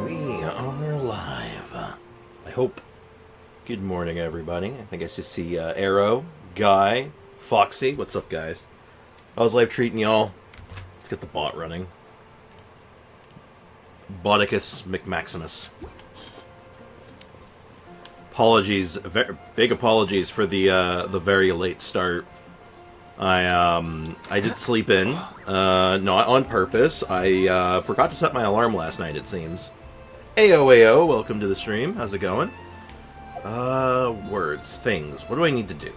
We are live. I hope. Good morning, everybody. I think I should see Arrow, Guy, Foxy. What's up, guys? How's life treating y'all? Let's get the bot running. Boticus McMaximus. Apologies, big apologies for the very late start. I did sleep in, not on purpose. I forgot to set my alarm last night, it seems. Ayo, welcome to the stream. How's it going? Words, things. What do I need to do?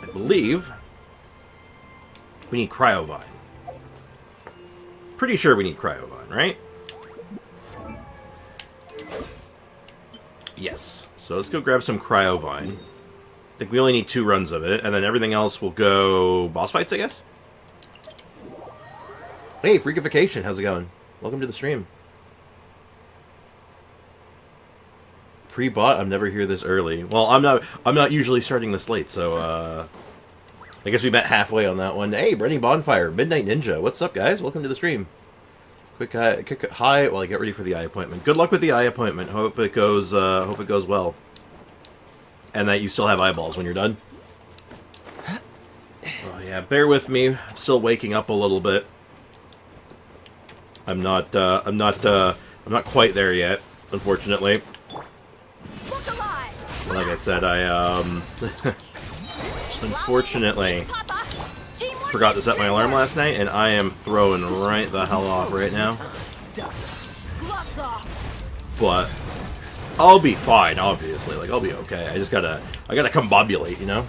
I believe we need Cryovine. Pretty sure we need Cryovine, right? Yes. So let's go grab some Cryovine. I think we only need 2 runs of it, and then everything else will go boss fights, I guess? Hey, Freakification, how's it going? Welcome to the stream. Pre-bot, I'm never here this early. Well, I'm not usually starting this late, so I guess we met halfway on that one. Hey, Brenny Bonfire, Midnight Ninja, what's up, guys? Welcome to the stream. Quick hi while I get ready for the eye appointment. Good luck with the eye appointment. Hope it goes well. And that you still have eyeballs when you're done. Oh yeah, bear with me. I'm still waking up a little bit. I'm not quite there yet, unfortunately. Like I said, I unfortunately forgot to set my alarm last night, and I am throwing right the hell off right now. But I'll be fine, obviously. Like, I'll be okay. I gotta combobulate, you know?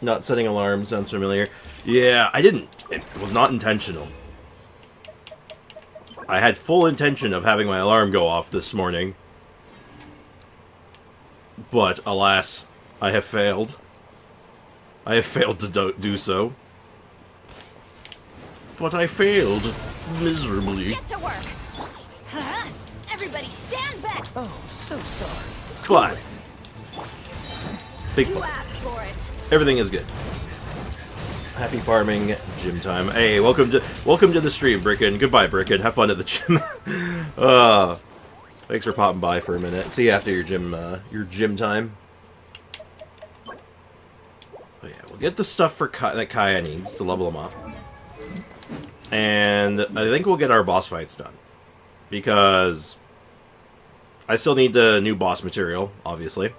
Not setting alarms sounds familiar. Yeah, I didn't. It was not intentional. I had full intention of having my alarm go off this morning. But, alas, I have failed. I have failed to do so. But I failed miserably. Get to work. Huh? Everybody stand back. Oh, so sorry. But big You but. asked for it. Everything is good. Happy farming, gym time. Hey, welcome to the stream, Bricken. Goodbye, Bricken. Have fun at the gym. Thanks for popping by for a minute. See you after your gym time. Oh yeah, we'll get the stuff for that Kaeya needs to level him up, and I think we'll get our boss fights done because I still need the new boss material, obviously.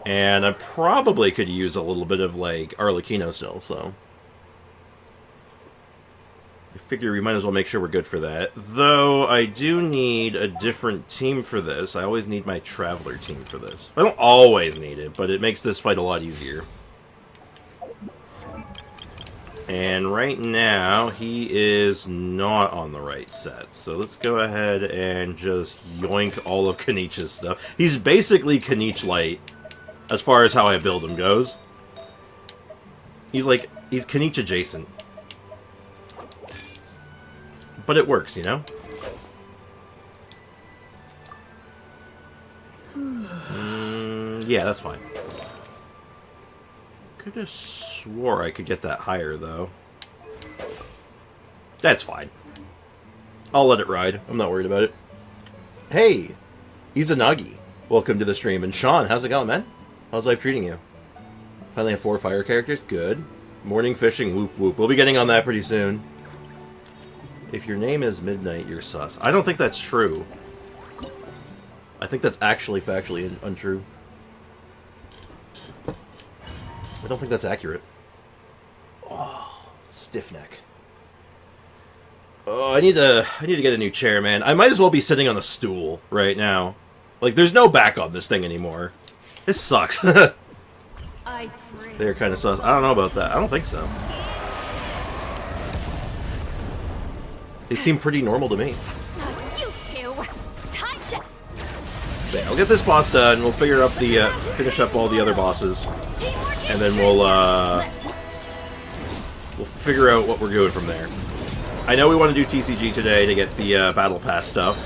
And I probably could use a little bit of, like, Arlecchino still, so I figure we might as well make sure we're good for that. Though, I do need a different team for this. I always need my Traveler team for this. I don't always need it, but it makes this fight a lot easier. And right now, he is not on the right set. So let's go ahead and just yoink all of Kanich's stuff. He's basically Kanich Light, as far as how I build him goes. He's Kanich adjacent. But it works, you know? Yeah, that's fine. Could have swore I could get that higher, though. That's fine. I'll let it ride. I'm not worried about it. Hey! Izanagi. Welcome to the stream. And Sean, how's it going, man? How's life treating you? Finally have 4 fire characters? Good. Morning fishing, whoop whoop. We'll be getting on that pretty soon. If your name is Midnight, you're sus. I don't think that's true. I think that's actually factually untrue. I don't think that's accurate. Oh, stiff neck. Oh, I need to get a new chair, man. I might as well be sitting on a stool right now. Like, there's no back on this thing anymore. This sucks. They're kind of sus. I don't know about that. I don't think so. They seem pretty normal to me. You two. Time to... Okay, I'll get this boss done. We'll figure up finish up all the other bosses, and then we'll figure out what we're doing from there. I know we want to do TCG today to get the Battle Pass stuff,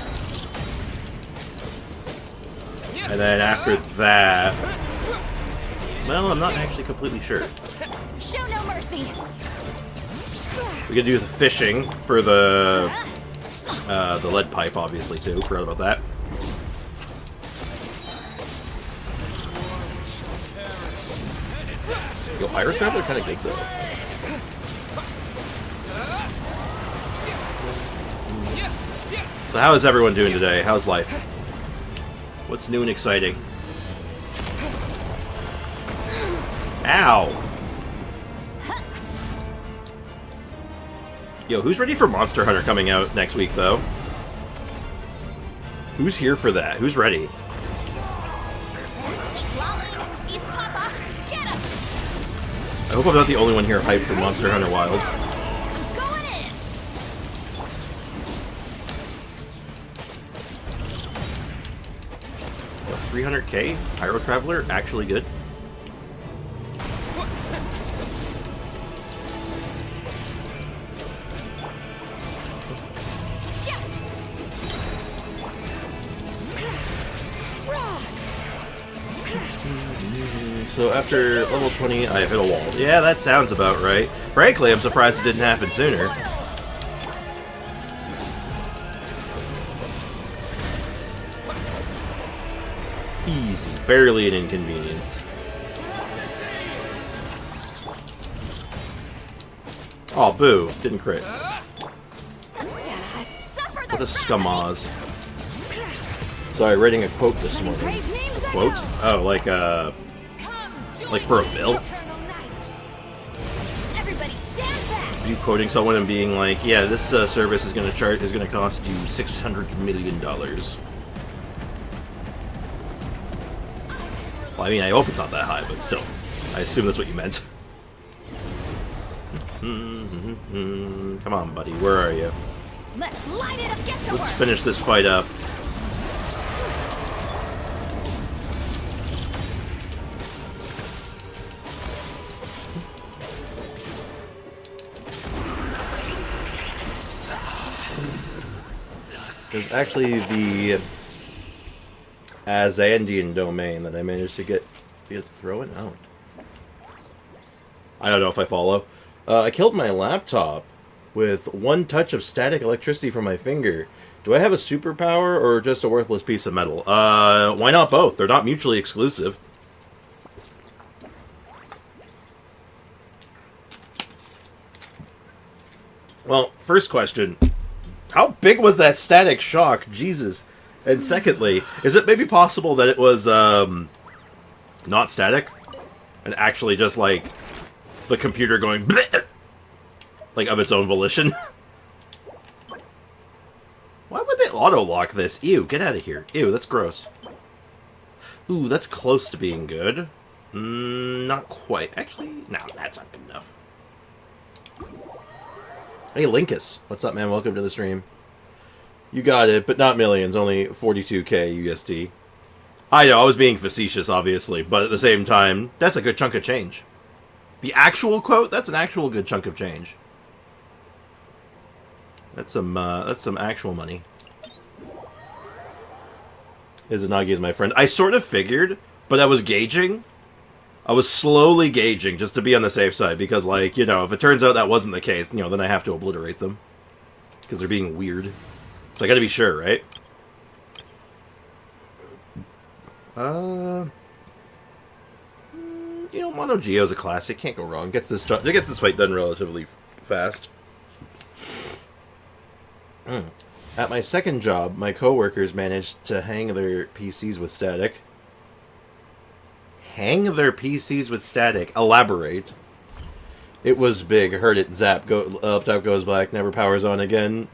and then after that, well, I'm not actually completely sure. Show no mercy. We could do the fishing for the The lead pipe, obviously, too. Forgot about that. Yo, Iris Traveler kind of good, though. So how is everyone doing today? How's life? What's new and exciting? Ow! Yo, who's ready for Monster Hunter coming out next week, though? Who's here for that? Who's ready? I hope I'm not the only one here hyped for Monster Hunter Wilds. 300k? Pyro Traveler? Actually good? So after level 20, I hit a wall. Yeah, that sounds about right. Frankly, I'm surprised it didn't happen sooner. Easy. Barely an inconvenience. Oh, boo. Didn't crit. What a scumaz. Sorry, writing a quote this morning. Quote? Oh, like for a bill? Are you quoting someone and being like, yeah, this service is gonna cost you $600 million. Well, I mean, I hope it's not that high, but still. I assume that's what you meant. Come on, buddy. Where are you? Let's light it up, get to Let's finish this fight up. There's actually the Azandian domain that I managed to get thrown out. I don't know if I follow. I killed my laptop with one touch of static electricity from my finger. Do I have a superpower or just a worthless piece of metal? Why not both? They're not mutually exclusive. Well, first question. How big was that static shock? Jesus. And secondly, is it maybe possible that it was, not static? And actually just, like, the computer going bleh, like, of its own volition? Why would they auto-lock this? Ew, get out of here. Ew, that's gross. Ooh, that's close to being good. Not quite. Actually, no, that's not good enough. Hey, Linkus. What's up, man? Welcome to the stream. You got it, but not millions. Only 42k USD. I know, I was being facetious, obviously, but at the same time, that's a good chunk of change. The actual quote, that's an actual good chunk of change. That's some actual money. Izanagi is my friend. I sort of figured, but I was gauging. I was slowly gauging, just to be on the safe side, because, like, you know, if it turns out that wasn't the case, you know, then I have to obliterate them. Because they're being weird. So I gotta be sure, right? You know, Mono Geo's a classic. Can't go wrong. It gets this fight done relatively fast. At my second job, my coworkers managed to hang their PCs with static. Hang their PCs with static. Elaborate. It was big. Heard it zap. Laptop goes black. Never powers on again.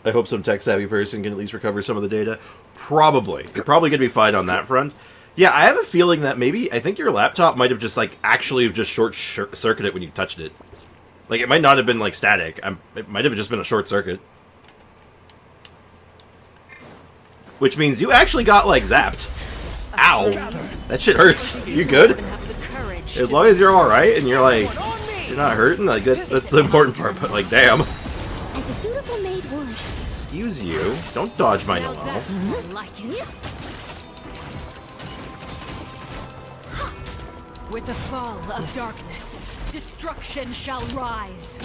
I hope some tech-savvy person can at least recover some of the data. Probably. You're probably going to be fine on that front. Yeah, I have a feeling that maybe, I think your laptop might have just, like, actually just short-circuited when you touched it. Like, it might not have been, like, static. It might have just been a short circuit. Which means you actually got, like, zapped. Ow. That shit hurts. You good? As long as you're alright and you're, like, you're not hurting, like, that's the important part, but, like, damn. As a dutiful maid would. Excuse you. Don't dodge my Noelle. With the fall of darkness, Destruction shall rise.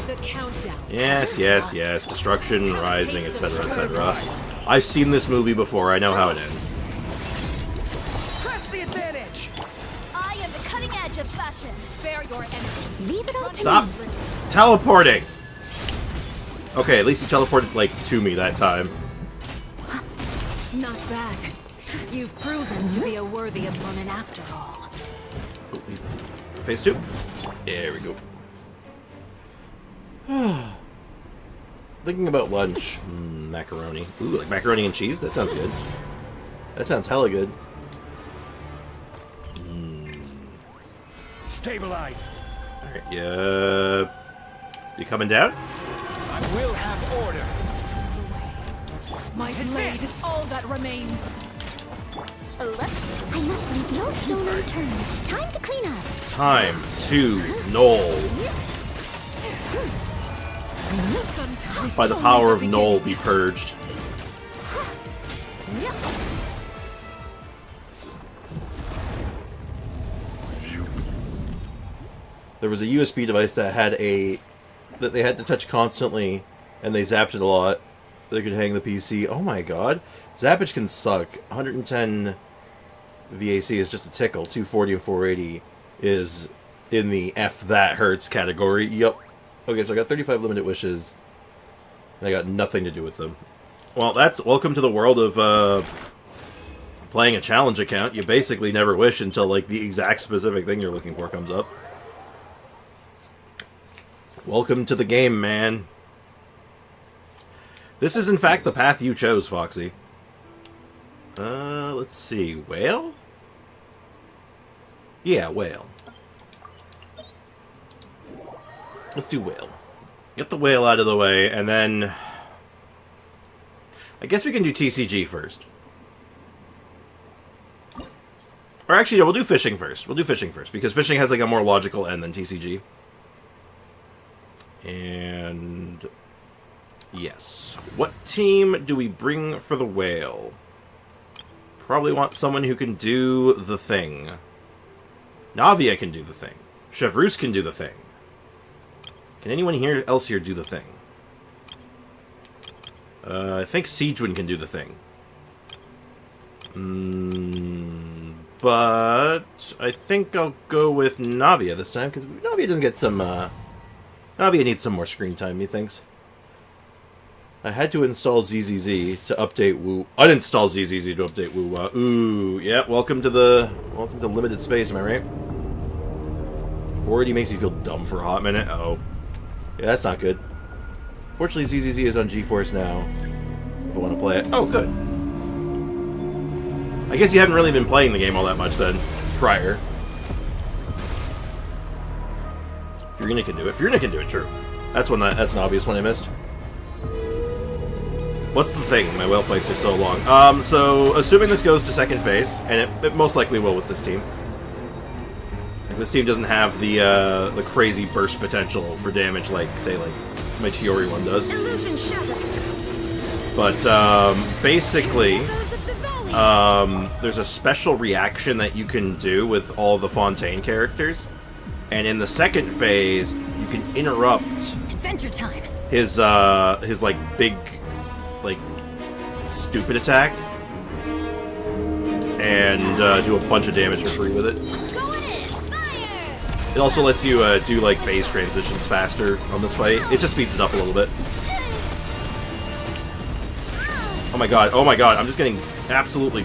The countdown. Yes, yes, yes. Destruction, rising, etc., etc. I've seen this movie before. I know how it ends. Press the advantage. I am the cutting edge of fashion. Spare your enemy. Leave it all to Stop me. teleporting! Okay, at least you teleported, like, to me that time. Not bad. You've proven to be a worthy opponent after all. Phase 2. There we go. Thinking about lunch. Macaroni. Ooh, like macaroni and cheese? That sounds good. That sounds hella good. Stabilize. Alright, yeah. You coming down? I will have order. My blade is all that remains. I must leave no stone unturned. Time to clean up. Time to Noelle. Sometimes By the only power of beginning. Noelle be purged. There was a USB device that had that they had to touch constantly, and they zapped it a lot. They could hang the PC. Oh my god. Zappage can suck. 110 VAC is just a tickle. 240 and 480 is in the F that hurts category. Yup. Okay, so I got 35 limited wishes, and I got nothing to do with them. Well, that's welcome to the world of playing a challenge account. You basically never wish until like the exact specific thing you're looking for comes up. Welcome to the game, man. This is, in fact, the path you chose, Foxy. Let's see. Whale? Yeah, whale. Let's do whale. Get the whale out of the way, and then... I guess we can do TCG first. Or actually, no, we'll do fishing first. We'll do fishing first, because fishing has, like, a more logical end than TCG. And... yes. What team do we bring for the whale? Probably want someone who can do the thing. Navia can do the thing. Chevreuse can do the thing. Can anyone else here do the thing? I think Siegewin can do the thing. But I think I'll go with Navia this time, because Navia doesn't get some... Navia needs some more screen time, methinks. I had to install ZZZ to update Woo. Uninstall ZZZ to update Woo. Ooh, yeah. Welcome to limited space. Am I right? 480 makes you feel dumb for a hot minute. Oh, yeah, that's not good. Fortunately, ZZZ is on GeForce now. If I want to play it. Oh, good. I guess you haven't really been playing the game all that much then. Prior. Furina can do it. Furina can do it. True. That's an obvious one I missed. What's the thing? My whale fights are so long. So, assuming this goes to second phase, and it most likely will with this team. Like, this team doesn't have the crazy burst potential for damage like, say, like my Chiori one does. Illusion shattered. But, basically, there's a special reaction that you can do with all the Fontaine characters. And in the second phase, you can interrupt Adventure time. his like, big... like, stupid attack, and do a bunch of damage for free with it. Going in. Fire. It also lets you do, like, phase transitions faster on this fight. It just speeds it up a little bit. Oh my god, I'm just getting absolutely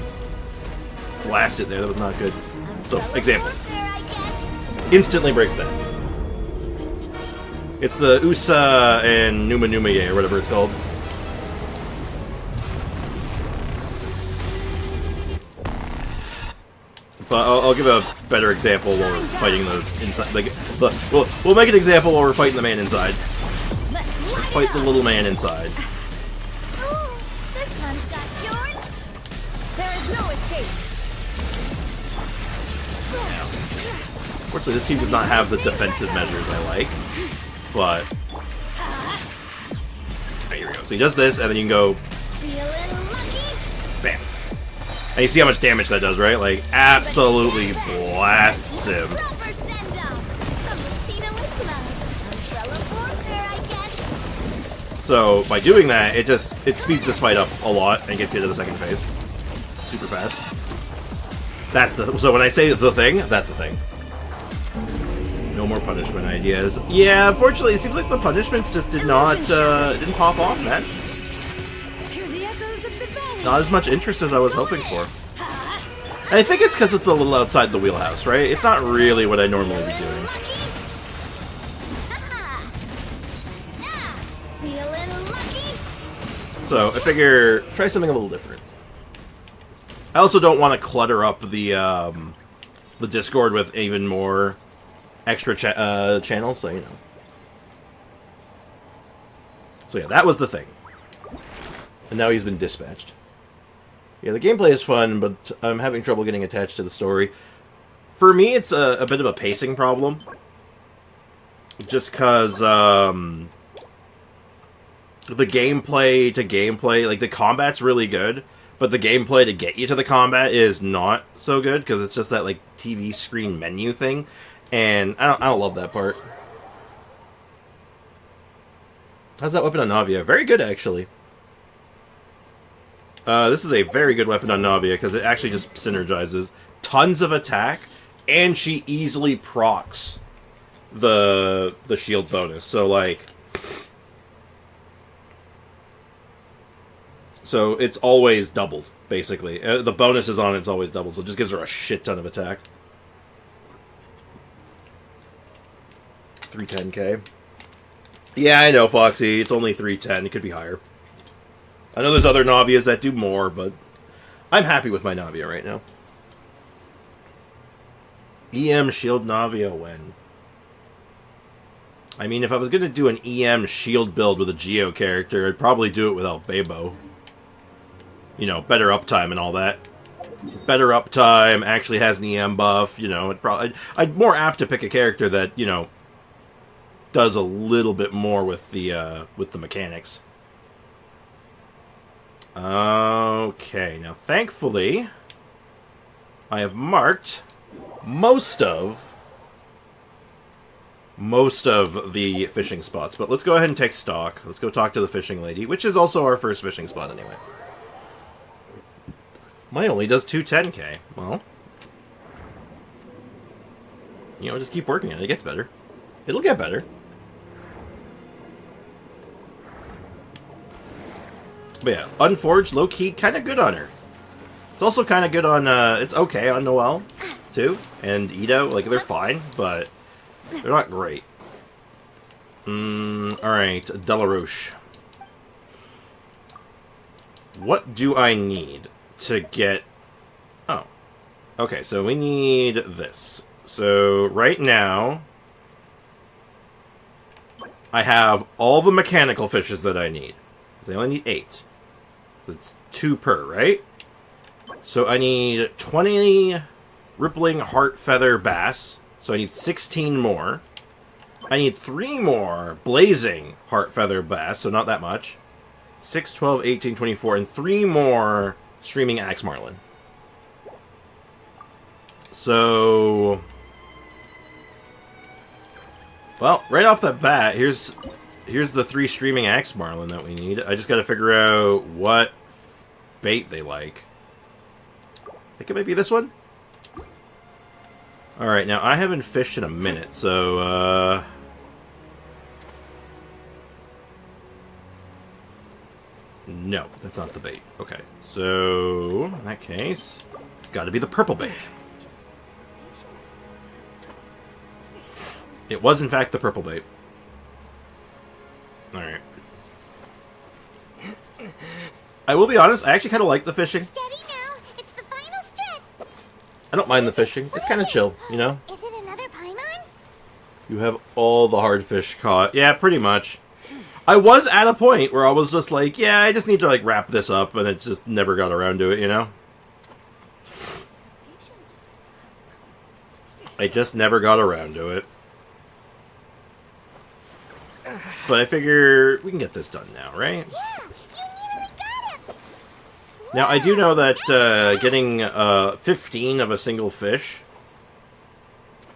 blasted there. That was not good. So, example. Instantly breaks that. It's the Usa and Numa Numaye, or whatever it's called. But I'll give a better example while we're fighting the inside. Like, we'll make an example while we're fighting the man inside. Let's fight the little man inside. Ooh, this one's got cured. There is no escape. Unfortunately, this team does not have the defensive measures I like. But okay, here we go. So he does this, and then you can go Feeling lucky. bam. And you see how much damage that does, right? Like, absolutely blasts him. Proper send up from the So by doing that, it speeds this fight up a lot and gets you to the second phase super fast. So when I say the thing, that's the thing. No more punishment ideas. Yeah, unfortunately, it seems like the punishments just didn't pop off, man. Not as much interest as I was hoping for. And I think it's because it's a little outside the wheelhouse, right? It's not really what I normally be doing. So I figure try something a little different. I also don't want to clutter up the Discord with even more extra channels, so you know. So yeah, that was the thing. And now he's been dispatched. Yeah, the gameplay is fun, but I'm having trouble getting attached to the story. For me, it's a bit of a pacing problem. Just because the gameplay to gameplay, like the combat's really good, but the gameplay to get you to the combat is not so good, because it's just that like TV screen menu thing, and I don't love that part. How's that weapon on Navia? Very good, actually. This is a very good weapon on Navia, because it actually just synergizes. Tons of attack, and she easily procs the shield bonus. So, like... So, it's always doubled, basically. The bonus is on, it's always doubled, so it just gives her a shit ton of attack. 310k. Yeah, I know, Foxy. It's only 310. It could be higher. I know there's other Navias that do more, but I'm happy with my Navia right now. EM Shield Navia when? I mean, if I was going to do an EM Shield build with a Geo character, I'd probably do it without Bebo. You know, better uptime and all that. Better uptime, actually has an EM buff, you know, I'd more apt to pick a character that, you know, does a little bit more with the mechanics. Okay, now thankfully, I have marked most of the fishing spots. But let's go ahead and take stock. Let's go talk to the fishing lady, which is also our first fishing spot anyway. Mine only does 210k. Well, you know, just keep working on it. It gets better. It'll get better. But yeah, Unforged, low-key, kind of good on her. It's also kind of good on, it's okay on Noelle, too. And Ito, like, they're fine, but they're not great. Alright, Delaroche. What do I need to get... Oh. Okay, so we need this. So, right now, I have all the mechanical fishes that I need. I only need 8. That's 2 per, right? So I need 20 rippling heart feather bass. So I need 16 more. I need 3 more blazing heart feather bass, so not that much. 6, 12, 18, 24, and 3 more streaming axe marlin. So... Well, right off the bat, here's the 3 streaming axe marlin that we need. I just gotta figure out what bait they like. I think it might be this one. Alright, now I haven't fished in a minute, so, no, that's not the bait. Okay, so, in that case, it's gotta be the purple bait. It was, in fact, the purple bait. Alright. I will be honest, I actually kind of like the fishing. Steady now. It's the final stretch. I don't mind the fishing. It's kind of chill, you know? Is it another Paimon? You have all the hard fish caught. Yeah, pretty much. I was at a point where I was just like, yeah, I just need to, like, wrap this up, and it just never got around to it, you know? I just never got around to it. But I figure we can get this done now, right? Yeah, you nearly got him. Now, I do know that getting 15 of a single fish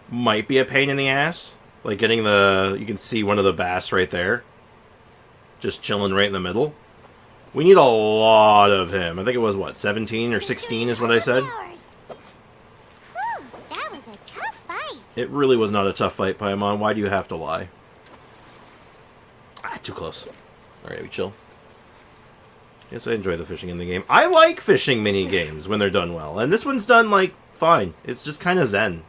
might be a pain in the ass. Like getting the... You can see one of the bass right there. just chilling right in the middle. We need a lot of him. I think it was, what, 17 or 16 is what I said? Whew, that was a tough fight. It really was not a tough fight, Paimon. Why do you have to lie? Ah, too close. Alright, we chill. Yes, I enjoy the fishing in the game. I like fishing mini-games when they're done well. And this one's done, like, fine. It's just kind of zen.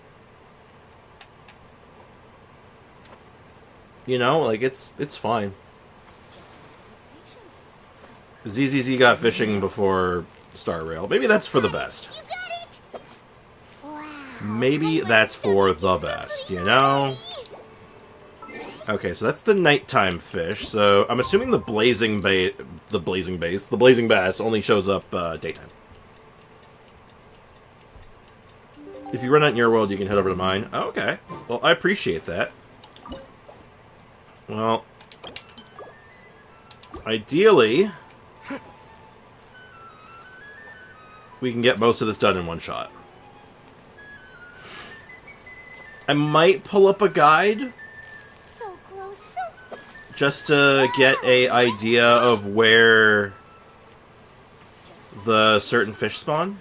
You know, like, it's fine. ZZZ got fishing before Star Rail. Maybe that's for the best. You got it. Wow. Maybe that's for the best, you know? Okay, so that's the nighttime fish. So I'm assuming the blazing bass only shows up daytime. If you run out in your world, you can head over to mine. Oh, okay. Well, I appreciate that. Well, ideally, we can get most of this done in one shot. I might pull up a guide So close, so... just to get an idea of where the certain fish spawn.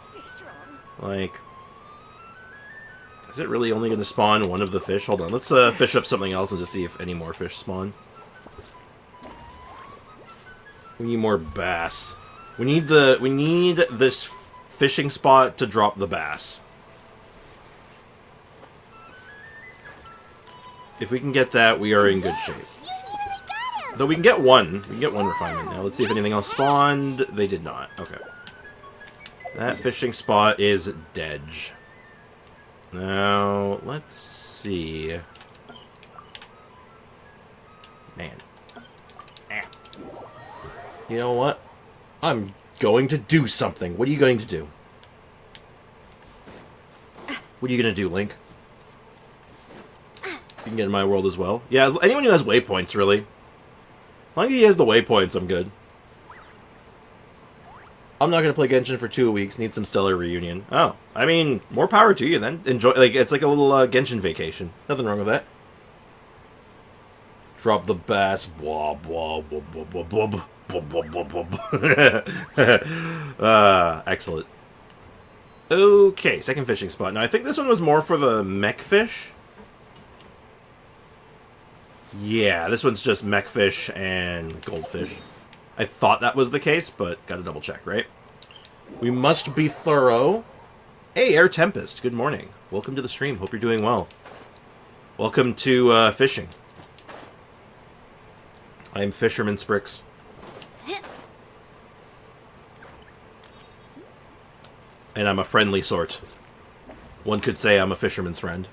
Stay strong. Like, is it really only going to spawn one of the fish? Hold on, let's fish up something else and just see if any more fish spawn. We need more bass. We need this fishing spot to drop the bass. If we can get that, we are in good shape. You nearly got him. Though we can get one. We can get one refinement now. Let's see if anything else spawned. They did not. Okay. That fishing spot is dead. Now, let's see. Man. Ah. You know what? I'm going to do something. What are you going to do? What are you going to do, Link? You can get in my world as well. Yeah, anyone who has waypoints, really. As long as he has the waypoints, I'm good. I'm not going to play Genshin for 2 weeks. Need some Stellar Reunion. Oh, I mean, more power to you then. Enjoy. Like, it's like a little Genshin vacation. Nothing wrong with that. Drop the bass. Blah, blah, blah, blah, blah, blah, blah, blah, blah, blah. Excellent. Okay, second fishing spot. Now, I think this one was more for the mech fish. Yeah, this one's just mech fish and goldfish. I thought that was the case, but gotta double check, right? We must be thorough. Hey, Air Tempest, good morning. Welcome to the stream. Hope you're doing well. Welcome to fishing. I'm Fisherman Sprix. And I'm a friendly sort. One could say I'm a fisherman's friend.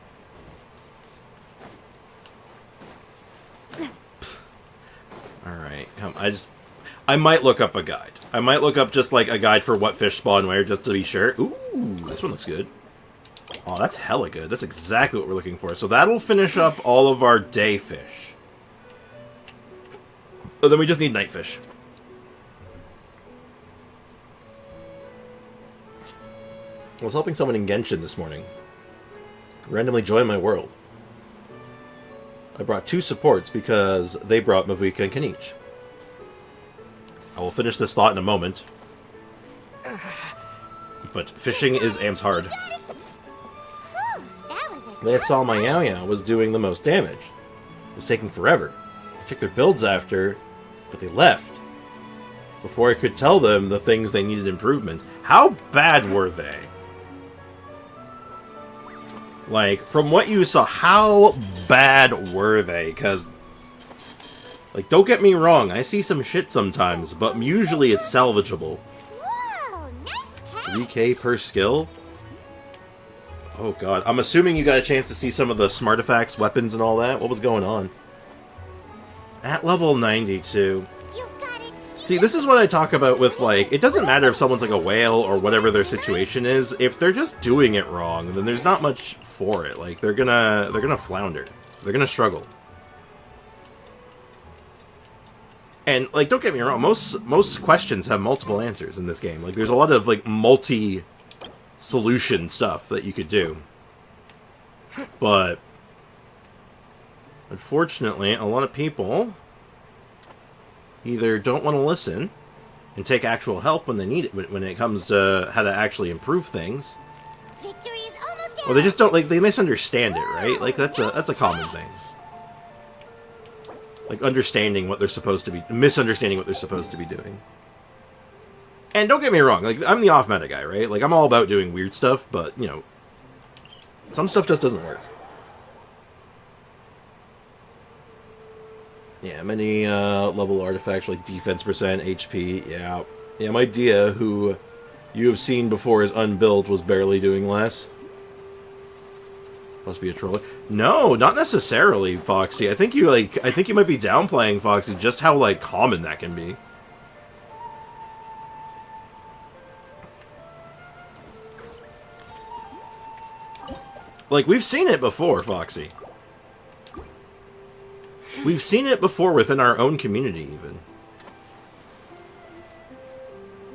Alright, I might look up a guide. I might look up just like a guide for what fish spawn where, just to be sure. Ooh, this one looks good. Oh, that's hella good. That's exactly what we're looking for. So that'll finish up all of our day fish. Oh, then we just need night fish. I was helping someone in Genshin this morning. Randomly joined my world. I brought 2 supports because they brought Mavuika and Kanich. I will finish this thought in a moment. But fishing is Am's hard. They saw my ayaya was doing the most damage. It was taking forever. I checked their builds after, but they left. Before I could tell them the things they needed improvement. How bad were they? Like, from what you saw, how bad were they? Because, like, don't get me wrong, I see some shit sometimes, but usually it's salvageable. Whoa, nice catch. 3k per skill? Oh god, I'm assuming you got a chance to see some of the smartifacts, weapons, and all that? What was going on? At level 92. You've got it. See, this is what I talk about with, like, it doesn't matter if someone's like a whale or whatever their situation is. If they're just doing it wrong, then there's not much for it. Like, they're gonna flounder. They're gonna struggle. And, like, don't get me wrong, most questions have multiple answers in this game. Like, there's a lot of, like, multi-solution stuff that you could do. But, unfortunately, a lot of people either don't want to listen and take actual help when they need it, when it comes to how to actually improve things, Victory is almost or they just don't, like, they misunderstand it, right? Like, that's a common thing. Like, understanding what they're supposed to be, misunderstanding what they're supposed to be doing. And don't get me wrong, like, I'm the off-meta guy, right? Like, I'm all about doing weird stuff, but, you know, some stuff just doesn't work. Yeah, many level artifacts, like defense percent, HP, yeah. Yeah, my Dehya, who you have seen before is unbuilt, was barely doing less. Must be a troller. No, not necessarily, Foxy. I think you might be downplaying, Foxy, just how, like, common that can be. Like, we've seen it before, Foxy. We've seen it before within our own community, even.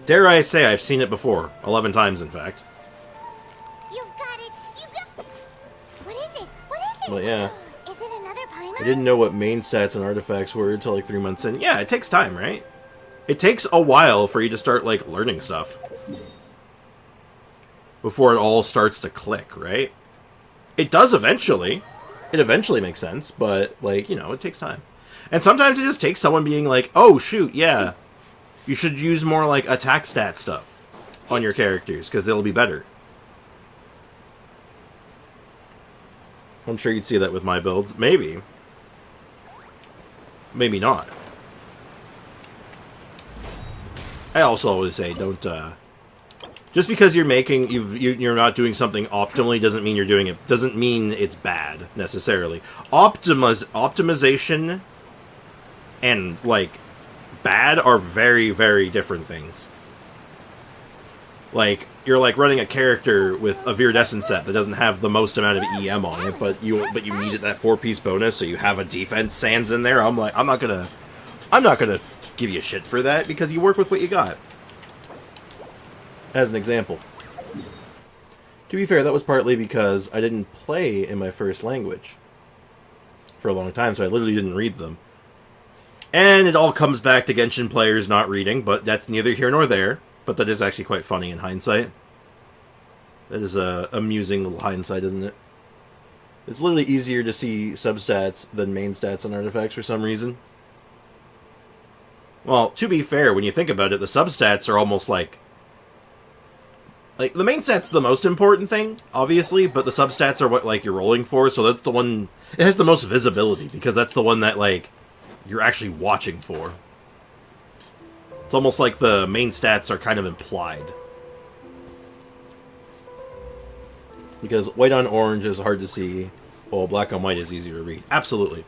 Dare I say I've seen it before. 11 times, in fact. You've got it. You got. What is it? What is it? Well, yeah. Is it another Paimon? I didn't know what main stats and artifacts were until like 3 months in. Yeah, it takes time, right? It takes a while for you to start, like, learning stuff. Before it all starts to click, right? It does eventually. It eventually makes sense, but, like, you know, it takes time. And sometimes it just takes someone being like, oh, shoot, yeah, you should use more, like, attack stat stuff on your characters, because they'll be better. I'm sure you'd see that with my builds. Maybe. Maybe not. I also always say, don't, just because you're not doing something optimally doesn't mean you're doing it, doesn't mean it's bad, necessarily. Optimization and, like, bad are very, very different things. Like, you're, like, running a character with a Viridescent set that doesn't have the most amount of EM on it, but you needed that 4-piece bonus, so you have a defense sans in there. I'm like, I'm not gonna give you shit for that, because you work with what you got. As an example. To be fair, that was partly because I didn't play in my first language for a long time, so I literally didn't read them. And it all comes back to Genshin players not reading, but that's neither here nor there. But that is actually quite funny in hindsight. That is a amusing little hindsight, isn't it? It's literally easier to see substats than main stats on artifacts for some reason. Well, to be fair, when you think about it, the substats are almost like, the main stat's the most important thing, obviously, but the substats are what, like, you're rolling for, so that's the one, it has the most visibility, because that's the one that, like, you're actually watching for. It's almost like the main stats are kind of implied. Because white on orange is hard to see, while black on white is easier to read. Absolutely.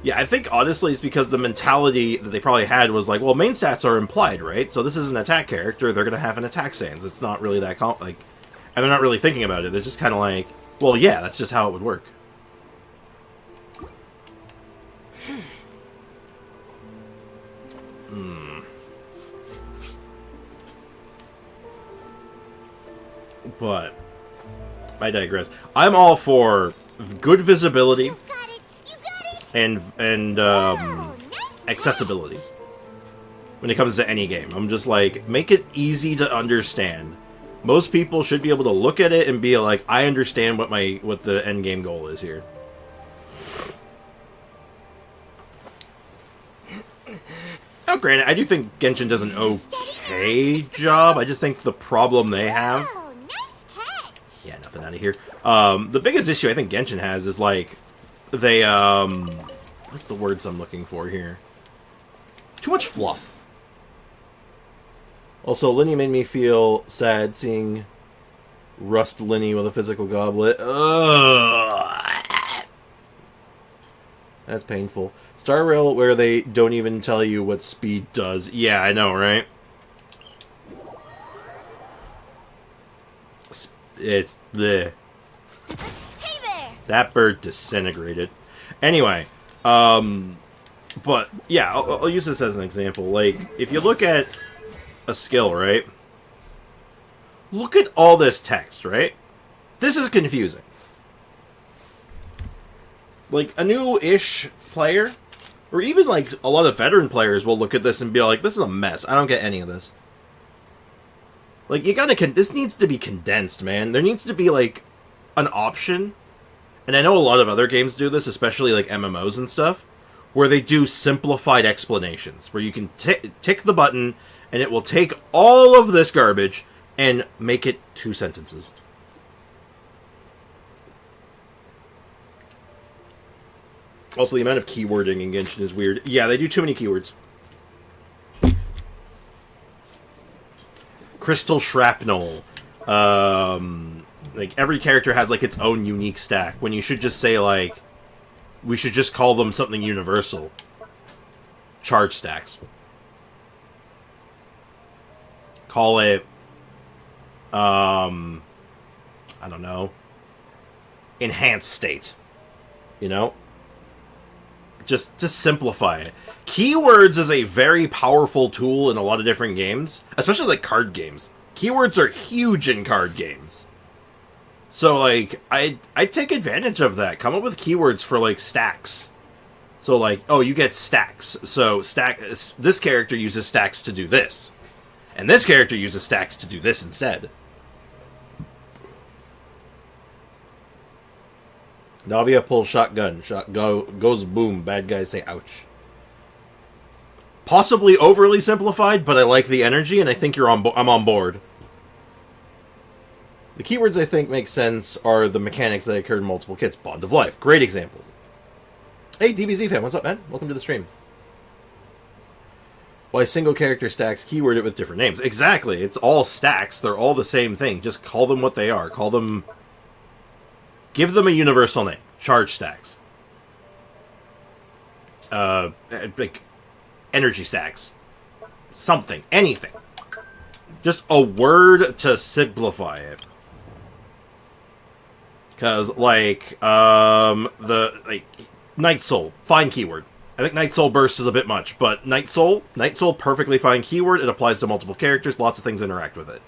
Yeah, I think, honestly, it's because the mentality that they probably had was like, well, main stats are implied, right? So this is an attack character, they're going to have an attack sans. It's not really that, and they're not really thinking about it. They're just kind of like, well, yeah, that's just how it would work. But I digress. I'm all for good visibility and accessibility when it comes to any game. I'm just like, make it easy to understand. Most people should be able to look at it and be like, I understand what the end game goal is here. Now, granted, I do think Genshin does an okay job. I just think the problem they have... Yeah, nothing out of here. The biggest issue I think Genshin has is, like, they, what's the words I'm looking for here? Too much fluff. Also, Linny made me feel sad seeing Rust Linny with a physical goblet. Ugh. That's painful. Star Rail where they don't even tell you what speed does. Yeah, I know, right? It's bleh. Hey there. That bird disintegrated. Anyway, but yeah, I'll use this as an example. Like, if you look at a skill, right? Look at all this text, right? This is confusing. Like, a new-ish player Or even, like, a lot of veteran players will look at this and be like, this is a mess. I don't get any of this. Like, you gotta... this needs to be condensed, man. There needs to be, like, an option. And I know a lot of other games do this, especially, like, MMOs and stuff, where they do simplified explanations, where you can tick the button, and it will take all of this garbage and make it 2 sentences. Also, the amount of keywording in Genshin is weird. Yeah, they do too many keywords. Crystal Shrapnel. Like, every character has, like, its own unique stack, when you should just say, like, we should just call them something universal. Charge stacks. Call it, I don't know, enhanced state. You know? Just simplify it. Keywords is a very powerful tool in a lot of different games, especially like card games. Keywords are huge in card games. So like I take advantage of that. Come up with keywords for like stacks. So like, oh, you get stacks. So this character uses stacks to do this. And this character uses stacks to do this instead. Navia pulls shotgun. Goes boom. Bad guys say ouch. Possibly overly simplified, but I like the energy, and I think I'm on board. The keywords I think make sense are the mechanics that occur in multiple kits. Bond of Life. Great example. Hey, DBZ fan. What's up, man? Welcome to the stream. Why single character stacks keyword it with different names? Exactly. It's all stacks. They're all the same thing. Just call them what they are. Call them... Give them a universal name. Charge stacks. Like, energy stacks. Something. Anything. Just a word to simplify it. Because, like, Night Soul. Fine keyword. I think Night Soul Burst is a bit much, but Night Soul, perfectly fine keyword. It applies to multiple characters. Lots of things interact with it.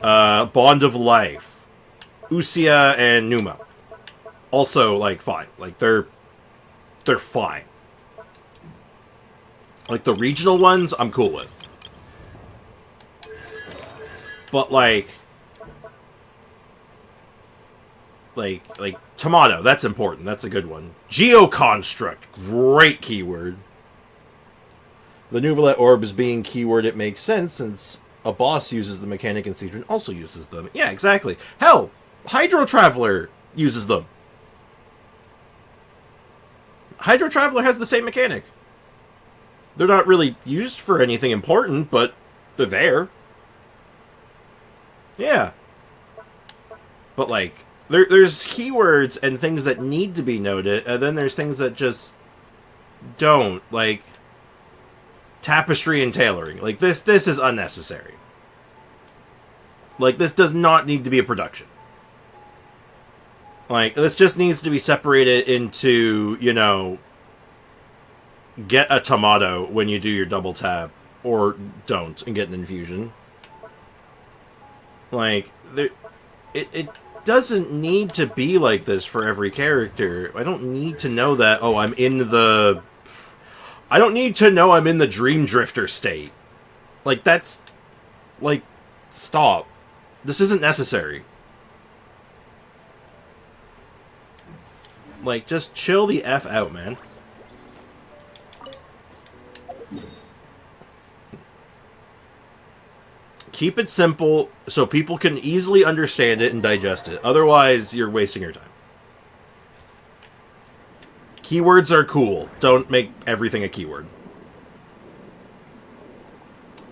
Bond of Life. Usia and Numa. Also, like, fine. Like, they're fine. Like, the regional ones, I'm cool with. But, like, Tomato, that's important. That's a good one. Geoconstruct, great keyword. The Nuvolette Orb is being keyword, it makes sense, since a boss uses the mechanic and Cedron also uses them. Yeah, exactly. Hell, Hydro Traveler uses them. Hydro Traveler has the same mechanic. They're not really used for anything important, but they're there. Yeah. But, like, there's keywords and things that need to be noted, and then there's things that just don't. Like, tapestry and tailoring. Like, this is unnecessary. Like, this does not need to be a production. Like, this just needs to be separated into, you know, get a tomato when you do your double tap, or don't, and get an infusion. Like, it doesn't need to be like this for every character. I don't need to know that, oh, I don't need to know I'm in the Dream Drifter state. Like, that's... Like, stop. This isn't necessary. Like, just chill the F out, man. Keep it simple so people can easily understand it and digest it. Otherwise, you're wasting your time. Keywords are cool. Don't make everything a keyword.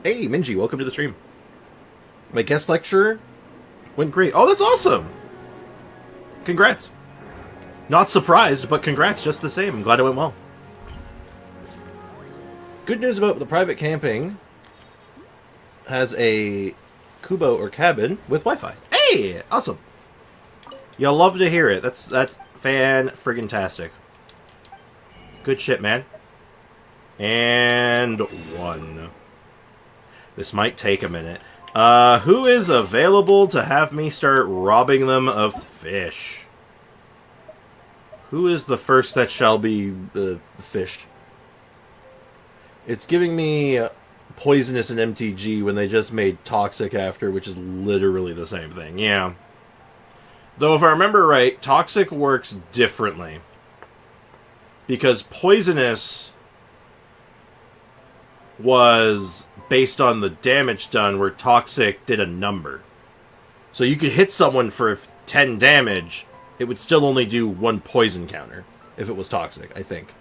Hey, Minji, welcome to the stream. My guest lecture went great. Oh, that's awesome! Congrats. Not surprised, but congrats just the same. I'm glad it went well. Good news about the private camping. Has a kubo or cabin with Wi-Fi. Hey! Awesome. You'll love to hear it. That's fan-friggin-tastic. Good shit, man. And 1. This might take a minute. Who is available to have me start robbing them of fish? Who is the first that shall be fished? It's giving me poisonous and MTG when they just made toxic after, which is literally the same thing. Yeah. Though if I remember right, toxic works differently. Because poisonous was based on the damage done, where toxic did a number. So you could hit someone for 10 damage, it would still only do 1 poison counter if it was toxic, I think.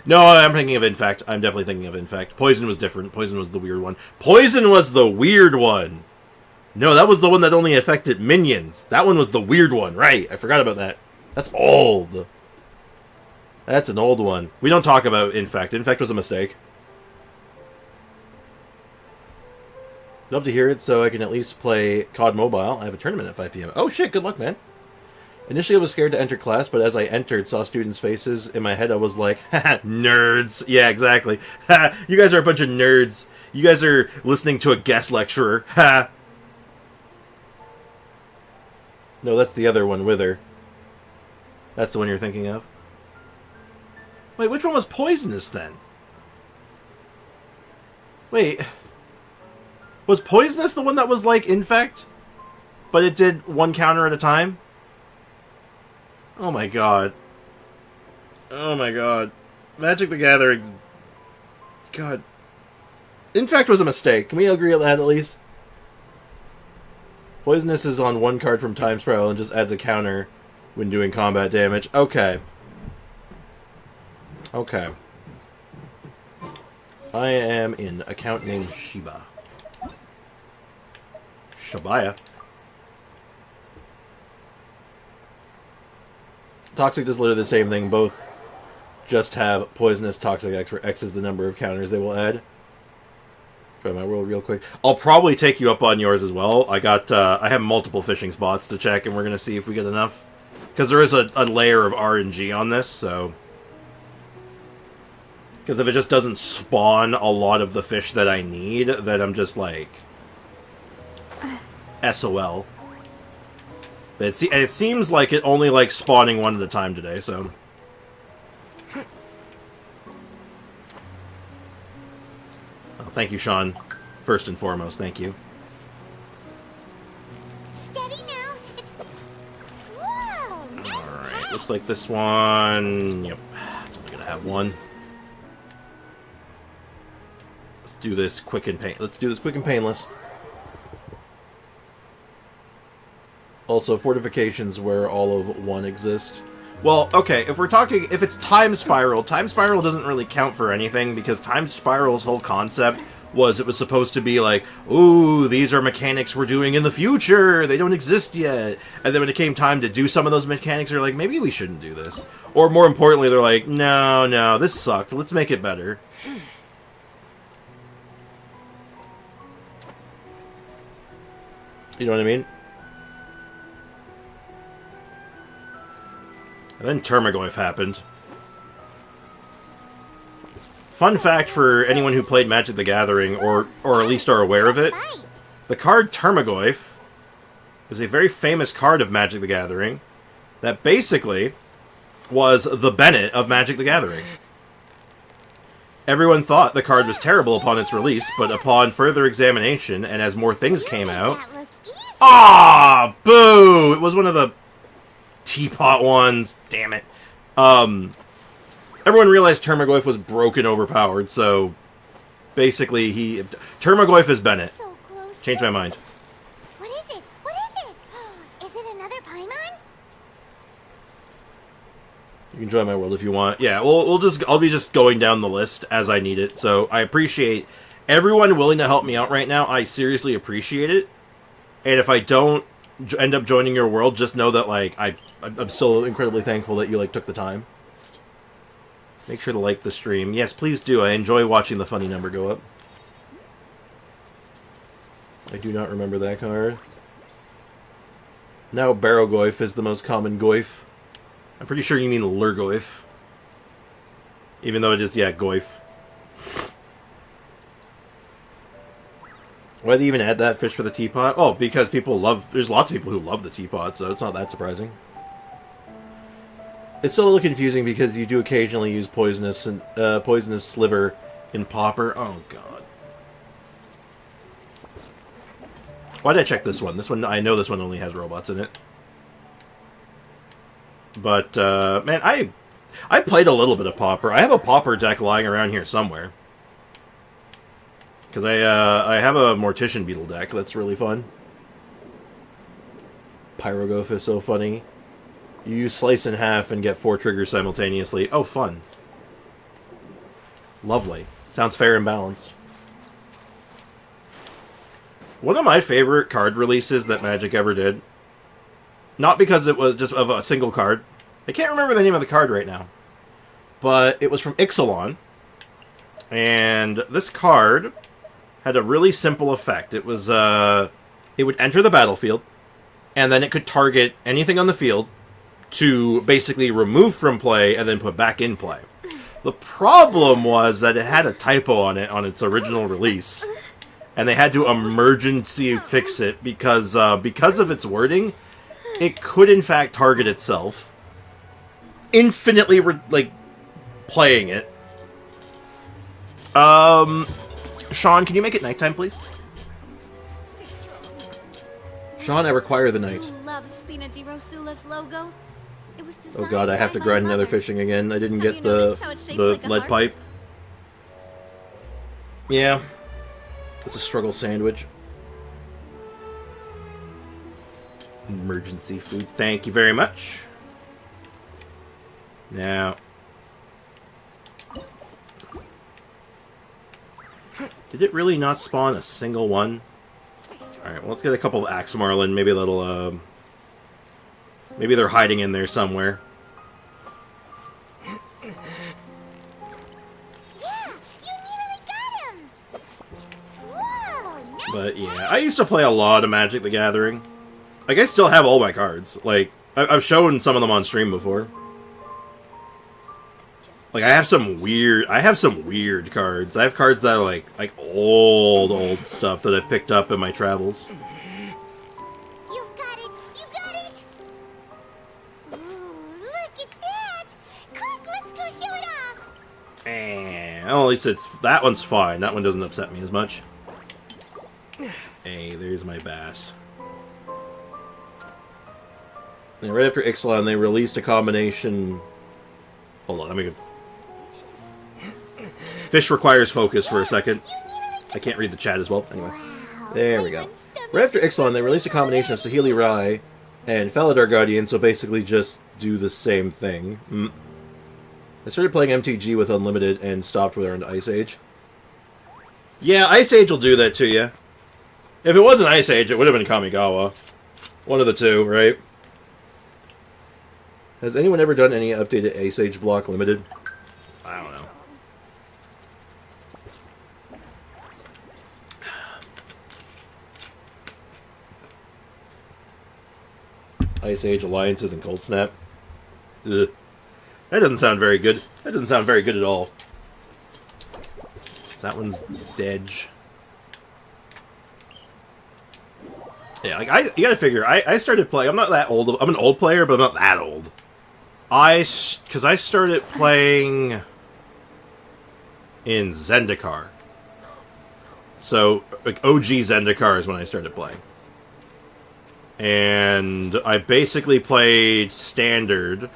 No, I'm thinking of Infect. I'm definitely thinking of Infect. Poison was different. Poison was the weird one. Poison was the weird one! No, that was the one that only affected minions. That one was the weird one, right. I forgot about that. That's old. That's an old one. We don't talk about Infect. Infect was a mistake. Love to hear it, so I can at least play COD Mobile. I have a tournament at 5 p.m. Oh shit, good luck, man. Initially I was scared to enter class, but as I entered, saw students' faces, in my head I was like, haha, nerds. Yeah, exactly. Ha, you guys are a bunch of nerds. You guys are listening to a guest lecturer. Ha. No, that's the other one, Wither. That's the one you're thinking of. Wait, which one was poisonous then? Wait. Was poisonous the one that was like Infect? But it did 1 counter at a time? Oh my god. Oh my god. Magic the Gathering. God. Infect was a mistake. Can we agree on that at least? Poisonous is on 1 card from Time Spiral and just adds a counter when doing combat damage. Okay. Okay. I am in account named Shiba. Shabaya. Toxic does literally the same thing. Both just have poisonous toxic X, where X is the number of counters they will add. Try my world real quick. I'll probably take you up on yours as well. I have multiple fishing spots to check, and we're gonna see if we get enough. Because there is a layer of RNG on this, so. Because if it just doesn't spawn a lot of the fish that I need, then I'm just like SOL. But it seems like it only likes spawning 1 at a time today, so. Oh, thank you, Sean. First and foremost, thank you. Steady now. Whoa, nice Alright, catch. looks like this one. Yep, it's only gonna have 1. Let's do this quick and painless. Also, fortifications where all of 1 exist. Well, okay, if we're talking, if it's Time Spiral doesn't really count for anything, because Time Spiral's whole concept was it was supposed to be like, ooh, these are mechanics we're doing in the future, they don't exist yet. And then when it came time to do some of those mechanics, they're like, maybe we shouldn't do this. Or more importantly, they're like, no, this sucked, let's make it better. You know what I mean? And then Termagoyf happened. Fun fact for anyone who played Magic the Gathering, or at least are aware of it, the card Termagoyf is a very famous card of Magic the Gathering that basically was the Bennett of Magic the Gathering. Everyone thought the card was terrible upon its release, but upon further examination, and as more things came out... Ah, boo! It was one of the teapot ones. Damn it. Everyone realized Termagoyf was broken overpowered, so basically Termagoyf is Bennett. So close. Changed my mind. What is it? What is it? Is it another Paimon? You can join my world if you want. Yeah, I'll be just going down the list as I need it. So I appreciate everyone willing to help me out right now. I seriously appreciate it. And if I don't end up joining your world, just know that I'm still incredibly thankful that you took the time. Make sure to like the stream. Yes, please do. I enjoy watching the funny number go up. I do not remember that card. Now Barrowgoyf is the most common Goyf. I'm pretty sure you mean Lurgoyf. Even though it is, yeah, Goyf. Why do they even add that fish for the teapot? Oh, because there's lots of people who love the teapot, so it's not that surprising. It's still a little confusing because you do occasionally use poisonous and poisonous sliver in Pauper. Oh god. Why did I check this one? This one, I know this one only has robots in it. But man, I played a little bit of Pauper. I have a Pauper deck lying around here somewhere. Because I have a Mortician Beetle deck that's really fun. Pyroglyph is so funny. You use Slice in Half and get 4 triggers simultaneously. Oh, fun. Lovely. Sounds fair and balanced. One of my favorite card releases that Magic ever did, not because it was just of a single card. I can't remember the name of the card right now. But it was from Ixalan. And this card had a really simple effect. It was, it would enter the battlefield, and then it could target anything on the field to basically remove from play and then put back in play. The problem was that it had a typo on it on its original release, and they had to emergency fix it because of its wording. It could in fact target itself, infinitely playing it. Sean, can you make it nighttime, please? Stay strong. Sean, I require the night. Who loves Spina di Rosula's logo? It was Oh designed god, I have by to my grind another mother. fishing again. I didn't Have get you the noticed how it's shaped like a lead heart? pipe. Yeah. It's a struggle sandwich. Emergency food. Thank you very much. Now. Did it really not spawn a single one? Alright, well, let's get a couple of Axe Marlin. Maybe that'll, maybe they're hiding in there somewhere. Yeah, you nearly got him. Whoa, nice. But yeah, I used to play a lot of Magic the Gathering. Like, I still have all my cards. Like, I've shown some of them on stream before. Like, I have some weird cards. I have cards that are like old stuff that I've picked up in my travels. You've got it. You got it. Ooh, look at that. Quick, let's go show it off. Well, at least that one's fine. That one doesn't upset me as much. Hey, there's my bass. And right after Ixalan, they released a combination. Hold on, let me go. Fish requires focus for a second. I can't read the chat as well. Anyway, there we go. Right after Ixalan, they released a combination of Saheeli Rai and Felidar Guardian, so basically just do the same thing. I started playing MTG with Unlimited and stopped when I went to Ice Age. Yeah, Ice Age will do that to you. If it wasn't Ice Age, it would have been Kamigawa. One of the two, right? Has anyone ever done any updated Ice Age block Limited? I don't know. Ice Age Alliances and Cold Snap. Ugh. That doesn't sound very good. That doesn't sound very good at all. That one's dead. Yeah, like you gotta figure. I started playing. I'm not that old. I'm an old player, but I'm not that old. Because I started playing in Zendikar. So like OG Zendikar is when I started playing. And I basically played Standard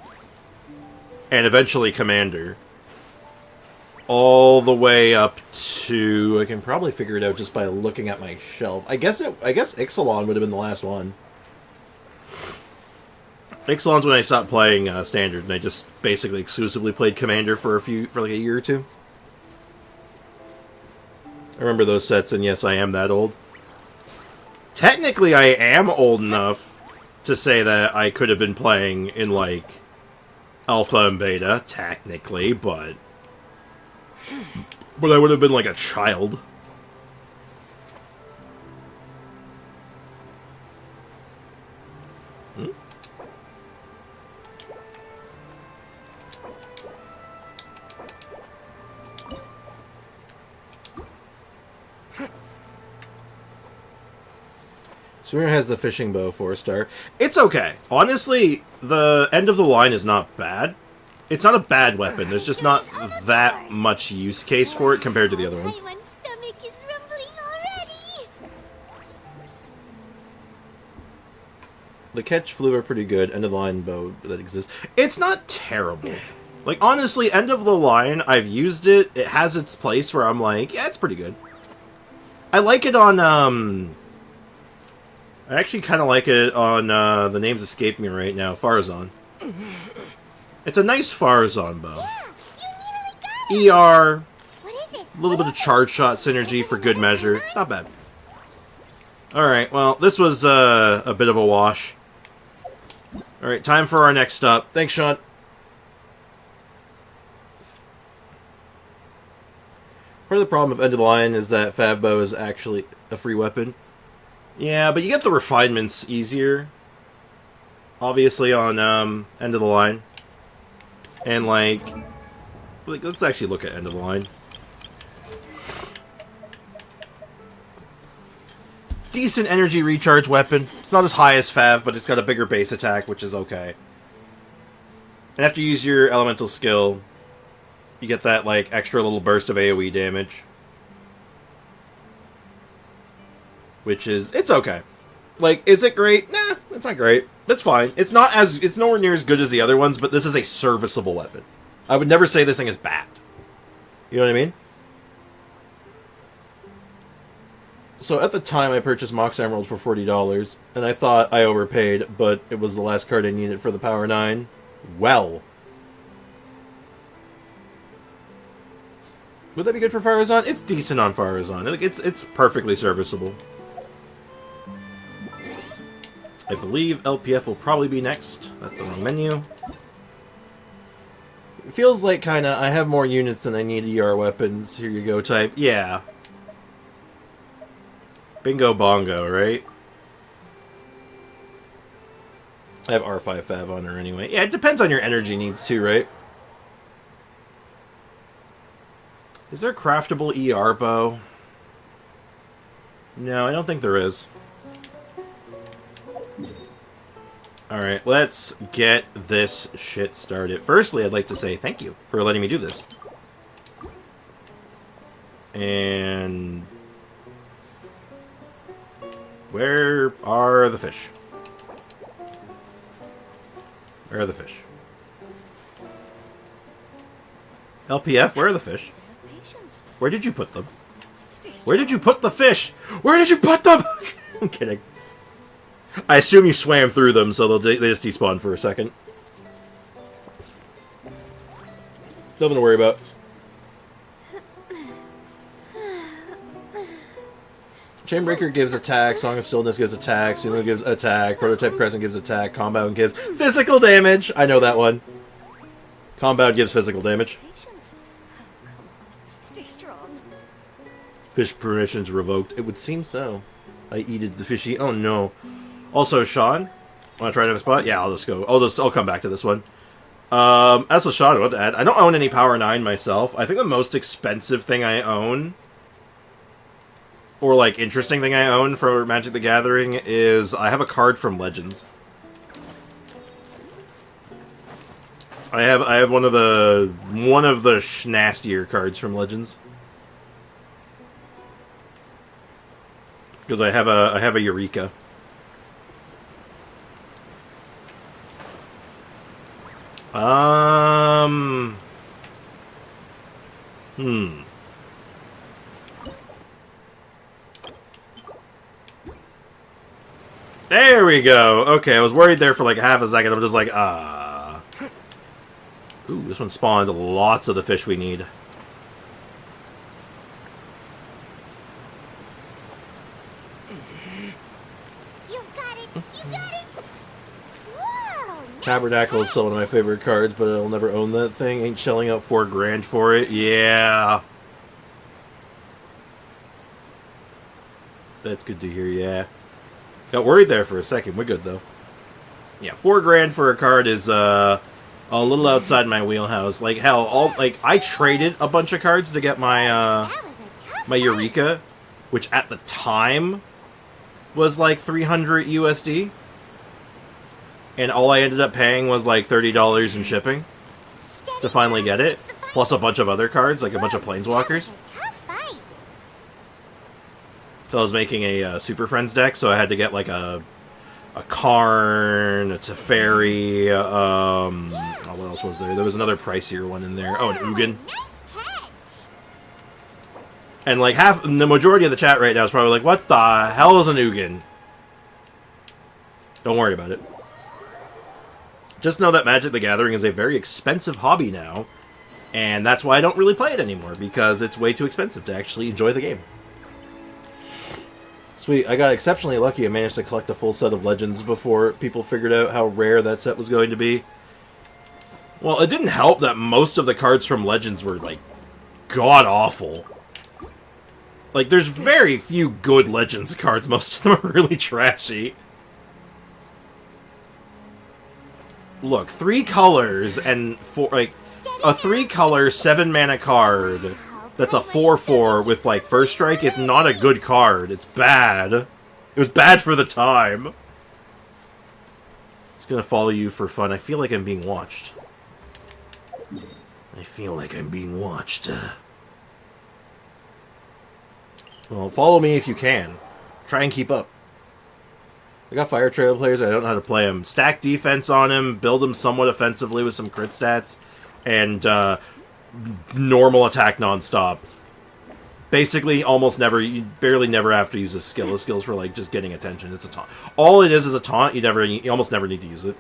and eventually Commander all the way up to, I can probably figure it out just by looking at my shelf. I guess Ixalan would have been the last one. Ixalan's when I stopped playing Standard, and I just basically exclusively played Commander for like a year or two. I remember those sets, and yes, I am that old. Technically, I am old enough to say that I could have been playing in, like, Alpha and Beta, technically, but I would have been, like, a child. Swimmer has the fishing bow 4-star. It's okay. Honestly, the end of the line is not bad. It's not a bad weapon. There's just not that much use case for it compared to the other ones. My stomach is rumbling already. The catch flew are pretty good. End of the line bow that exists. It's not terrible. Like, honestly, end of the line, I've used it. It has its place where I'm like, yeah, it's pretty good. I like it on, I actually kind of like it on, the names escape me right now, Farazan. It's a nice Farazan bow. Yeah, you nearly got it. ER, What is it? a little bit of charge shot synergy for good measure. Not bad. Alright, well, this was, a bit of a wash. Alright, time for our next stop. Thanks, Sean. Part of the problem of End of the Line is that Fab Bow is actually a free weapon. Yeah, but you get the refinements easier. Obviously on End of the Line. And like, let's actually look at End of the Line. Decent energy recharge weapon. It's not as high as Fav, but it's got a bigger base attack, which is okay. And after you use your elemental skill, you get that, like, extra little burst of AoE damage. Which is, it's okay. Like, is it great? Nah, it's not great. It's fine. It's nowhere near as good as the other ones, but this is a serviceable weapon. I would never say this thing is bad. You know what I mean? So at the time I purchased Mox Emerald for $40, and I thought I overpaid, but it was the last card I needed for the Power 9. Well. Would that be good for Farazan? It's decent on Farazan. Like, it's perfectly serviceable. I believe LPF will probably be next. That's the wrong menu. It feels like kinda, I have more units than I need ER weapons. Here you go type. Yeah. Bingo bongo, right? I have R5 Fab on her anyway. Yeah, it depends on your energy needs too, right? Is there a craftable ER bow? No, I don't think there is. Alright, let's get this shit started. Firstly, I'd like to say thank you for letting me do this. And where are the fish? Where are the fish? LPF, where are the fish? Where did you put them? Where did you put the fish? Where did you put them? I'm kidding. I assume you swam through them, so they just despawn for a second. Nothing to worry about. Chainbreaker gives attack, Song of Stillness gives attack, Suno gives attack, Prototype Crescent gives attack, Compound gives physical damage! I know that one. Compound gives physical damage. Stay strong. Fish permissions revoked. It would seem so. I eated the fishy. Oh no. Also, Sean, want to try another spot? Yeah, I'll just go. I'll come back to this one. As for Sean, I want to add, I don't own any Power 9 myself. I think the most expensive thing I own, or like interesting thing I own for Magic the Gathering, is I have a card from Legends. I have one of the schnastier cards from Legends. Because I have a Eureka. There we go. Okay, I was worried there for like half a second. I'm just like, Ooh, this one spawned lots of the fish we need. You've got it. You got it. Whoa. Tabernacle is still one of my favorite cards, but I'll never own that thing. Ain't shelling out $4 grand for it. Yeah. That's good to hear, yeah. Got worried there for a second. We're good, though. Yeah, $4 grand for a card is, a little outside my wheelhouse. Like, hell, I traded a bunch of cards to get my, my Eureka, which at the time was like 300 USD. And all I ended up paying was like $30 in shipping to finally get it. Plus a bunch of other cards, like a bunch of Planeswalkers. So I was making a Super Friends deck, so I had to get like a Karn, a Teferi, oh, what else was there? There was another pricier one in there. Oh, an Ugin. And like the majority of the chat right now is probably like, what the hell is an Ugin? Don't worry about it. Just know that Magic the Gathering is a very expensive hobby now, and that's why I don't really play it anymore, because it's way too expensive to actually enjoy the game. Sweet, I got exceptionally lucky and managed to collect a full set of Legends before people figured out how rare that set was going to be. Well, it didn't help that most of the cards from Legends were, like, god-awful. Like, there's very few good Legends cards. Most of them are really trashy. Look, 3 colors and a 3-color 7-mana card that's a 4/4 with like first strike is not a good card. It's bad. It was bad for the time. Just gonna follow you for fun. I feel like I'm being watched. I feel like I'm being watched. Well, follow me if you can. Try and keep up. I got Fire Trail players, I don't know how to play them. Stack defense on him, build him somewhat offensively with some crit stats, and normal attack non-stop. Basically, almost never, you barely never have to use his skill. His skill's for, like, just getting attention. It's a taunt. All it is a taunt, you almost never need to use it.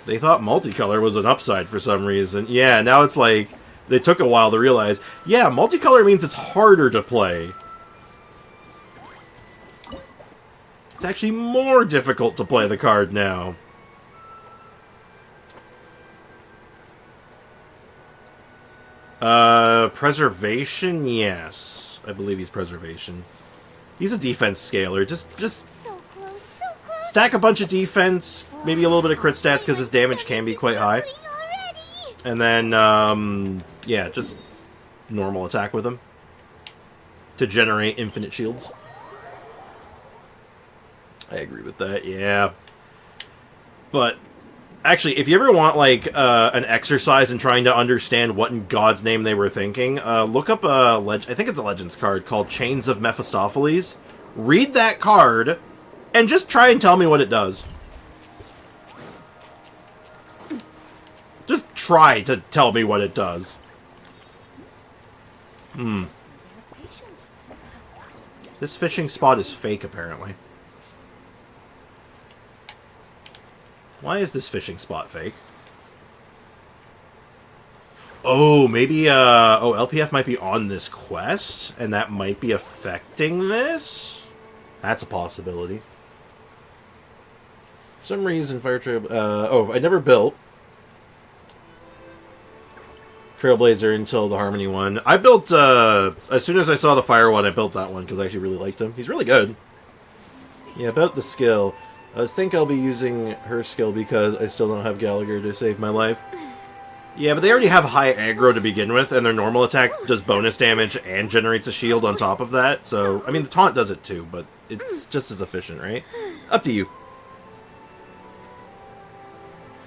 They thought multicolor was an upside for some reason. Yeah, now it's like, they took a while to realize, yeah, multicolor means it's harder to play. It's actually more difficult to play the card now. Preservation? Yes. I believe he's Preservation. He's a defense scaler. Just So close, so close. stack a bunch of defense, maybe a little bit of crit stats because his damage can be quite high. And then, yeah, just normal attack with him to generate infinite shields. I agree with that, yeah. But, actually, if you ever want, like, an exercise in trying to understand what in God's name they were thinking, look up I think it's a Legends card called Chains of Mephistopheles. Read that card, and just try and tell me what it does. Just try to tell me what it does. This fishing spot is fake, apparently. Why is this fishing spot fake? Oh, maybe, LPF might be on this quest, and that might be affecting this? That's a possibility. For some reason, Fire Trail... I never built Trailblazer until the Harmony one. I built, as soon as I saw the Fire one, I built that one, because I actually really liked him. He's really good. Yeah, about the skill... I think I'll be using her skill because I still don't have Gallagher to save my life. Yeah, but they already have high aggro to begin with, and their normal attack does bonus damage and generates a shield on top of that. So, I mean, the taunt does it too, but it's just as efficient, right? Up to you.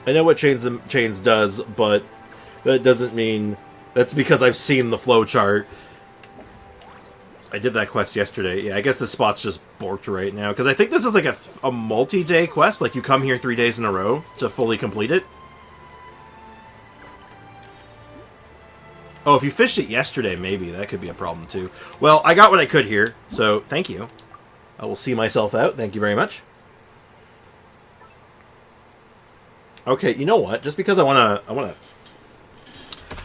I know what Chains does, but that doesn't mean... That's because I've seen the flowchart. I did that quest yesterday. Yeah, I guess this spot's just borked right now. Because I think this is like a multi-day quest. Like, you come here 3 days in a row to fully complete it. Oh, if you fished it yesterday, maybe. That could be a problem, too. Well, I got what I could here. So, thank you. I will see myself out. Thank you very much. Okay, you know what? Just because I wanna...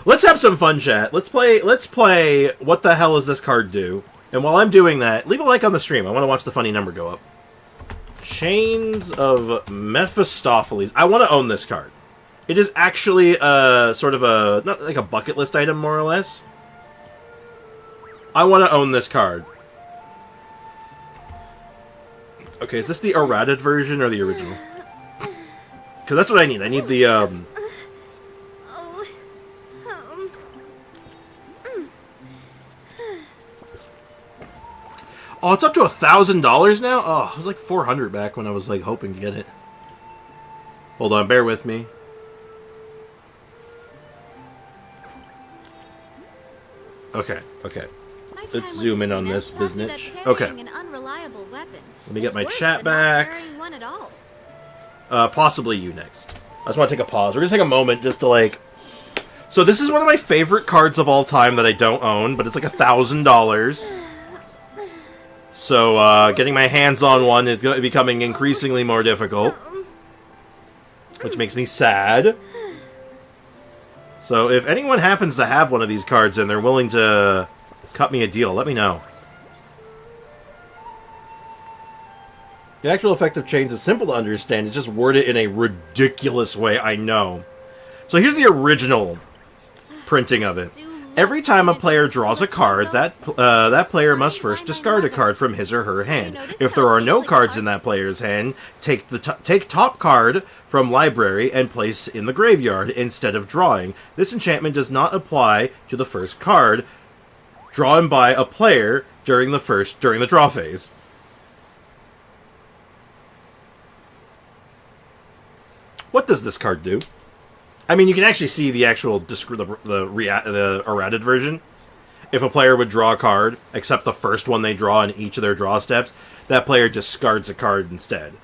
Let's have some fun, chat. Let's play What the Hell Does This Card Do? And while I'm doing that, leave a like on the stream. I want to watch the funny number go up. Chains of Mephistopheles. I want to own this card. It is actually sort of a... Not like a bucket list item, more or less. I want to own this card. Okay, is this the errated version or the original? Because that's what I need. I need the... Oh, it's up to $1,000 now? Oh, it was like $400 back when I was like hoping to get it. Hold on, bear with me. Okay, okay. Let's zoom in on this business. Okay. Let me get my chat back. Possibly you next. I just want to take a pause. We're going to take a moment just to like... So this is one of my favorite cards of all time that I don't own, but it's like $1,000. So getting my hands on one is becoming increasingly more difficult. Which makes me sad. So if anyone happens to have one of these cards and they're willing to cut me a deal, let me know. The actual effect of chains is simple to understand. It's just worded in a ridiculous way, I know. So here's the original printing of it. Every time a player draws a card, that player must first discard a card from his or her hand. If there are no cards in that player's hand, take top card from library and place in the graveyard instead of drawing. This enchantment does not apply to the first card drawn by a player during the draw phase. What does this card do? I mean, you can actually see the actual the errated version. If a player would draw a card, except the first one they draw in each of their draw steps, that player discards a card instead.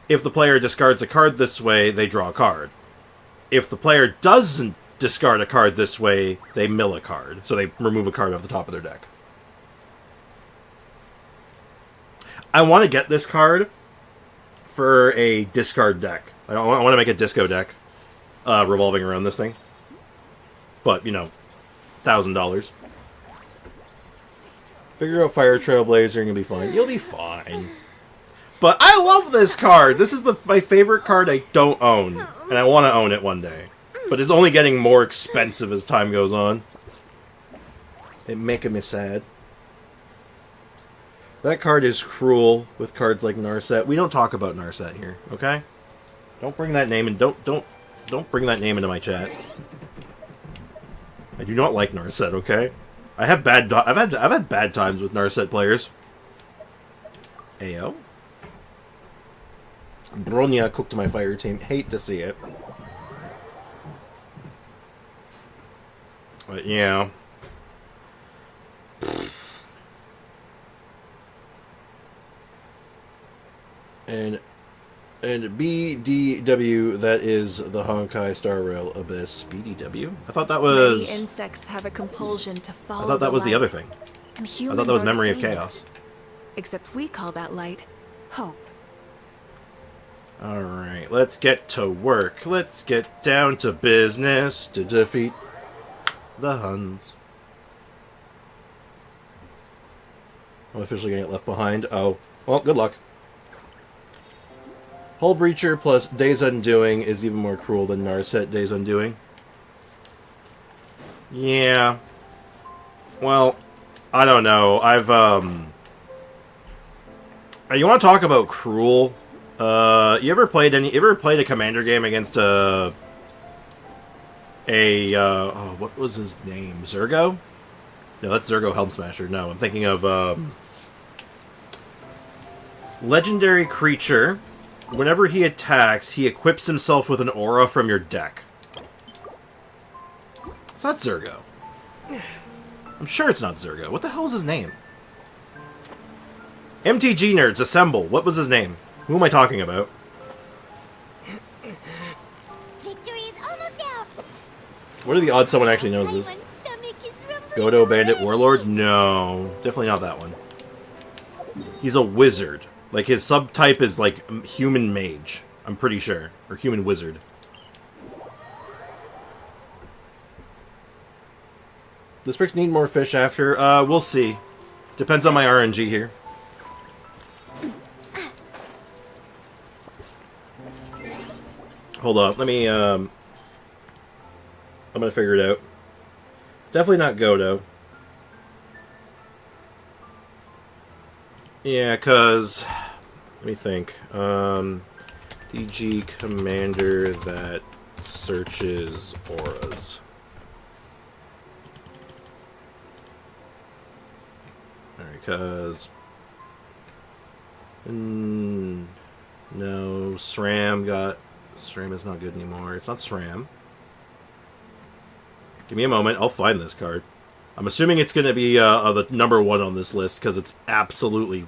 If the player discards a card this way, they draw a card. If the player doesn't discard a card this way, they mill a card. So they remove a card off the top of their deck. I want to get this card for a discard deck. I want to make a disco deck. Revolving around this thing. But, you know, $1,000. Figure out Fire Trailblazer and you'll be fine. You'll be fine. But I love this card! This is my favorite card I don't own. And I want to own it one day. But it's only getting more expensive as time goes on. It's making me sad. That card is cruel with cards like Narset. We don't talk about Narset here, okay? Don't bring that name and don't bring that name into my chat. I do not like Narset, okay? I've had bad times with Narset players. Ayo. Bronya cooked my fire team. Hate to see it. But yeah. And BDW, that is the Honkai Star Rail Abyss. BDW? I thought that was... Many insects have a compulsion to follow I thought that was the other thing. And I thought that was Memory of Chaos. Except we call that light hope. Alright, let's get to work. Let's get down to business to defeat the Huns. I'm officially gonna get left behind. Oh. Well, good luck. Hull Breacher plus Days Undoing is even more cruel than Narset Days Undoing. Yeah. Well, I don't know. You want to talk about cruel? You ever played a commander game against what was his name? Zergo? No, that's Zergo Helm Smasher. No, I'm thinking of legendary creature. Whenever he attacks, he equips himself with an aura from your deck. It's not Zergo. I'm sure it's not Zergo. What the hell is his name? MTG nerds, assemble. What was his name? Who am I talking about? Victory is almost out. What are the odds someone actually knows this? Godo Bandit Warlord? No. Definitely not that one. He's a wizard. Like, his subtype is, like, human mage. I'm pretty sure. Or human wizard. Does Prix need more fish after? We'll see. Depends on my RNG here. Hold on. Let me, I'm gonna figure it out. Definitely not Godo. Yeah, because... Let me think. DG commander that searches auras. Alright, because... No, SRAM is not good anymore. It's not SRAM. Give me a moment. I'll find this card. I'm assuming it's going to be the number 1 on this list because it's absolutely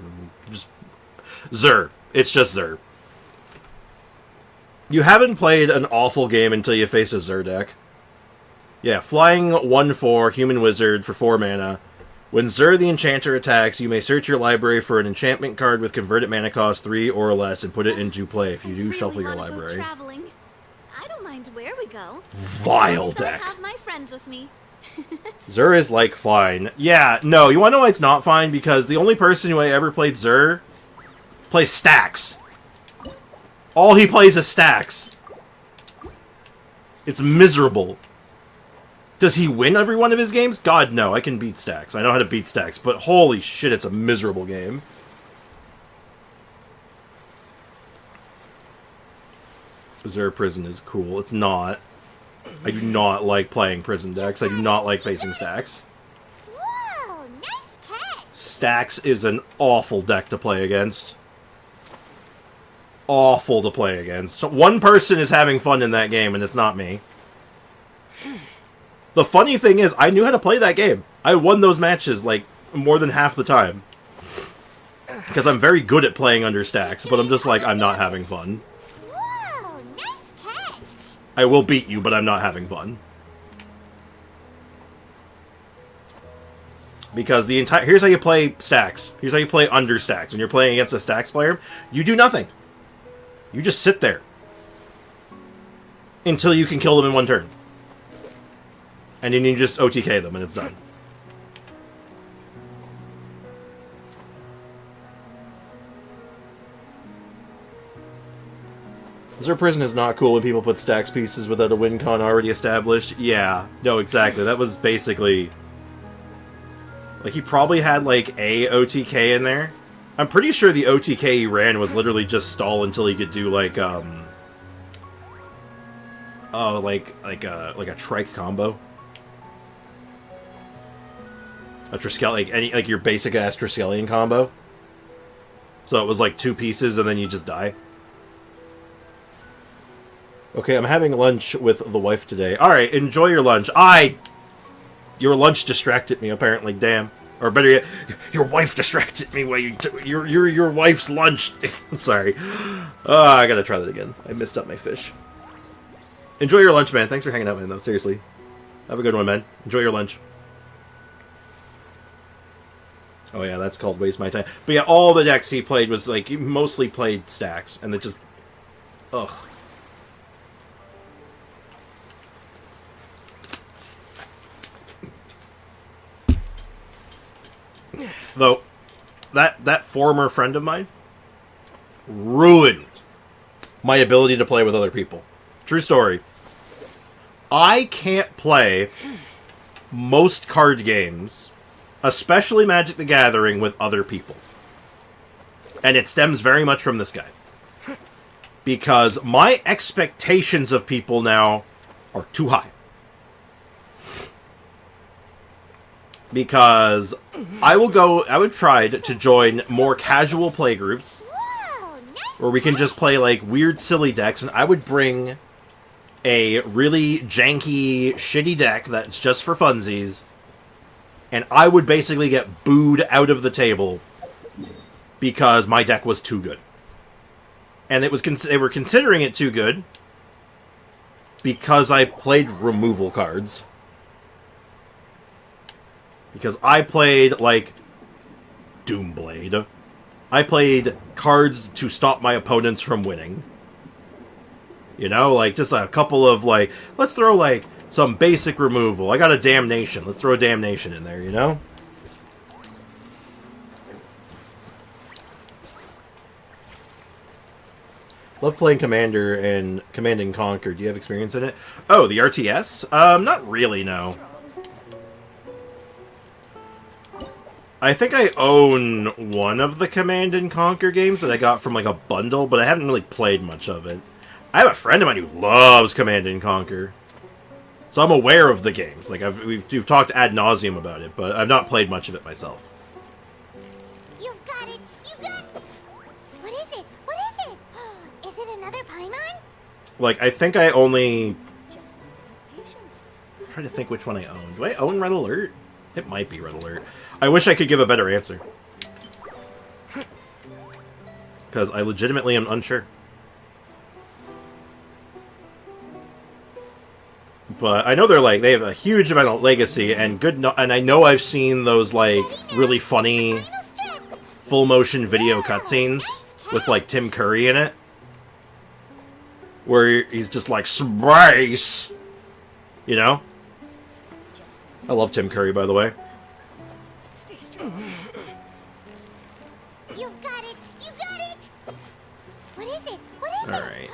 just Zur. It's just Zur. You haven't played an awful game until you faced a Zur deck. Yeah, flying 1/4 human wizard for 4 mana. When Zur the Enchanter attacks, you may search your library for an enchantment card with converted mana cost 3 or less and put it into play. If you do, shuffle your library. Traveling. I don't mind where we go. Vile deck. I have my friends with me. Zur is, like, fine. Yeah, no, you want to know why it's not fine? Because the only person who I ever played Zur plays stacks. All he plays is stacks. It's miserable. Does he win every one of his games? God, no. I can beat stacks. I know how to beat stacks. But holy shit, it's a miserable game. Zur Prison is cool. It's not. I do not like playing prison decks. I do not like facing stacks. Whoa, nice catch. Stacks is an awful deck to play against. Awful to play against. One person is having fun in that game, and it's not me. The funny thing is, I knew how to play that game. I won those matches, like, more than half the time. Because I'm very good at playing under stacks, but I'm just like, I'm not having fun. Whoa, nice catch. I will beat you, but I'm not having fun. Because the entire... Here's how you play stacks. Here's how you play under stacks. When you're playing against a stacks player, you do nothing. You just sit there. Until you can kill them in one turn. And then you just OTK them, and it's done. Zur Prison is not cool when people put stacks pieces without a win con already established. Yeah, no, exactly. That was basically... Like, he probably had, like, a OTK in there. I'm pretty sure the OTK he ran was literally just stall until he could do, like, oh, like a trike combo. A Triskelion, like your basic ass Triskelion combo. So it was like 2 pieces and then you just die. Okay, I'm having lunch with the wife today. Alright, enjoy your lunch. Your lunch distracted me, apparently, damn. Or better yet, your wife distracted me while your wife's lunch. I'm sorry. I gotta try that again. I messed up my fish. Enjoy your lunch, man. Thanks for hanging out, man, though. Seriously. Have a good one, man. Enjoy your lunch. Oh yeah, that's called waste my time. But yeah, all the decks he played was like, he mostly played stacks, and it just... Ugh. Though, that former friend of mine ruined my ability to play with other people. True story. I can't play most card games, especially Magic the Gathering, with other people. And it stems very much from this guy. Because my expectations of people now are too high. Because I would try to join more casual play groups where we can just play like weird silly decks, and I would bring a really janky shitty deck that's just for funsies, and I would basically get booed out of the table because my deck was too good. And they were considering it too good because I played removal cards. Because I played, like, Doomblade. I played cards to stop my opponents from winning. You know, like, just a couple of, like, let's throw, like, some basic removal. I got a Damnation. Let's throw a Damnation in there, you know? Love playing Commander and Command and Conquer. Do you have experience in it? Oh, the RTS? Not really, no. I think I own one of the Command and Conquer games that I got from, like, a bundle, but I haven't really played much of it. I have a friend of mine who loves Command and Conquer. So I'm aware of the games. Like, we've talked ad nauseum about it, but I've not played much of it myself. You've got it. You got it. What is it? What is it? Is it another Paimon? Like, I think I only... Just patience. I'm trying to think which one I own. Do I own Red Alert? It might be Red Alert. I wish I could give a better answer. Because I legitimately am unsure. But I know they have a huge amount of legacy and and I know I've seen those, like, really funny full motion video cutscenes with, like, Tim Curry in it. Where he's just like, "Space!" You know? I love Tim Curry, by the way. Stay strong. You've got it! You got it! What is it? What is it? Alright.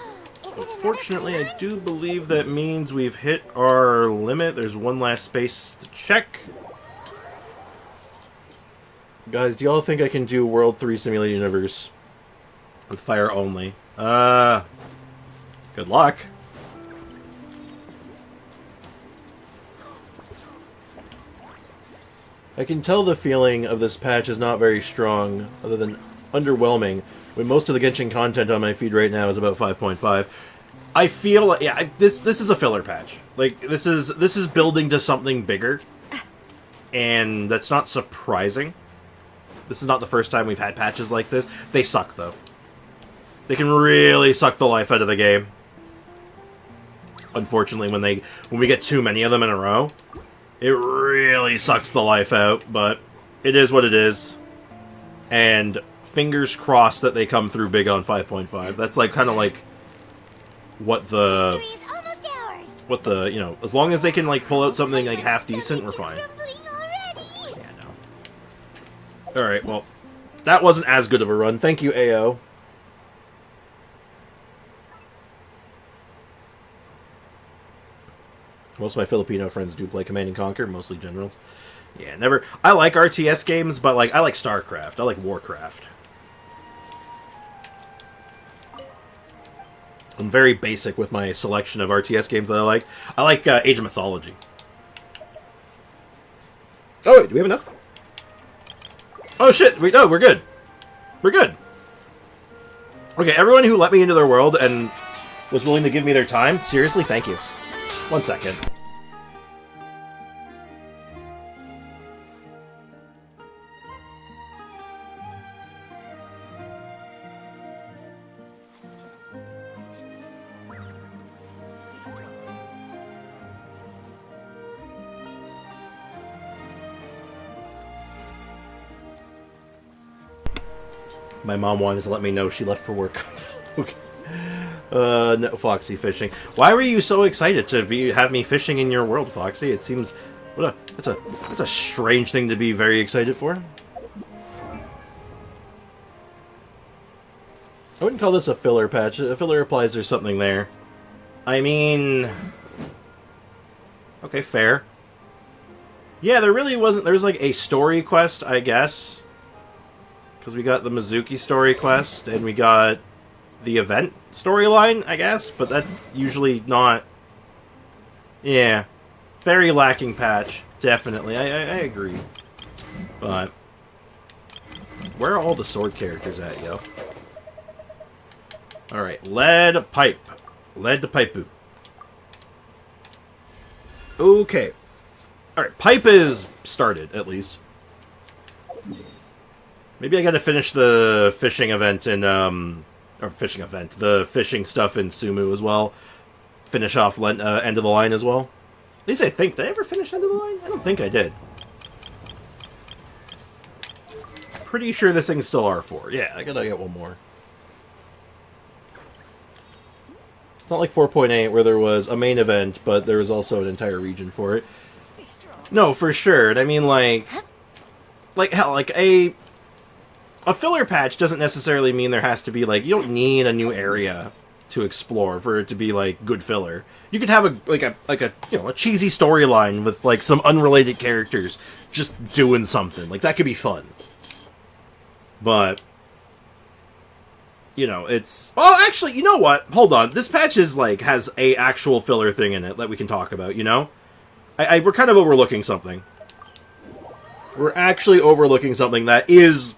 Is it another Unfortunately, I Paimon? do believe that means we've hit our limit. There's one last space to check. Guys, do y'all think I can do World 3 Simulated Universe with fire only? Good luck. I can tell the feeling of this patch is not very strong, other than underwhelming, when most of the Genshin content on my feed right now is about 5.5. I feel like, yeah, this is a filler patch. Like, this is building to something bigger, and that's not surprising. This is not the first time we've had patches like this. They suck, though. They can really suck the life out of the game. Unfortunately, when we get too many of them in a row, it really sucks the life out, but it is what it is. And fingers crossed that they come through big on 5.5. That's like kind of like what the Victory is almost ours. you know, as long as they can like pull out something like half decent, we're fine. Rumbling already. Yeah, no. All right, well, that wasn't as good of a run. Thank you, AO. Most of my Filipino friends do play Command & Conquer, mostly generals. Yeah, never... I like RTS games, but, like, I like StarCraft. I like Warcraft. I'm very basic with my selection of RTS games that I like. I like Age of Mythology. Oh, wait, do we have enough? Oh, shit! No, we're good. We're good. Okay, everyone who let me into their world and was willing to give me their time, seriously, thank you. 1 second. My mom wanted to let me know she left for work. Okay. No, Foxy fishing. Why were you so excited to have me fishing in your world, Foxy? It seems that's a strange thing to be very excited for. I wouldn't call this a filler patch. A filler implies there's something there. I mean, okay, fair. Yeah, there really wasn't. There's like a story quest, I guess. Because we got the Mizuki story quest, and we got the event storyline, I guess, but that's usually not... Yeah. Very lacking patch, definitely. I agree. But... where are all the sword characters at, yo? Alright, lead pipe. Lead to pipe. Okay. Alright, pipe is started, at least. Maybe I gotta finish the fishing event in, the fishing stuff in Sumu as well. Finish off End of the Line as well. At least I think. Did I ever finish End of the Line? I don't think I did. Pretty sure this thing's still R4. Yeah, I gotta get one more. It's not like 4.8 where there was a main event, but there was also an entire region for it. Stay strong. No, for sure. And I mean, like hell, like a filler patch doesn't necessarily mean there has to be, like, you don't need a new area to explore for it to be, like, good filler. You could have a cheesy storyline with, like, some unrelated characters just doing something. Like, that could be fun. But, you know, it's... well, actually, you know what? Hold on. This patch is, like, has a actual filler thing in it that we can talk about, you know? We're kind of overlooking something. We're actually overlooking something that is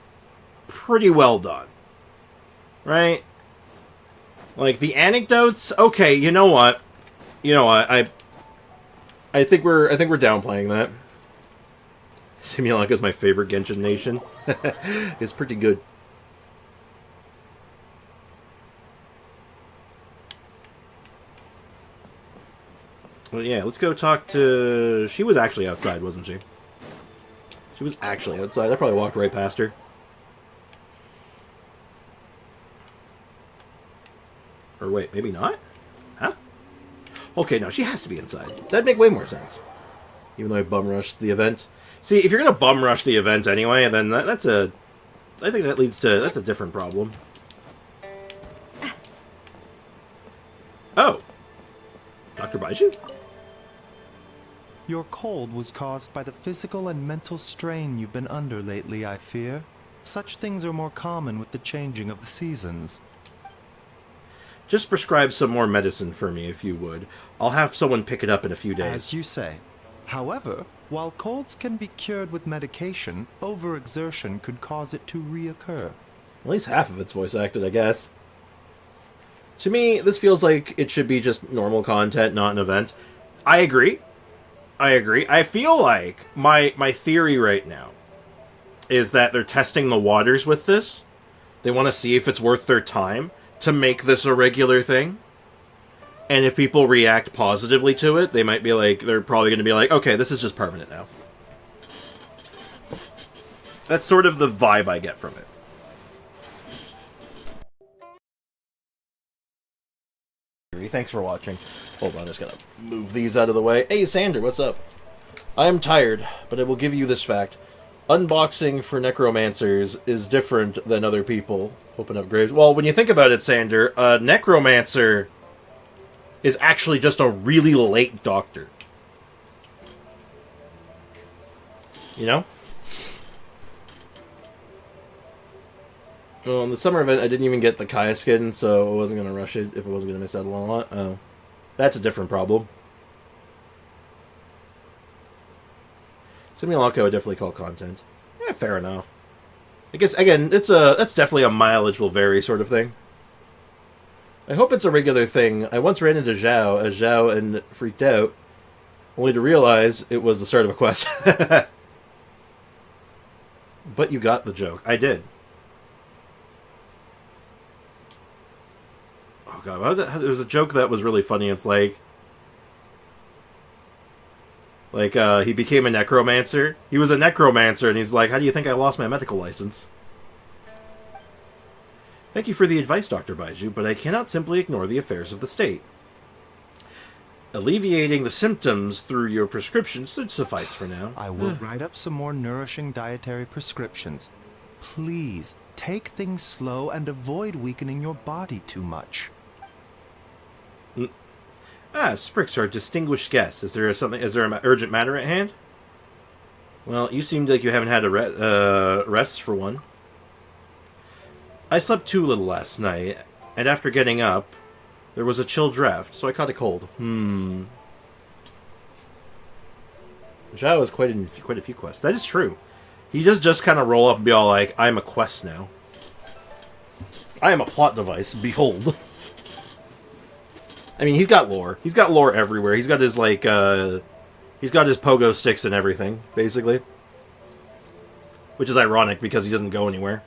pretty well done. right? Like, the anecdotes, okay, you know what? I think we're downplaying that. Simulaka is my favorite Genshin nation. It's pretty good. Well, yeah, let's go talk to... She was actually outside, wasn't she? She was actually outside. I probably walked right past her. Or wait, maybe not? Huh? Okay, no, she has to be inside. That'd make way more sense. Even though I bum rushed the event. See, if you're gonna bum rush the event anyway, then that's a... I think that leads to... That's a different problem. Oh. Dr. Baiju? Your cold was caused by the physical and mental strain you've been under lately, I fear. Such things are more common with the changing of the seasons. Just prescribe some more medicine for me, if you would. I'll have someone pick it up in a few days. As you say. However, while colds can be cured with medication, overexertion could cause it to reoccur. At least half of it's voice acted, I guess. To me, this feels like it should be just normal content, not an event. I agree. I feel like my theory right now is that they're testing the waters with this. They want to see if it's worth their time to make this a regular thing. And if people react positively to it, they might be like, they're probably going to be like, okay, this is just permanent now. That's sort of the vibe I get from it. Thanks for watching. Hold on, I just gotta move these out of the way. Hey, Sander, what's up? I am tired, but I will give you this fact. Unboxing for necromancers is different than other people open up graves. Well, when you think about it, Sander, a necromancer is actually just a really late doctor. You know? Well, in the summer event, I didn't even get the Kaeya skin, so I wasn't going to rush it if I wasn't going to miss out on a lot. Oh. That's a different problem. Simulaka I would definitely call content. Yeah, fair enough. I guess, again, that's definitely a mileage will vary sort of thing. I hope it's a regular thing. I once ran into Zhao and freaked out, only to realize it was the start of a quest. But you got the joke. I did. Oh god, there was a joke that was really funny. It's like he became a necromancer. He was a necromancer, and he's like, how do you think I lost my medical license? Thank you for the advice, Dr. Baiju, but I cannot simply ignore the affairs of the state. Alleviating the symptoms through your prescription should suffice for now. I will write up some more nourishing dietary prescriptions. Please, take things slow and avoid weakening your body too much. Sprix, our distinguished guest. Is there an urgent matter at hand? Well, you seem like you haven't had a rest for one. I slept too little last night, and after getting up, there was a chill draft, so I caught a cold. Zhao has quite a few quests. That is true. He does just kind of roll up and be all like, I'm a quest now. I am a plot device, behold. I mean, he's got lore. He's got lore everywhere. He's got his, like, he's got his pogo sticks and everything, basically. Which is ironic, because he doesn't go anywhere.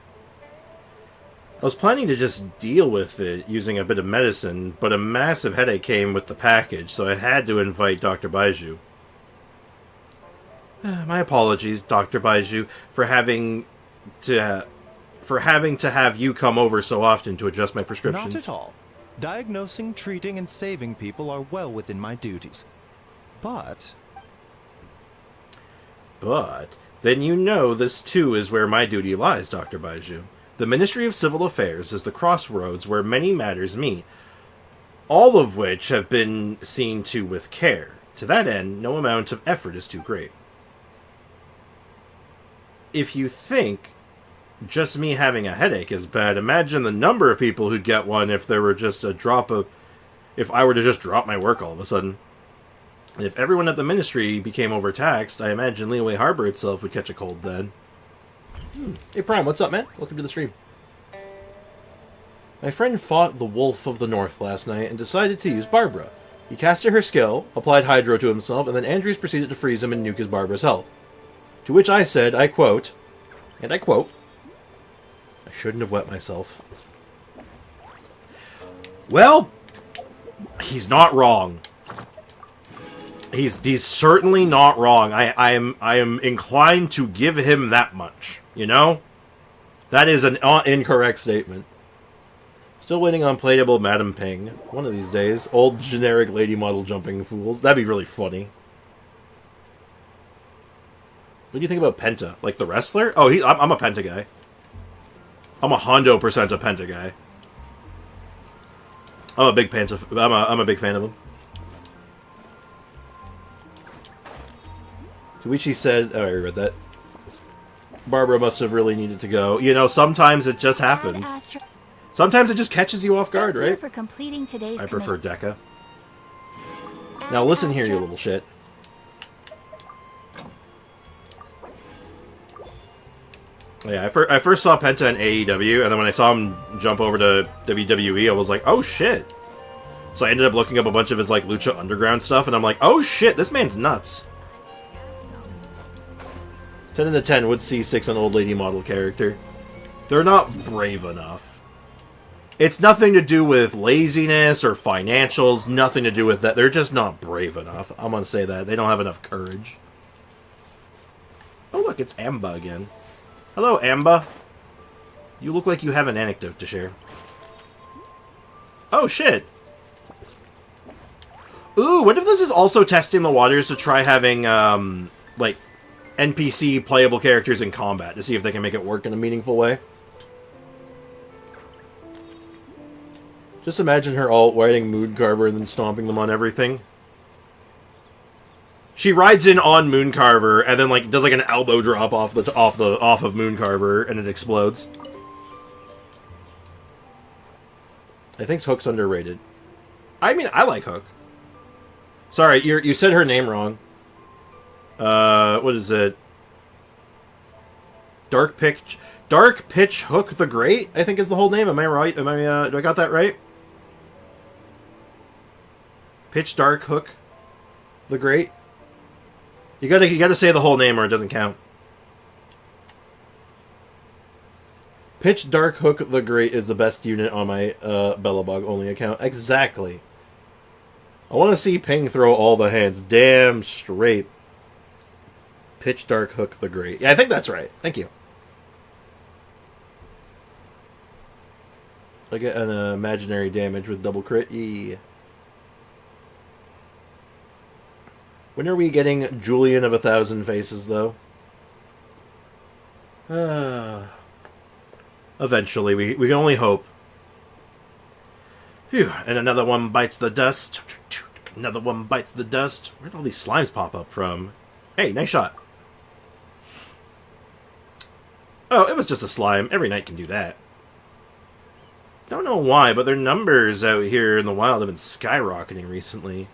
I was planning to just deal with it using a bit of medicine, but a massive headache came with the package, so I had to invite Dr. Baiju. My apologies, Dr. Baiju, for having to have you come over so often to adjust my prescriptions. Not at all. Diagnosing, treating, and saving people are well within my duties. But then you know this too is where my duty lies, Dr. Baiju. The Ministry of Civil Affairs is the crossroads where many matters meet, all of which have been seen to with care. To that end, no amount of effort is too great. If you think just me having a headache is bad, imagine the number of people who'd get one if there were just a drop of... if I were to just drop my work all of a sudden. And if everyone at the Ministry became overtaxed, I imagine Leeway Harbor itself would catch a cold then. Hey Prime, what's up, man? Welcome to the stream. My friend fought the Wolf of the North last night and decided to use Barbruh. He casted her skill, applied Hydro to himself, and then Andrews proceeded to freeze him and nuke his Barbruh's health. To which I said, I quote, and I quote, I shouldn't have wet myself. Well, he's not wrong. He's certainly not wrong. I am inclined to give him that much. You know, that is an incorrect statement. Still waiting on playable Madam Ping. One of these days, old generic lady model jumping fools. That'd be really funny. What do you think about Penta? Like the wrestler? Oh, I'm a Penta guy. I'm 100% a Penta guy. I'm a big Penta. I'm a big fan of him. To which he said, oh, I read that. Barbruh must have really needed to go. You know, sometimes it just happens. Sometimes it just catches you off guard, right? For completing today's I prefer Dehya. Now listen here, you little shit. Yeah, I first saw Penta in AEW, and then when I saw him jump over to WWE, I was like, oh shit. So I ended up looking up a bunch of his like Lucha Underground stuff, and I'm like, oh shit, this man's nuts. 10 out of 10 would C6 an old lady model character. They're not brave enough. It's nothing to do with laziness or financials, nothing to do with that. They're just not brave enough. I'm gonna say that. They don't have enough courage. Oh look, it's Amba again. Hello, Amba. You look like you have an anecdote to share. Oh shit. Ooh, what if this is also testing the waters to try having, like, NPC playable characters in combat to see if they can make it work in a meaningful way? Just imagine her alt riding Mooncarver and then stomping them on everything. She rides in on Mooncarver and then like does like an elbow drop off of Mooncarver and it explodes. I think Hook's underrated. I mean, I like Hook. Sorry, you said her name wrong. What is it? Dark Pitch Hook the Great, I think is the whole name. Am I right? Do I got that right? Pitch Dark Hook the Great. You gotta say the whole name or it doesn't count. Pitch Dark Hook the Great is the best unit on my Bellabog only account. Exactly. I want to see Ping throw all the hands. Damn straight. Pitch Dark Hook the Great. Yeah, I think that's right. Thank you. I get an imaginary damage with double crit. When are we getting Julian of 1,000 Faces, though? Eventually, we can only hope. Phew, and another one bites the dust. Another one bites the dust. Where'd all these slimes pop up from? Hey, nice shot. Oh, it was just a slime. Every knight can do that. Don't know why, but their numbers out here in the wild have been skyrocketing recently.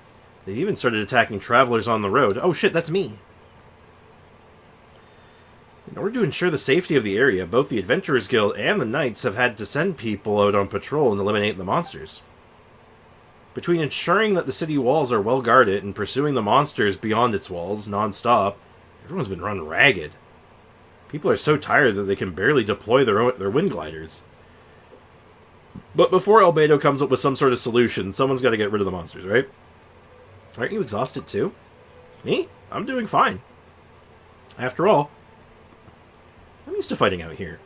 They've even started attacking travelers on the road. Oh shit, that's me. In order to ensure the safety of the area, both the Adventurers Guild and the Knights have had to send people out on patrol and eliminate the monsters. Between ensuring that the city walls are well guarded and pursuing the monsters beyond its walls non-stop, everyone's been run ragged. People are so tired that they can barely deploy their wind gliders. But before Albedo comes up with some sort of solution, someone's got to get rid of the monsters, right? Aren't you exhausted too? Me? I'm doing fine. After all, I'm used to fighting out here,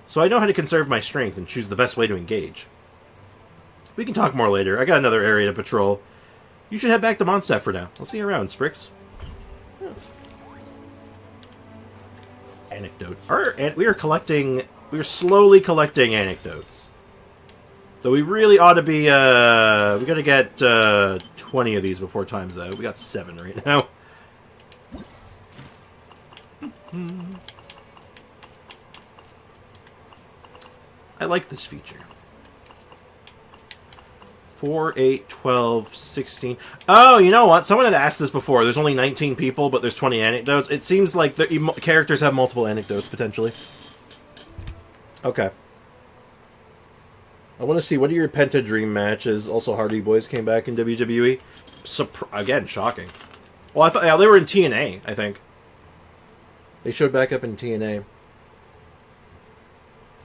so I know how to conserve my strength and choose the best way to engage. We can talk more later. I got another area to patrol. You should head back to Mondstadt for now. I'll see you around, Sprix. Yeah. Anecdote. We are slowly collecting anecdotes. So we really ought to be, we gotta get 20 of these before time's out. We got 7 right now. I like this feature. 4, 8, 12, 16. Oh, you know what? Someone had asked this before. There's only 19 people, but there's 20 anecdotes. It seems like the characters have multiple anecdotes, potentially. Okay. I want to see, what are your Penta Dream matches? Also, Hardy Boys came back in WWE. Again, shocking. Well, I thought they were in TNA, I think. They showed back up in TNA.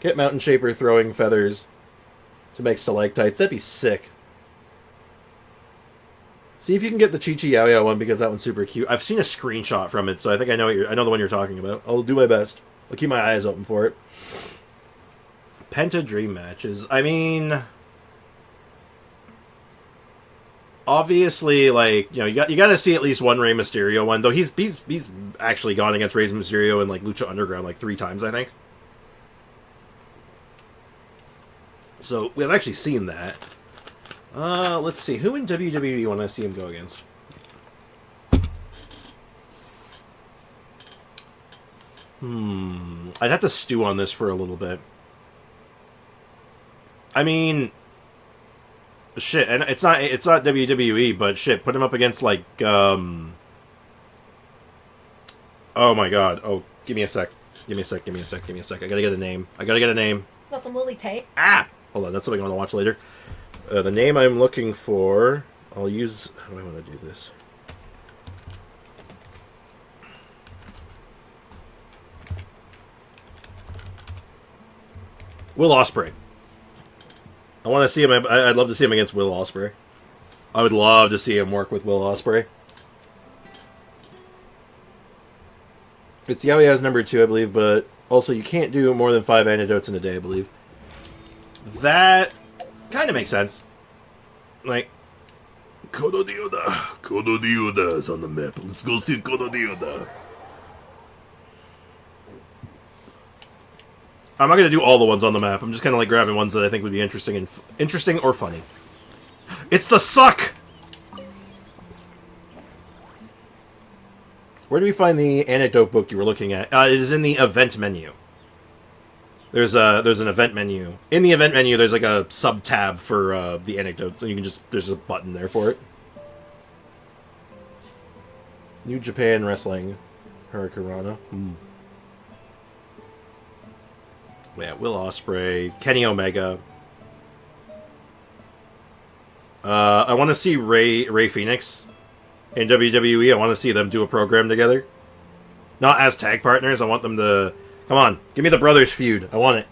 Get Mountain Shaper throwing feathers to make stalactites. That'd be sick. See if you can get the Chi-Chi Yao one, because that one's super cute. I've seen a screenshot from it, so I think I know the one you're talking about. I'll do my best. I'll keep my eyes open for it. Penta Dream matches. I mean, obviously, like, you got to see at least one Rey Mysterio one. Though he's actually gone against Rey Mysterio in like Lucha Underground like 3 times, I think. So we've actually seen that. Let's see, who in WWE want to see him go against? I'd have to stew on this for a little bit. I mean, shit, and it's not WWE, but shit, put him up against like oh my god. Oh, give me a sec. I gotta get a name. Got some Lily Tate. Ah! Hold on, that's something I want to watch later. The name I'm looking for, I'll use... How do I want to do this? Will Ospreay. I want to see him... I'd love to see him against Will Ospreay. I would love to see him work with Will Ospreay. It's Yaoya's number 2, I believe, but also you can't do more than 5 antidotes in a day, I believe. That kind of makes sense. Like, Kodo Dioda is on the map. Let's go see Kodo Dioda. I'm not going to do all the ones on the map. I'm just kind of like grabbing ones that I think would be interesting or funny. It's the suck! Where do we find the anecdote book you were looking at? It is in the event menu. There's an event menu. In the event menu, there's like a sub tab for the anecdotes, so you can there's a button there for it. New Japan Wrestling, Hurricanrana. Yeah, Will Ospreay, Kenny Omega. I want to see Ray Phoenix in WWE. I want to see them do a program together. Not as tag partners. I want them to... Come on, give me the brothers feud. I want it.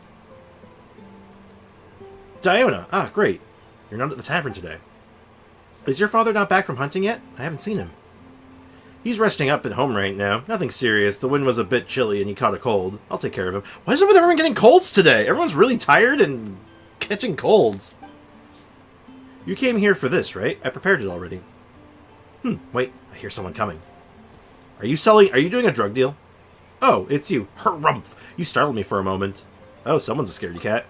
Diona. Ah, great. You're not at the tavern today. Is your father not back from hunting yet? I haven't seen him. He's resting up at home right now. Nothing serious. The wind was a bit chilly and he caught a cold. I'll take care of him. Why is everyone getting colds today? Everyone's really tired and catching colds. You came here for this, right? I prepared it already. Wait. I hear someone coming. Are you doing a drug deal? Oh, it's you. Harumph. You startled me for a moment. Oh, someone's a scaredy cat.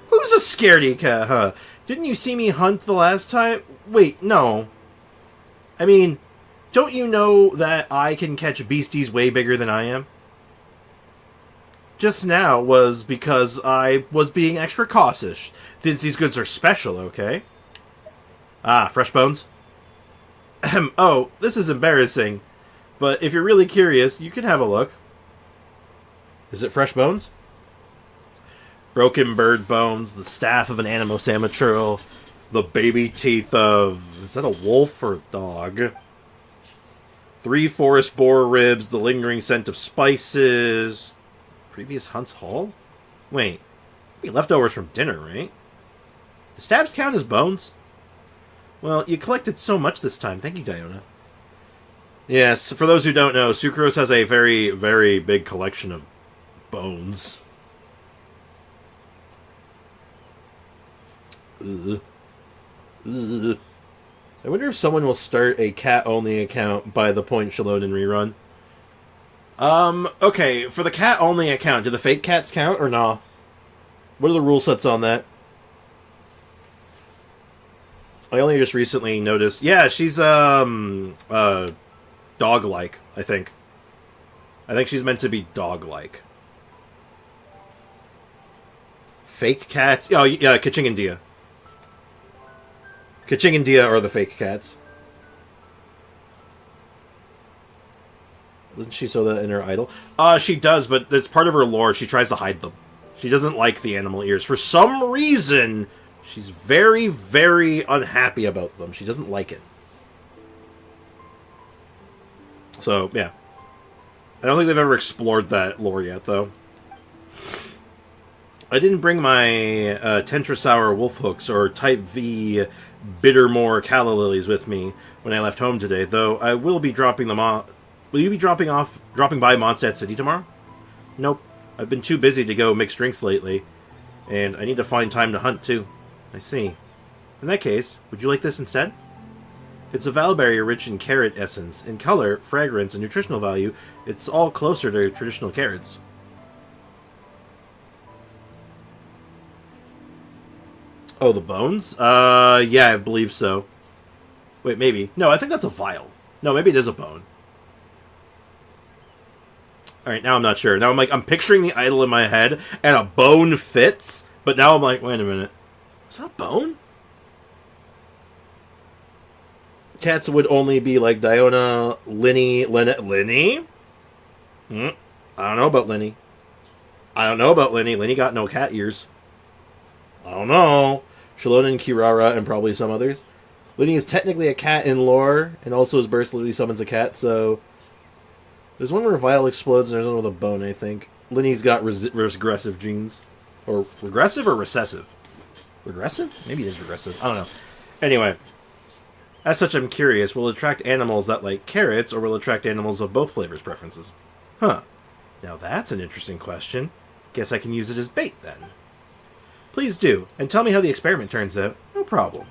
Who's a scaredy cat, huh? Didn't you see me hunt the last time? Wait, no. I mean, don't you know that I can catch beasties way bigger than I am? Just now was because I was being extra cautious. Since these goods are special, okay? Ah, fresh bones? Oh, this is embarrassing. But if you're really curious, you can have a look. Is it fresh bones? Broken bird bones, the staff of an Animo-Samachurl, the baby teeth of... Is that a wolf or a dog? 3 forest boar ribs, the lingering scent of spices... Previous hunt's haul? Wait, leftovers from dinner, right? Do stabs count as bones? Well, you collected so much this time. Thank you, Diona. Yes, for those who don't know, Sucrose has a very, very big collection of bones. Ugh. Ugh. I wonder if someone will start a cat-only account by the point Shalodin rerun. Okay, for the cat-only account, do the fake cats count or nah? What are the rule sets on that? I only just recently noticed... Yeah, she's, dog-like, I think. I think she's meant to be dog-like. Fake cats? Oh, yeah, Kaching and Dehya. Kaching and Dehya are the fake cats. Doesn't she sew that in her idol? She does, but it's part of her lore. She tries to hide them. She doesn't like the animal ears. For some reason, she's very, very unhappy about them. She doesn't like it. So, yeah. I don't think they've ever explored that lore yet, though. I didn't bring my Tentrosour wolf hooks or Type V Bittermore calla lilies with me when I left home today, though I will be dropping them off. Will you be dropping by Mondstadt City tomorrow? Nope. I've been too busy to go mix drinks lately, and I need to find time to hunt, too. I see. In that case, would you like this instead? It's a valberry rich in carrot essence. In color, fragrance, and nutritional value, it's all closer to traditional carrots. Oh, the bones? Yeah, I believe so. Wait, maybe. No, I think that's a vial. No, maybe it is a bone. Alright, now I'm not sure. Now I'm picturing the idol in my head, and a bone fits, but now I'm like, wait a minute. Is that a bone? Cats would only be like Diona, Linny? I don't know about Linny. Linny got no cat ears. I don't know. Shalona and Kirara and probably some others. Linny is technically a cat in lore, and also his burst literally summons a cat, so... There's one where a vial explodes, and there's one with a bone, I think. Linny's got regressive genes. Or regressive or recessive? Regressive? Maybe it is regressive. I don't know. Anyway. As such, I'm curious, will it attract animals that like carrots, or will it attract animals of both flavors preferences? Huh. Now that's an interesting question. Guess I can use it as bait, then. Please do, and tell me how the experiment turns out. No problem.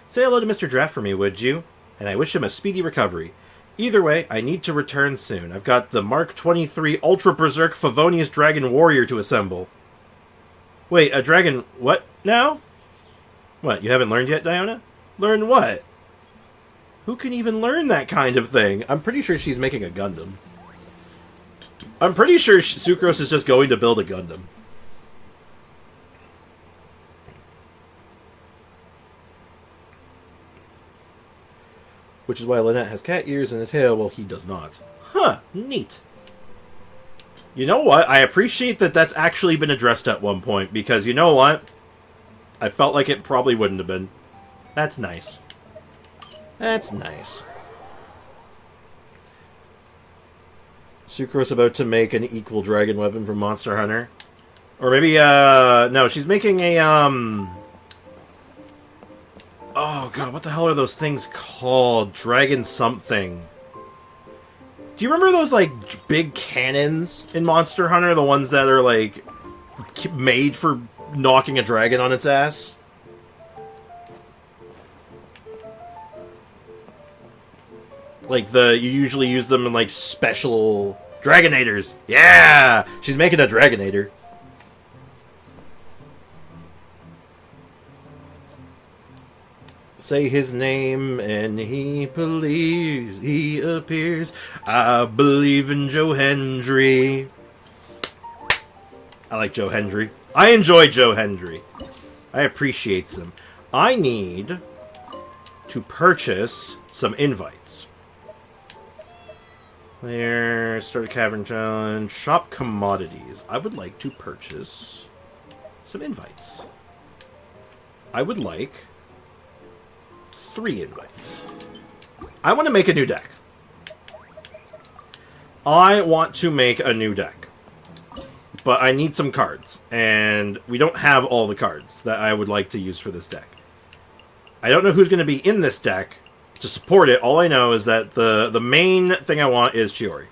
Say hello to Mr. Draft for me, would you? And I wish him a speedy recovery. Either way, I need to return soon. I've got the Mark 23 Ultra Berserk Favonius Dragon Warrior to assemble. Wait, a dragon... what now? What, you haven't learned yet, Diona? Learn what? Who can even learn that kind of thing? I'm pretty sure she's making a Gundam. I'm pretty sure Sucrose is just going to build a Gundam. Which is why Lynette has cat ears and a tail, while he does not. Huh, neat. You know what? I appreciate that that's actually been addressed at one point, because you know what? I felt like it probably wouldn't have been. That's nice. That's nice. Sucrose about to make an equal dragon weapon from Monster Hunter. Or maybe, no, she's making a, oh, God, what the hell are those things called? Dragon something. Do you remember those, like, big cannons in Monster Hunter? The ones that are, like, made for knocking a dragon on its ass? Like, you usually use them in, like, special... Dragonators! Yeah! She's making a Dragonator. Say his name and he believes, he appears. I believe in Joe Hendry. I like Joe Hendry. I enjoy Joe Hendry. I appreciate him. I need to purchase some invites. There, start a cavern challenge, shop commodities. I would like to purchase some invites. I would like 3 invites. I want to make a new deck. But I need some cards, and we don't have all the cards that I would like to use for this deck. I don't know who's going to be in this deck to support it. All I know is that the main thing I want is Chiori.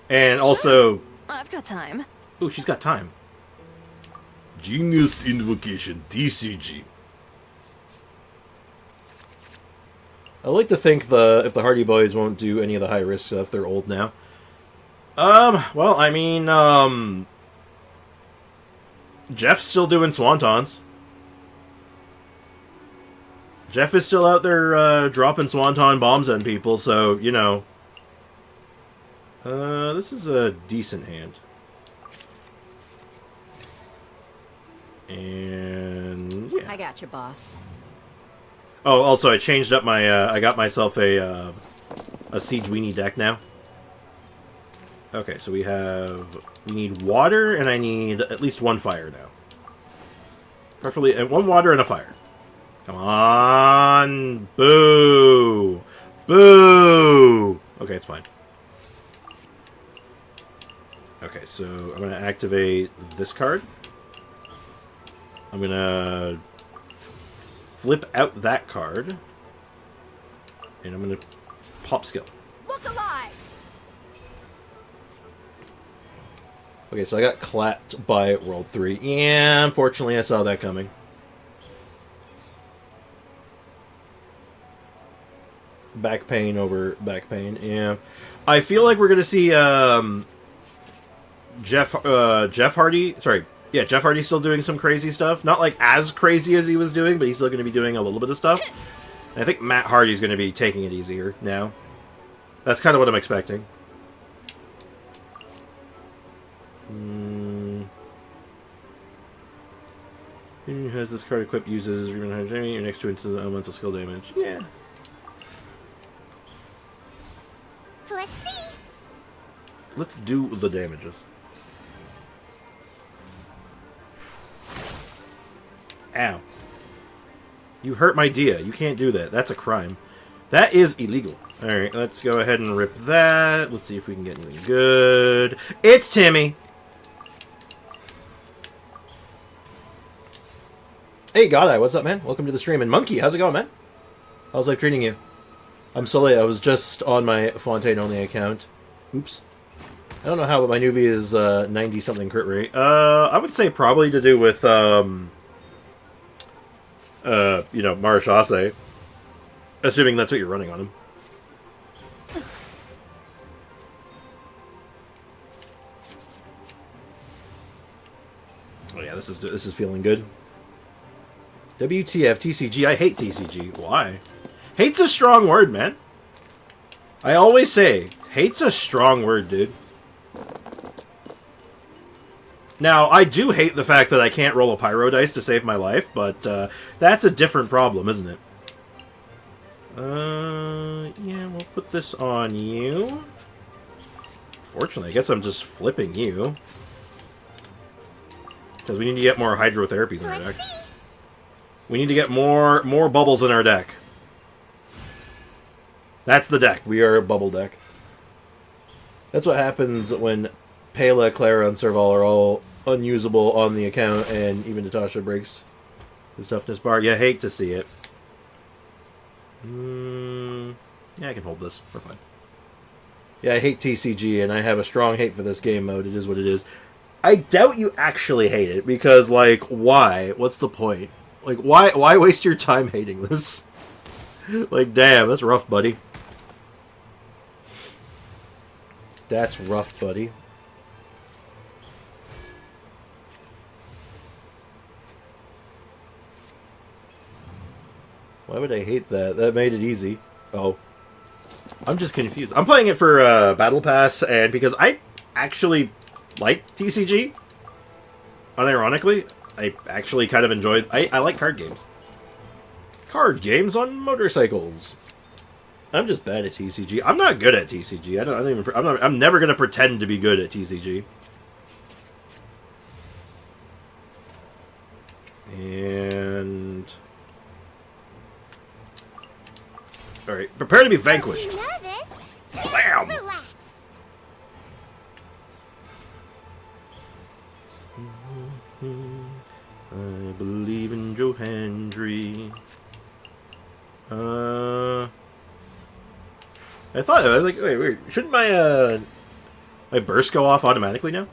And also... I've got time. Ooh, she's got time. Genius Invocation, TCG. I like to think if the Hardy Boys won't do any of the high-risk stuff, they're old now. Well, I mean, Jeff's still doing Swantons. Jeff is still out there, dropping Swanton bombs on people, so, you know. This is a decent hand. And, yeah. I got you, boss. Oh, also, I changed up my, I got myself a a siege weenie deck now. Okay, so we need water, and I need at least one fire now. Preferably one water and a fire. Come on! Boo! Boo! Okay, it's fine. Okay, so I'm going to activate this card. I'm going to flip out that card. And I'm going to pop skill. Look alive! Okay, so I got clapped by World 3. Yeah, unfortunately I saw that coming. Back pain over back pain, yeah. I feel like we're going to see Jeff Hardy, Jeff Hardy's still doing some crazy stuff. Not like as crazy as he was doing, but he's still going to be doing a little bit of stuff. And I think Matt Hardy's going to be taking it easier now. That's kind of what I'm expecting. Who has this card equipped uses your next to instance elemental skill damage. Yeah. Let's see. Let's do the damages. Ow. You hurt my Dehya. You can't do that. That's a crime. That is illegal. Alright, let's go ahead and rip that. Let's see if we can get anything good. It's Timmy! Hey, Godeye, what's up, man? Welcome to the stream. And Monkey, how's it going, man? How's life treating you? I'm so late. I was just on my Fontaine-only account. Oops. I don't know how, but my newbie is 90-something crit rate. I would say probably to do with, Marashase. Assuming that's what you're running on him. Oh yeah, this is feeling good. WTF, TCG, I hate TCG. Why? Hate's a strong word, man. I always say, hate's a strong word, dude. Now, I do hate the fact that I can't roll a pyro dice to save my life, but that's a different problem, isn't it? Yeah, we'll put this on you. Fortunately, I guess I'm just flipping you. Because we need to get more hydrotherapies in our deck. We need to get more bubbles in our deck. That's the deck. We are a bubble deck. That's what happens when Pela, Clara, and Serval are all unusable on the account, and even Natasha breaks his toughness bar. You hate to see it. Yeah, I can hold this. We're fine. Yeah, I hate TCG, and I have a strong hate for this game mode. It is what it is. I doubt you actually hate it, because, like, why? What's the point? Like, why waste your time hating this? Like, damn, that's rough, buddy. That's rough, buddy. Why would I hate that? That made it easy. Oh. I'm just confused. I'm playing it for Battle Pass, and because I actually like TCG, unironically, I actually kind of enjoyed... I like card games. Card games on motorcycles. I'm just bad at TCG. I'm not good at TCG. I'm never going to pretend to be good at TCG. And... Alright, prepare to be vanquished. Bam! Relax. I believe in Johandry. I thought I was like, wait, shouldn't my burst go off automatically now?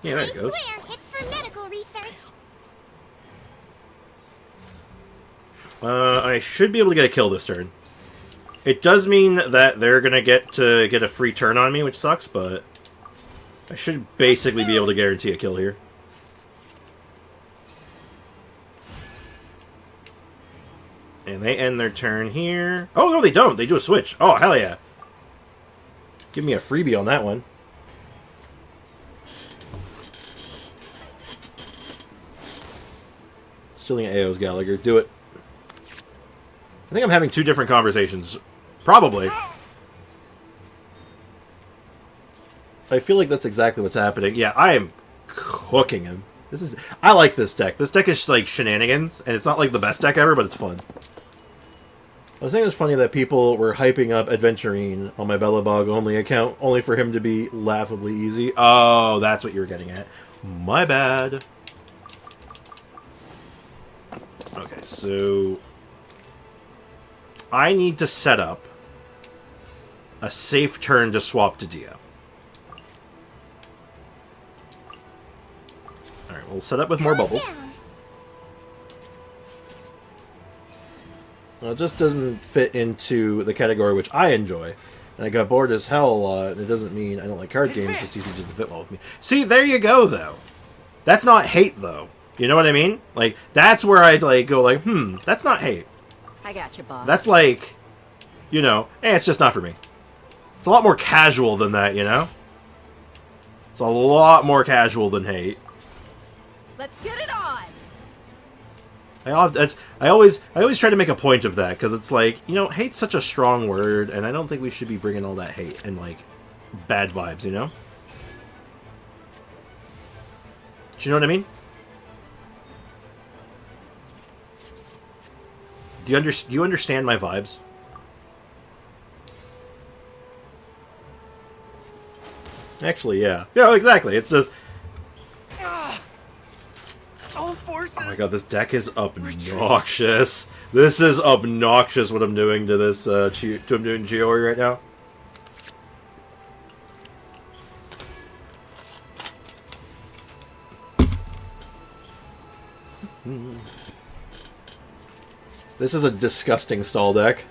Yeah, there it goes. I swear, it's for medical research. I should be able to get a kill this turn. It does mean that they're gonna get a free turn on me, which sucks, but I should basically be able to guarantee a kill here. And they end their turn here. Oh, no, they don't. They do a switch. Oh, hell yeah. Give me a freebie on that one. Stealing AO's Gallagher. Do it. I think I'm having two different conversations Probably. I feel like that's exactly what's happening. Yeah, I am cooking him. I like this deck. This deck is like shenanigans, and it's not like the best deck ever, but it's fun. I was saying it was funny that people were hyping up Adventurine on my Bellabog only account, only for him to be laughably easy. Oh, that's what you were getting at. My bad. Okay, so I need to set up a safe turn to swap to Dehya. Alright, we'll set up with more bubbles. Well, it just doesn't fit into the category which I enjoy. And I got bored as hell a lot, and it doesn't mean I don't like card games, just TCG doesn't fit well with me. See, there you go, though. That's not hate, though. You know what I mean? Like, that's where I'd, like, go like, that's not hate. I got you, boss. That's like, you know, it's just not for me. It's a lot more casual than that, you know? It's a lot more casual than hate. Let's get it on! I always try to make a point of that, because it's like, you know, hate's such a strong word, and I don't think we should be bringing all that hate and, like, bad vibes, you know? Do you know what I mean? Do you understand my vibes? Actually, yeah. Yeah, exactly. It's just... All forces. Oh my god, this deck is obnoxious. This is obnoxious what I'm doing to this, I'm doing Chiori right now. This is a disgusting stall deck.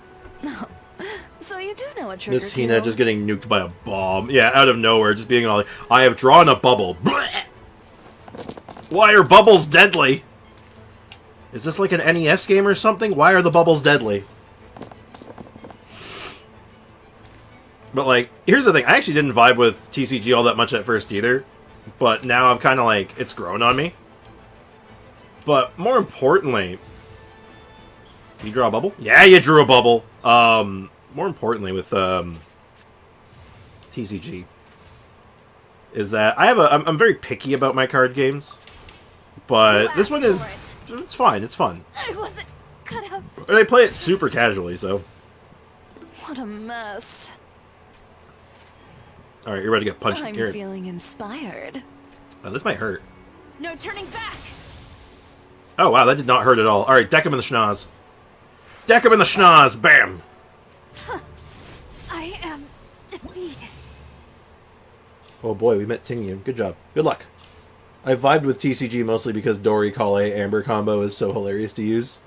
So you do know what trigger Miss Hina just getting nuked by a bomb. Yeah, out of nowhere, just being all like, I have drawn a bubble. Blech! Why are bubbles deadly? Is this like an NES game or something? Why are the bubbles deadly? But like, here's the thing. I actually didn't vibe with TCG all that much at first either. But now I've kind of like, it's grown on me. But more importantly... You draw a bubble? Yeah, you drew a bubble! More importantly with TCG is that I'm very picky about my card games, but this one is it's fine. It's fun. I wasn't cut out. And I play it super casually, so. What a mess. All right, you're ready to get punched. I'm feeling inspired. Oh, this might hurt. No turning back. Oh wow, that did not hurt at all. All right, deck him in the schnoz. Deck him in the schnoz. Bam. I am defeated. Oh boy, we met Tingyun. Good job. Good luck. I vibed with TCG mostly because Dori Kale Amber combo is so hilarious to use.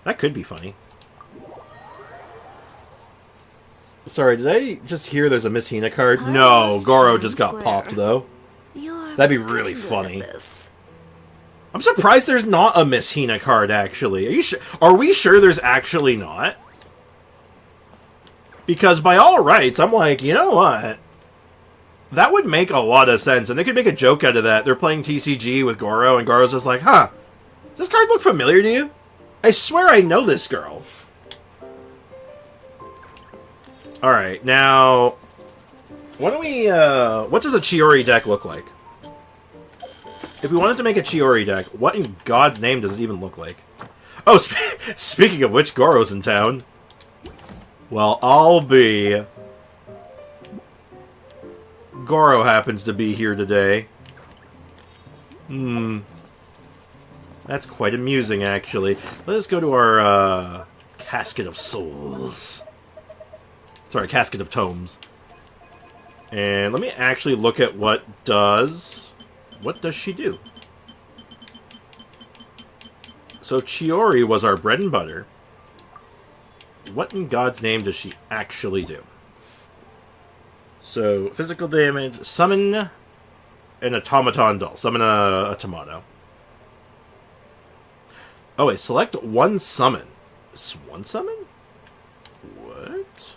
That could be funny. Sorry, did I just hear there's a Miss Hina card? No, Goro just got popped though. That'd be really funny. I'm surprised there's not a Miss Hina card actually. Are you sure? Are we sure there's actually not? Because by all rights, I'm like, you know what? That would make a lot of sense, and they could make a joke out of that. They're playing TCG with Goro, and Goro's just like, huh, does this card look familiar to you? I swear I know this girl. Alright, now, what does a Chiori deck look like? If we wanted to make a Chiori deck, what in God's name does it even look like? Oh, speaking of which, Goro's in town. Well, I'll be... Goro happens to be here today. That's quite amusing, actually. Let us go to our, Casket of Souls. Sorry, Casket of Tomes. And let me actually look at what does she do? So Chiori was our bread and butter. What in God's name does she actually do? So, physical damage, summon an automaton doll. Summon a tomato. Oh wait, select one summon. One summon? What?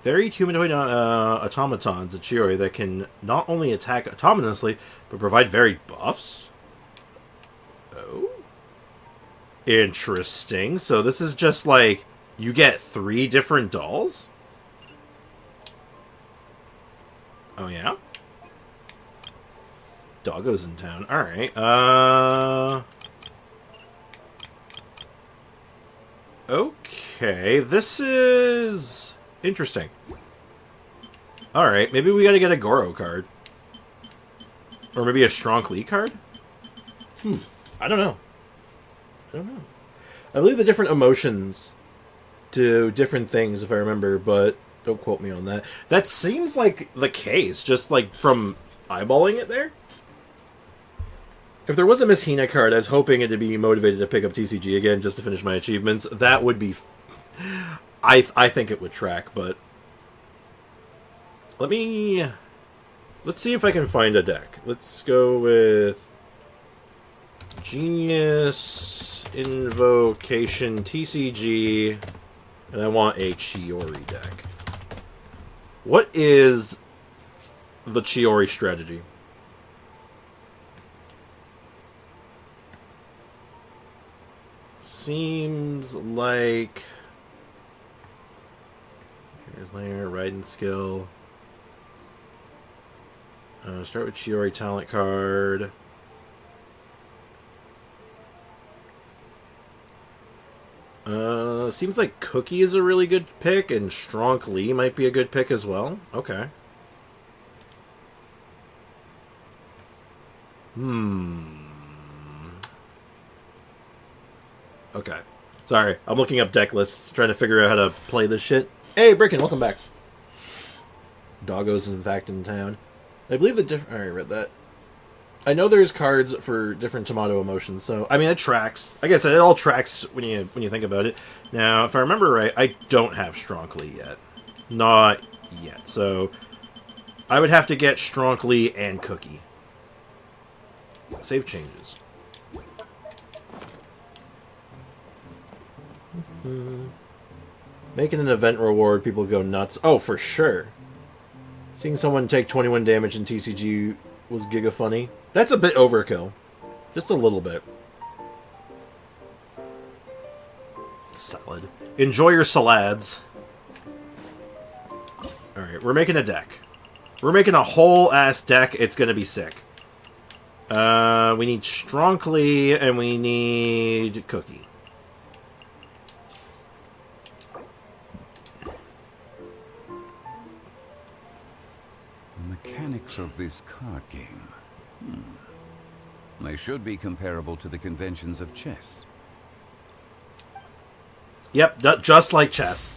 Varied humanoid automatons, a Chiori, that can not only attack autonomously, but provide varied buffs? Oh? Interesting. So this is just like, you get 3 different dolls? Oh, yeah? Doggo's in town. Alright. Okay. This is interesting. Alright. Maybe we gotta get a Goro card. Or maybe a Strong Lee card? I don't know. I believe the different emotions do different things, if I remember, but don't quote me on that. That seems like the case, just like from eyeballing it there. If there was a Miss Hina card, I was hoping it to be motivated to pick up TCG again just to finish my achievements. That would be... I think it would track, but... Let's see if I can find a deck. Let's go with... Genius, Invocation, TCG, and I want a Chiori deck. What is the Chiori strategy? Seems like... Here's layer, riding skill. Start with Chiori talent card. Seems like Cookie is a really good pick, and Strong Lee might be a good pick as well. Okay. Okay. Sorry, I'm looking up deck lists, trying to figure out how to play this shit. Hey, Bricken, welcome back. Doggo's is in fact in town. I believe the I already read that. I know there's cards for different tomato emotions, so I mean it tracks. Like I said, it all tracks when you think about it. Now, if I remember right, I don't have Strong Lee yet. Not yet. So I would have to get Strong Lee and Cookie. Save changes. Making an event reward, people go nuts. Oh, for sure. Seeing someone take 21 damage in TCG was giga funny. That's a bit overkill. Just a little bit. Salad. Enjoy your salads. Alright, we're making a deck. We're making a whole-ass deck. It's gonna be sick. We need Strong Lee, and we need Cookie. The mechanics of this card game. They should be comparable to the conventions of chess. Yep, just like chess.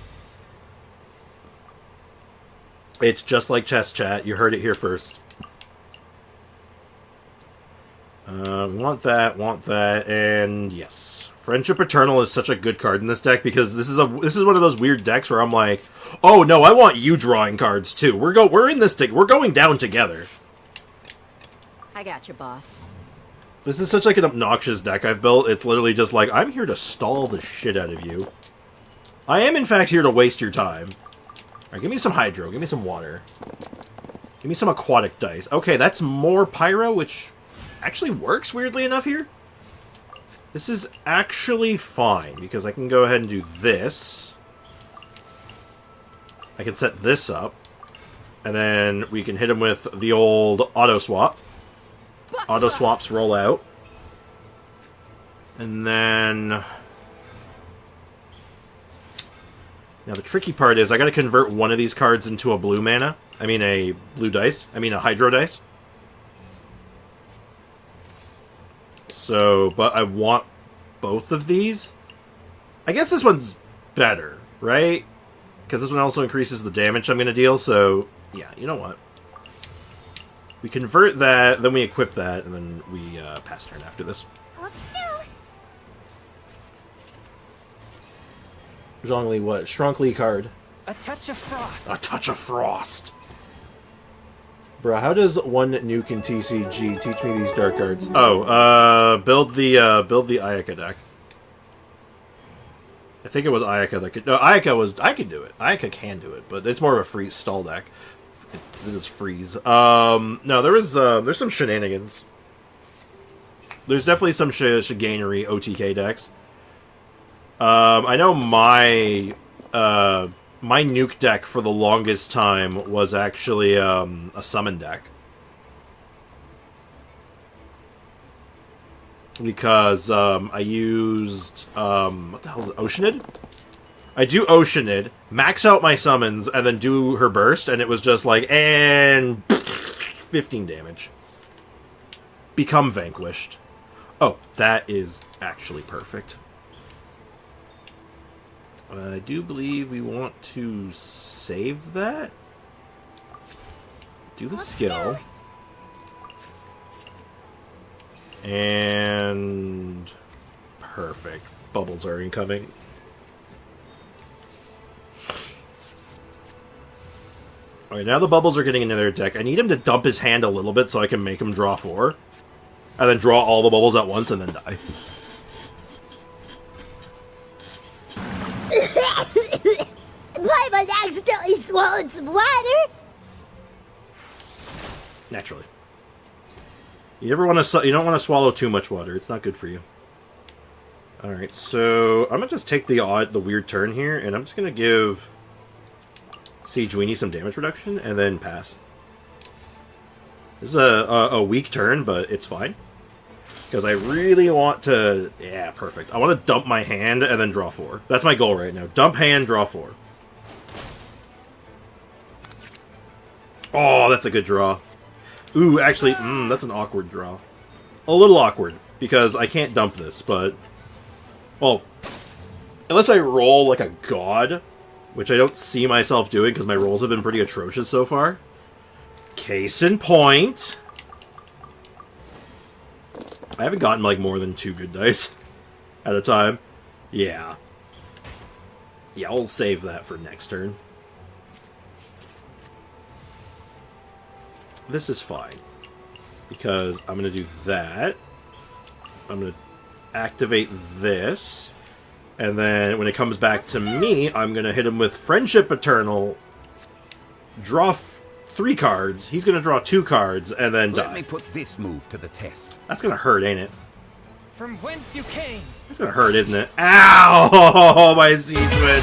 It's just like chess, chat. You heard it here first. Want that, and yes. Friendship Eternal is such a good card in this deck because this is one of those weird decks where I'm like, oh no, I want you drawing cards too. We're in this deck. We're going down together. I got you, boss. This is such like an obnoxious deck I've built. It's literally just like, I'm here to stall the shit out of you. I am in fact here to waste your time. Alright, give me some Hydro. Give me some water. Give me some aquatic dice. Okay, that's more Pyro, which actually works weirdly enough here. This is actually fine, because I can go ahead and do this. I can set this up. And then we can hit him with the old auto swap. Auto swaps roll out. And then... Now the tricky part is I gotta convert one of these cards into a blue mana. I mean a blue dice. I mean a Hydro dice. So, but I want both of these. I guess this one's better, right? Because this one also increases the damage I'm gonna deal, so... Yeah, you know what? We convert that, then we equip that, and then we pass turn after this. Zhongli, what? Strong Lee card. A touch of frost. A touch of frost. Bruh, how does one nuke in TCG teach me these dark cards? Oh, build the Ayaka deck. I think it was Ayaka that could... No, I could do it. Ayaka can do it, but it's more of a freeze stall deck. It is freeze. No, there's some shenanigans. There's definitely some chicanery OTK decks. I know my my nuke deck for the longest time was actually a summon deck. Because I used what the hell is it? Oceanid? I do Oceanid, max out my summons, and then do her burst, and it was just like, and 15 damage. Become vanquished. Oh, that is actually perfect. I do believe we want to save that. Do the skill. And perfect. Bubbles are incoming. Alright, now the bubbles are getting into their deck. I need him to dump his hand a little bit so I can make him draw 4. And then draw all the bubbles at once and then die. Paimon accidentally swallowed some water. Naturally. You don't want to swallow too much water. It's not good for you. All right, so I'm gonna just take the weird turn here, and I'm just gonna give Siege Weenie some damage reduction, and then pass. This is a weak turn, but it's fine because I really want to. Yeah, perfect. I want to dump my hand and then draw 4. That's my goal right now. Dump hand, draw 4. Oh, that's a good draw. Ooh, actually, that's an awkward draw. A little awkward, because I can't dump this, but... Well, unless I roll like a god, which I don't see myself doing, because my rolls have been pretty atrocious so far. Case in point... I haven't gotten, like, more than 2 good dice at a time. Yeah. Yeah, I'll save that for next turn. This is fine, because I'm going to do that. I'm going to activate this, and then when it comes back to me, I'm going to hit him with Friendship Eternal, draw 3 cards, he's going to draw 2 cards, and then die. Let me put this move to the test. That's going to hurt, ain't it? From whence you came. That's going to hurt, isn't it? Ow! My siege wind.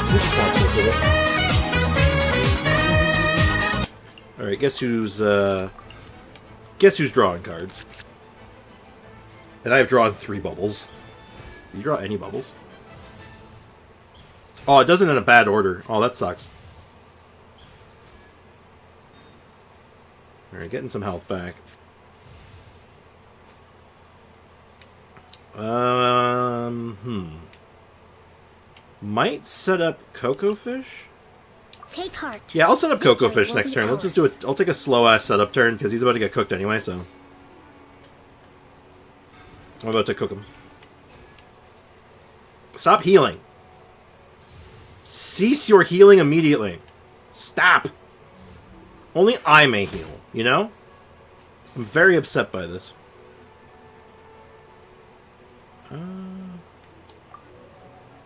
Who's responsible for this? Alright, guess who's drawing cards? And I have drawn 3 bubbles. Do you draw any bubbles? Oh, it doesn't in a bad order. Oh, that sucks. Alright, getting some health back. Might set up Cocoa Fish? Take heart. Yeah, I'll set up Cocoa Victory Fish will next be turn. Let's just ours. do it. I'll take a slow-ass setup turn, because he's about to get cooked anyway, so... I'm about to cook him. Stop healing. Cease your healing immediately. Stop. Only I may heal, you know? I'm very upset by this.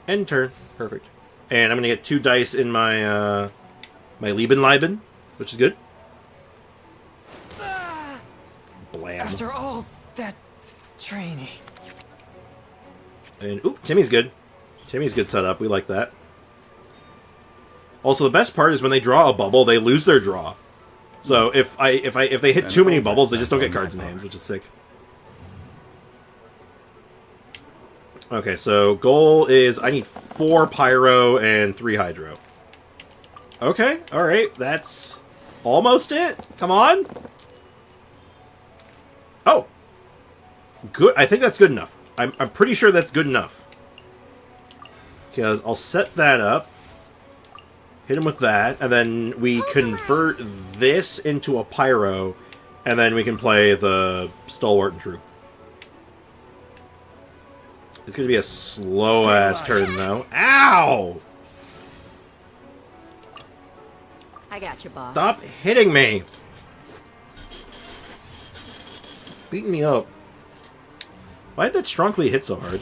End turn. Perfect. And I'm going to get 2 dice in my my Liebenleiben, which is good. Blam. After all that training. And oop, Timmy's good. Timmy's good setup. We like that. Also, the best part is when they draw a bubble, they lose their draw. So if they hit too many bubbles, they just don't get cards in hands, which is sick. Okay, so goal is I need 4 Pyro and 3 Hydro. Okay, alright, that's almost it. Come on. Oh. Good. I think that's good enough. I'm pretty sure that's good enough. Because I'll set that up. Hit him with that, and then we convert this into a Pyro, and then we can play the Stalwart and Troop. It's going to be a slow-ass turn, though. Ow! I got you, boss. Stop hitting me! Beating me up. Why did that Strongly hit so hard?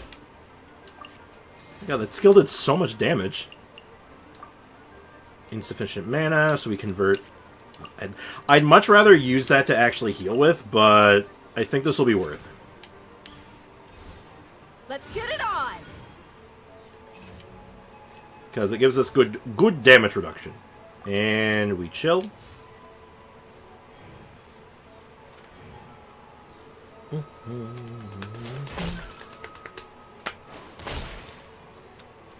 God, that skill did so much damage. Insufficient mana, so we convert... I'd much rather use that to actually heal with, but I think this will be worth. Let's get it on! Because it gives us good damage reduction. And we chill.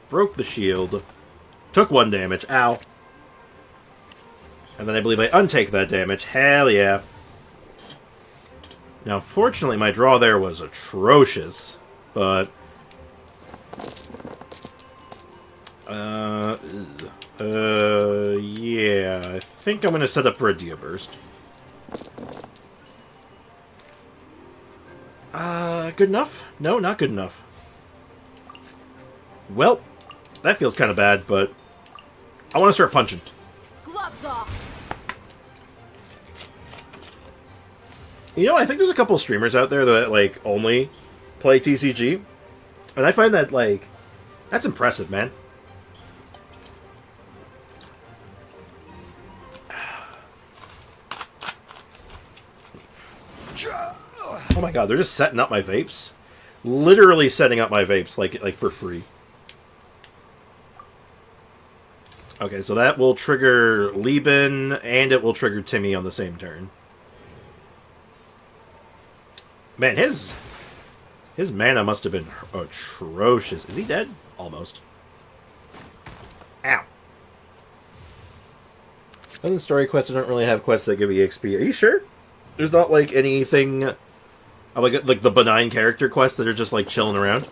Broke the shield. Took 1 damage. Ow. And then I believe I untake that damage. Hell yeah. Now, fortunately, my draw there was atrocious. But... yeah. I think I'm going to set up for a Dehya burst. Good enough? No, not good enough. Well, that feels kind of bad, but I want to start punching. Gloves off! You know, I think there's a couple streamers out there that, like, only play TCG. And I find that, like, that's impressive, man. Oh my god, they're just setting up my vapes. Literally setting up my vapes, like for free. Okay, so that will trigger Lieben, and it will trigger Timmy on the same turn. Man, his mana must have been atrocious. Is he dead? Almost. Ow. Other than story quests, I don't really have quests that give me XP. Are you sure? There's not, like, anything... like the benign character quests that are just, like, chilling around?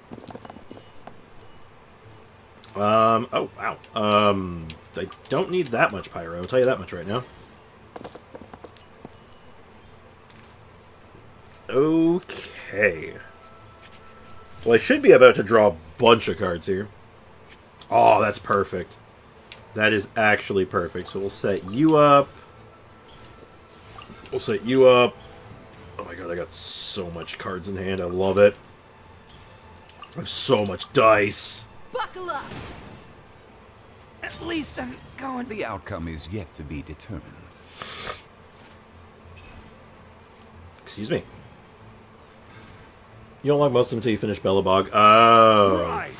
Oh, wow. I don't need that much pyro, I'll tell you that much right now. Okay. Well, I should be about to draw a bunch of cards here. Oh, that's perfect. That is actually perfect. So we'll set you up. We'll set you up. Oh my god, I got so much cards in hand. I love it. I have so much dice. Buckle up! At least I'm going. The outcome is yet to be determined. Excuse me. You don't like most of them until you finish Bellabog. Oh. Right.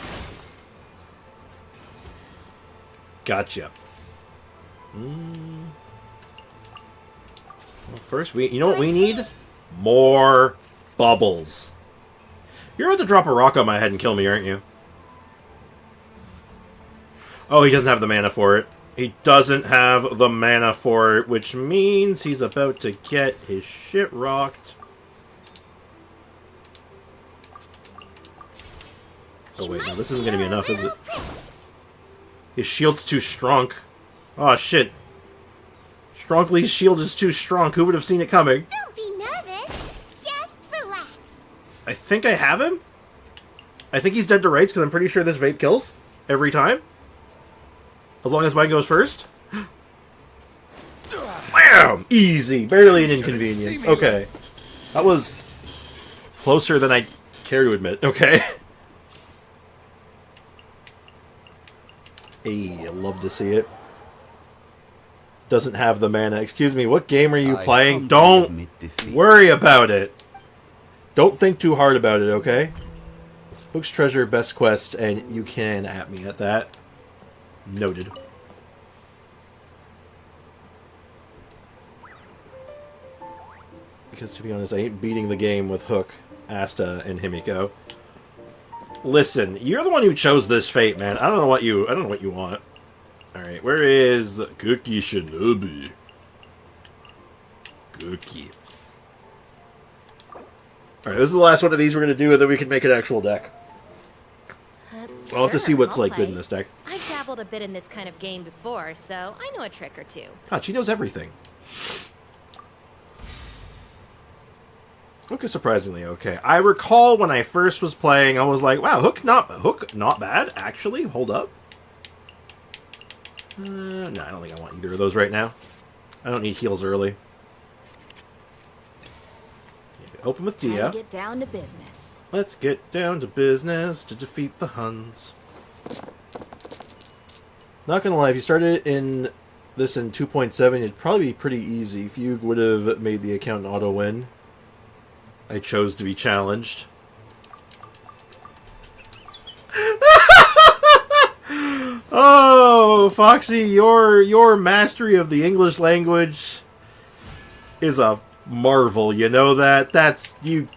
Gotcha. Well, first, you know what we need? More bubbles. You're about to drop a rock on my head and kill me, aren't you? Oh, he doesn't have the mana for it. He doesn't have the mana for it, which means he's about to get his shit rocked. Oh wait, no, this isn't going to be enough, is it? His shield's too strong. Oh shit. Strongly's shield is too strong. Who would have seen it coming? Don't be nervous. Just relax. I think I have him. I think he's dead to rights because I'm pretty sure this vape kills every time. As long as mine goes first. Bam! Easy. Barely an inconvenience. Okay. That was closer than I care to admit. Okay. Hey, I love to see it. Doesn't have the mana. Excuse me, what game are you playing? Don't worry about it. Don't think too hard about it, okay? Book's Treasure, Best Quest, and you can at me at that. Noted. Because to be honest, I ain't beating the game with Hook, Asta, and Himiko. Listen, you're the one who chose this fate, man. I don't know what you want. Alright, where is Cookie Shinobi? Cookie. Alright, this is the last one of these we're going to do, and then we can make an actual deck. I'll have to see what's, like, good in this deck. I've dabbled a bit in this kind of game before, so I know a trick or two. God, she knows everything. Hook is surprisingly okay. I recall when I first was playing, I was like, wow, Hook not bad, actually. Hold up. No, I don't think I want either of those right now. I don't need heals early. Open with Dehya. Get down to business. Let's get down to business to defeat the Huns. Not gonna lie, if you started in this in 2.7, it'd probably be pretty easy. Fugue would have made the account auto-win. I chose to be challenged. Oh, Foxy, your mastery of the English language is a marvel. You know that? That's you.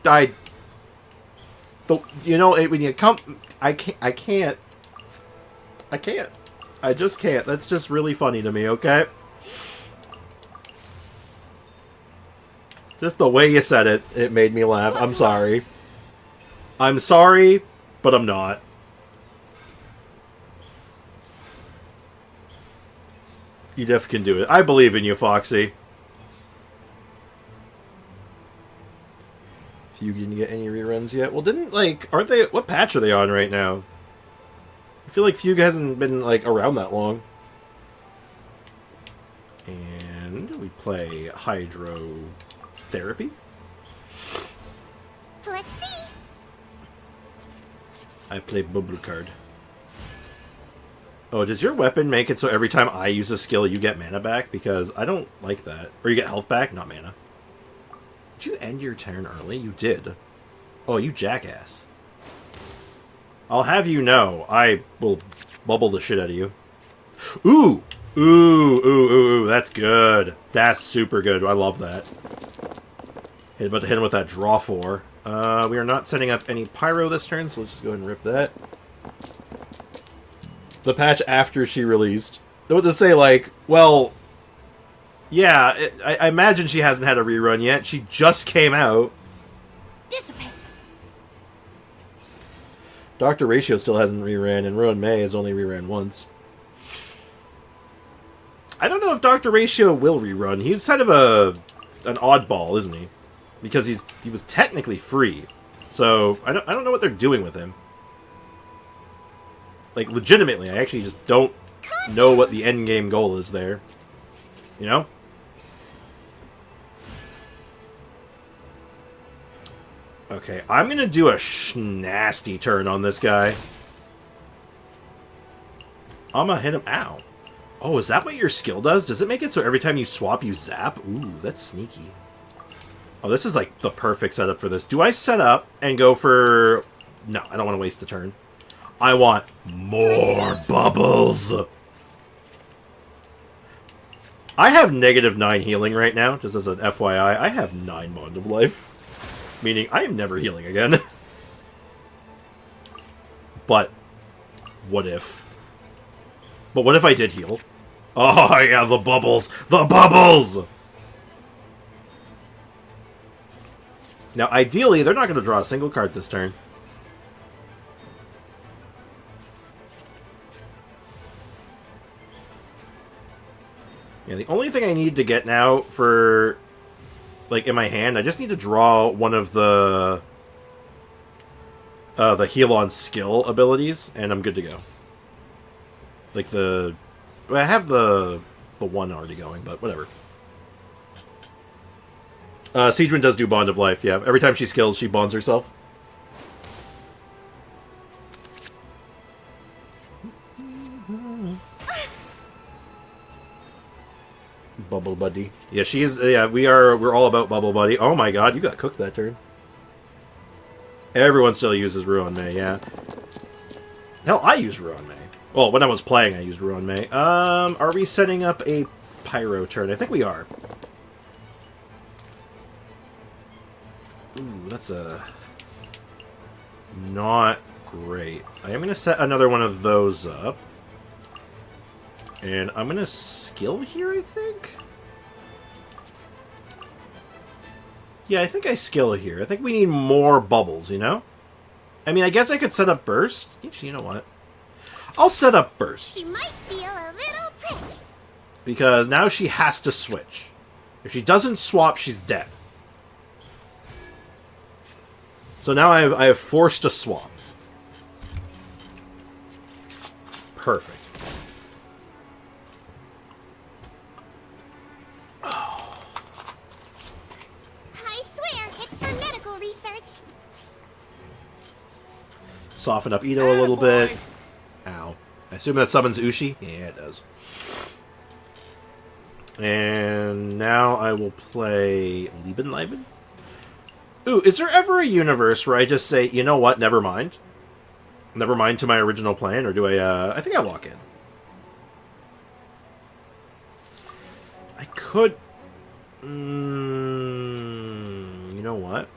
When you come, I can't. I just can't. That's just really funny to me. Okay. Just the way you said it, it made me laugh. I'm sorry. I'm sorry, but I'm not. You def can do it. I believe in you, Foxy. You didn't get any reruns yet? Well, aren't they, what patch are they on right now? I feel like Fugue hasn't been, around that long. And we play Hydrotherapy. Let's see. I play Barbruh card. Oh, does your weapon make it so every time I use a skill you get mana back? Because I don't like that. Or you get health back, not mana. Did you end your turn early? You did. Oh, you jackass. I'll have you know, I will bubble the shit out of you. Ooh! Ooh, that's good. That's super good. I love that. About to hit him with that draw 4. We are not setting up any pyro this turn, so let's just go ahead and rip that. The patch after she released. What to say, well, yeah, I imagine she hasn't had a rerun yet. She just came out. Dissipate. Dr. Ratio still hasn't reran, and Ruin May has only reran once. I don't know if Dr. Ratio will rerun. He's kind of an oddball, isn't he? Because he was technically free. So I don't know what they're doing with him. Legitimately, I actually just don't know what the end game goal is there. You know? Okay, I'm going to do a nasty turn on this guy. I'm going to hit him. Ow. Oh, is that what your skill does? Does it make it so every time you swap, you zap? Ooh, that's sneaky. Oh, this is, the perfect setup for this. Do I set up and go for... No, I don't want to waste the turn. I want more bubbles. I have -9 healing right now, just as an FYI. I have 9 Bond of Life. Meaning, I am never healing again. But, what if? But what if I did heal? Oh, yeah, the bubbles! The bubbles! Now, ideally, they're not going to draw a single card this turn. Yeah, the only thing I need to get now for, in my hand, I just need to draw one of the heal on skill abilities, and I'm good to go. I have the one already going, but whatever. Siegewin does do Bond of Life, yeah. Every time she skills, she bonds herself. Bubble Buddy. Yeah, we're all about Bubble Buddy. Oh my god, you got cooked that turn. Everyone still uses Ruin May, yeah. Hell, I use Ruin May. Well, when I was playing, I used Ruin May. Are we setting up a Pyro turn? I think we are. Ooh, that's not great. I am going to set another one of those up. And I'm going to skill here, I think? Yeah, I think I skill here. I think we need more bubbles, you know? I mean, I guess I could set up Burst. Actually, you know what? I'll set up Burst. She might feel a little prick. Because now she has to switch. If she doesn't swap, she's dead. So now I have forced a swap. Perfect. Soften up Ito a little bit. Ow. I assume that summons Ushi? Yeah, it does. And now I will play Liebenleiben. Ooh, is there ever a universe where I just say, you know what, never mind? Never mind to my original plan, or do I think I lock in. I could... you know what?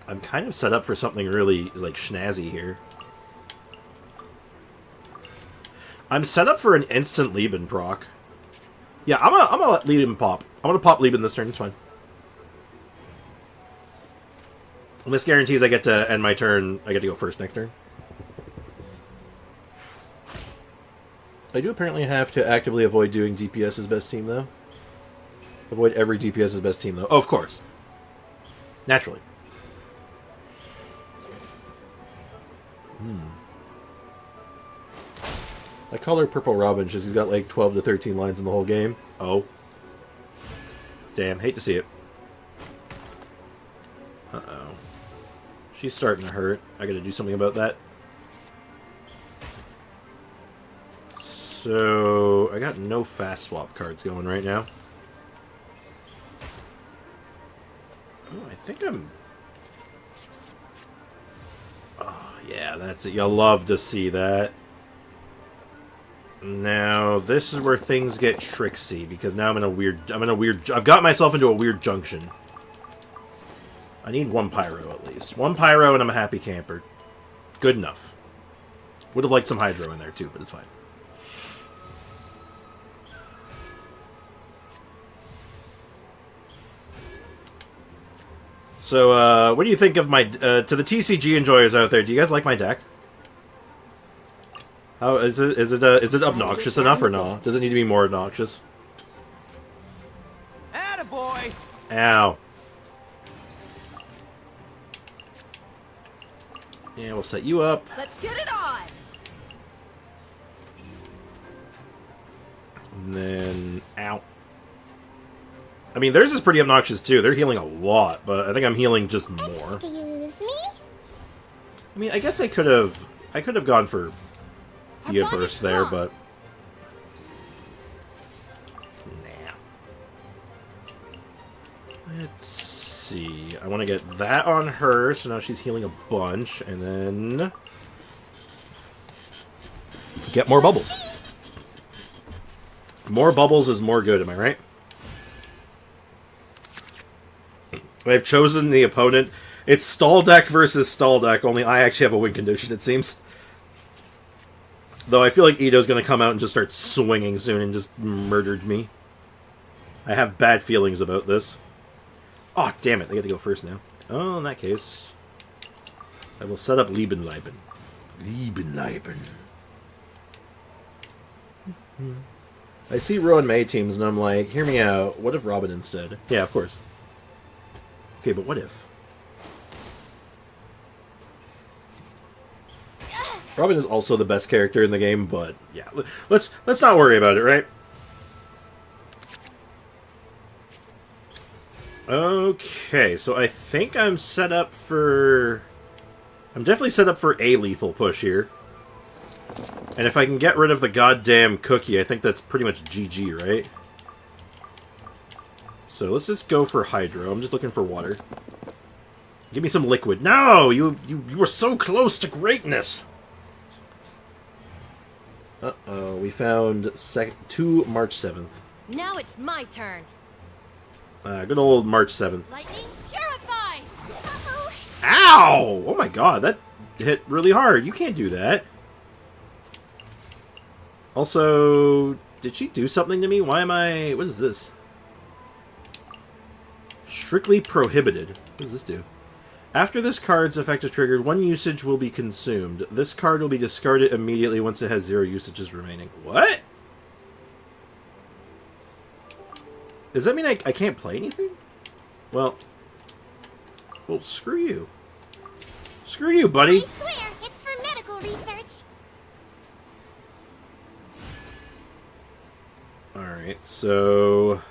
I'm kind of set up for something really, like, snazzy here. I'm set up for an instant Lieben proc. Yeah, I'm gonna let Lieben pop. I'm gonna pop Lieben this turn, it's fine. And this guarantees I get to end my turn, I get to go first next turn. I do apparently have to actively avoid doing DPS's best team, though. Avoid every DPS's best team, though. Oh, of course. Naturally. I call her Purple Robin because he's got like 12 to 13 lines in the whole game. Oh. Damn, hate to see it. Uh-oh. She's starting to hurt. I gotta do something about that. So, I got no fast swap cards going right now. Oh, I think I'm... Oh, yeah, that's it. You'll love to see that. Now, this is where things get tricksy, because now I've got myself into a weird junction. I need one pyro, at least. One pyro, and I'm a happy camper. Good enough. Would have liked some hydro in there, too, but it's fine. So, what do you think of my... to the TCG enjoyers out there, do you guys like my deck? How is it obnoxious enough or no? Does it need to be more obnoxious? Attaboy! Ow. Yeah, we'll set you up. Let's get it on! And then... Ow. I mean, theirs is pretty obnoxious, too. They're healing a lot, but I think I'm healing just more. Excuse me? I mean, I guess I could have gone for Dehya burst there, but... Nah. Let's see. I want to get that on her, so now she's healing a bunch, and then... Get more bubbles. More bubbles is more good, am I right? I've chosen the opponent. It's stall deck versus stall deck, only I actually have a win condition, it seems. Though I feel like Ito's going to come out and just start swinging soon and just murdered me. I have bad feelings about this. Oh, damn it. They got to go first now. Oh, in that case, I will set up Lieben. I see Ro and May teams, and I'm like, hear me out. What if Robin instead? Yeah, of course. Okay, but what if? Robin is also the best character in the game, but yeah, let's not worry about it, right? Okay, so I think I'm set up for... I'm definitely set up for a lethal push here. And if I can get rid of the goddamn cookie, I think that's pretty much GG, right? So let's just go for hydro. I'm just looking for water. Give me some liquid. No! You were so close to greatness! Uh-oh, we found 2 March 7th. Now it's my turn. Good old March 7th. Lightning purify! Uh-oh! Ow! Oh my god, that hit really hard. You can't do that. Also, did she do something to me? Why am I... What is this? Strictly prohibited. What does this do? After this card's effect is triggered, 1 usage will be consumed. This card will be discarded immediately once it has 0 usages remaining. What? Does that mean I can't play anything? Well, screw you. Screw you, buddy. I swear, it's for medical research. Alright, so...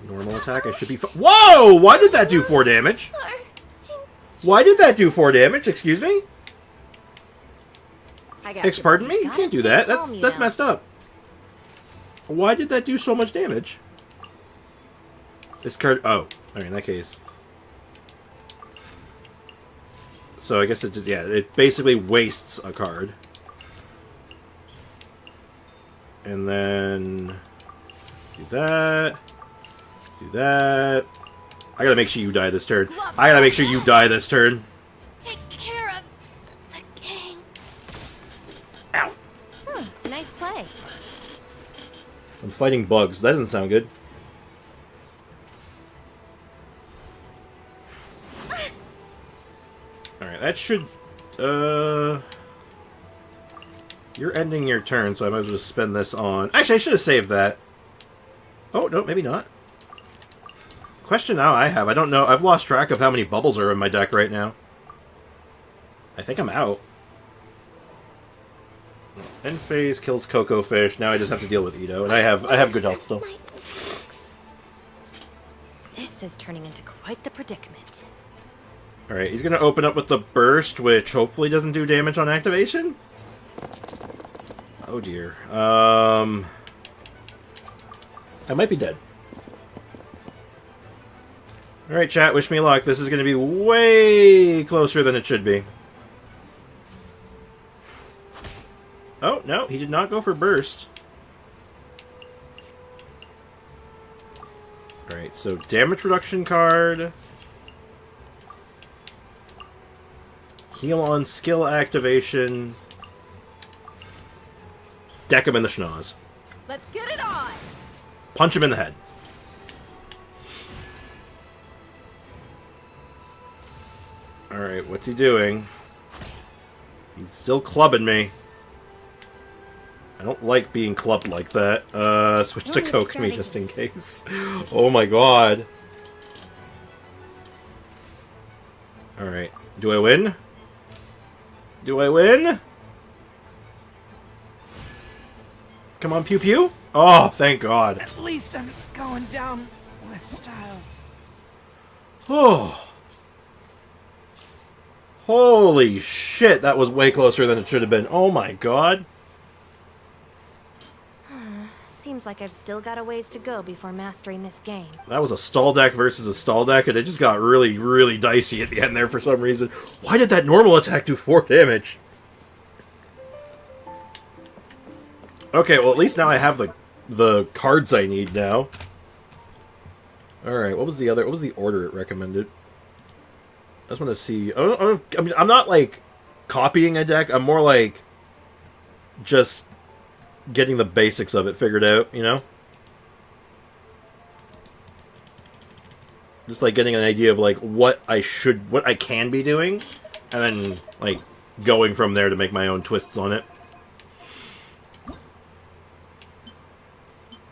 Normal attack, I should be... Whoa! Why did that do 4 damage? Why did that do 4 damage? Excuse me? Pardon me? You can't do that. That's messed up. Why did that do so much damage? This card... Oh. Alright, in that case. So I guess it just, yeah, it basically wastes a card. And then do that. Do that. I gotta make sure you die this turn. I gotta make sure you die this turn. Take care of the gang. Ow. Nice play. I'm fighting bugs. That doesn't sound good. Alright, that should... You're ending your turn, so I might as well just spend this on... Actually, I should have saved that. Oh, no, maybe not. Question now I have. I don't know. I've lost track of how many bubbles are in my deck right now. I think I'm out. End phase kills Coco Fish. Now I just have to deal with Ito, and I have good health still. This is turning into quite the predicament. Alright, he's gonna open up with the burst, which hopefully doesn't do damage on activation. Oh dear. I might be dead. Alright, chat, wish me luck. This is gonna be way closer than it should be. Oh, no, he did not go for burst. Alright, so damage reduction card. Heal on skill activation. Deck him in the schnoz. Let's get it on! Punch him in the head. Alright, what's he doing? He's still clubbing me. I don't like being clubbed like that. Switch to Coke me just in case. Oh my god. Alright. Do I win? Do I win? Come on, pew pew. Oh, thank god. At least I'm going down with style. Oh. Holy shit, that was way closer than it should have been. Oh my god. Seems like I've still got a ways to go before mastering this game. That was a stall deck versus a stall deck, and it just got really, really dicey at the end there for some reason. Why did that normal attack do 4 damage? Okay, well at least now I have the cards I need now. Alright, what was the order it recommended? I just want to see... I mean, I'm not, like, copying a deck. I'm more like just getting the basics of it figured out, you know? Just, like, getting an idea of, like, what I can be doing, and then, like, going from there to make my own twists on it.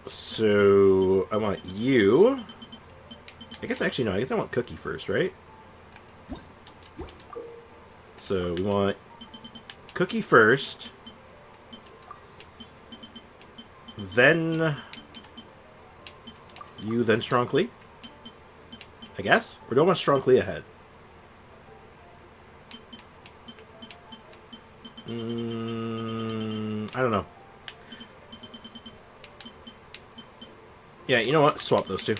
So, I want you... I guess, actually, no, I guess I want Cookie first, right? So, we want Cookie first. Then... you, then Strong Clee? I guess? Or do I want Strong Clee ahead? I don't know. Yeah, you know what? Swap those two.